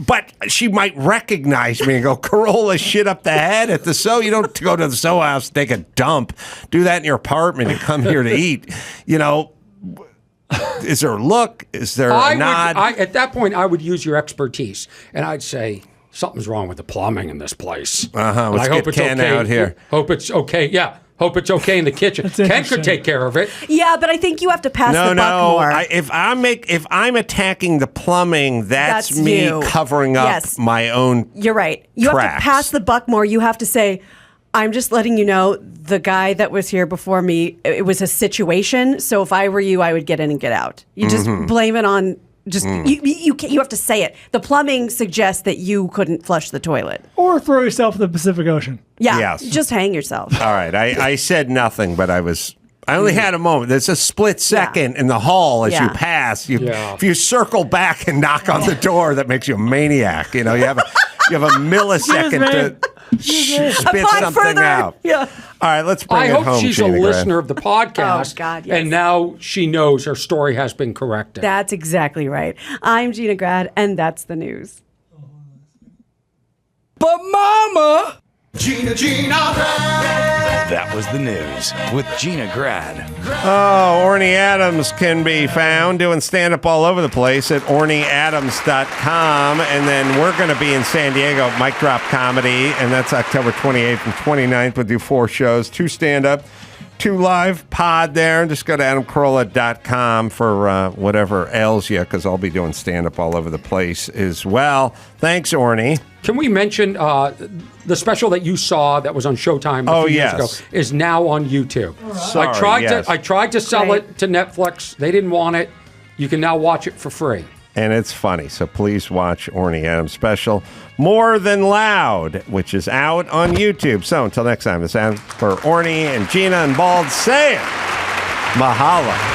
But she might recognize me and go, Carolla, shit up the head at the So. You don't go to the So house, take a dump, do that in your apartment, and come here to eat. You know, is there a look? Is there a nod? At that point, I would use your expertise, and I'd say, something's wrong with the plumbing in this place. Let's get Ken out here. Hope it's okay. Yeah. Hope it's okay in the kitchen. Ken could take care of it. Yeah, but I think you have to pass the buck more. If I'm attacking the plumbing, that's me you. covering up my own. You're right. You have to pass the buck more. You have to say, I'm just letting you know the guy that was here before me, it was a situation. So if I were you, I would get in and get out. You just blame it on. You have to say it. The plumbing suggests that you couldn't flush the toilet. Or throw yourself in the Pacific Ocean. Yeah, yes. Just hang yourself. All right, I said nothing, but I only had a moment. There's a split second in the hall as you pass. If you circle back and knock on the door, that makes you a maniac. You know, you have a millisecond to spit something out. Yeah. All right, let's bring it home. I hope she's a listener of the podcast. Oh, God, yes. And now she knows her story has been corrected. That's exactly right. I'm Gina Grad, and that's the news. But Mama! Gina Grad. That was the news with Gina Grad. Oh, Orny Adams can be found doing stand-up all over the place at ornyadams.com. And then we're going to be in San Diego at Mic Drop Comedy, and that's October 28th and 29th. We'll do 4 shows, 2 stand-up, 2 live pod there. Just go to adamcarolla.com for whatever ails you, because I'll be doing stand-up all over the place as well. Thanks, Orny. Can we mention the special that you saw that was on Showtime a few years ago is now on YouTube. Sorry, I tried to sell it to Netflix. They didn't want it. You can now watch it for free. And it's funny, so please watch Orny Adams' special, More Than Loud, which is out on YouTube. So until next time, this is for Orny and Gina and Bald saying, Mahala.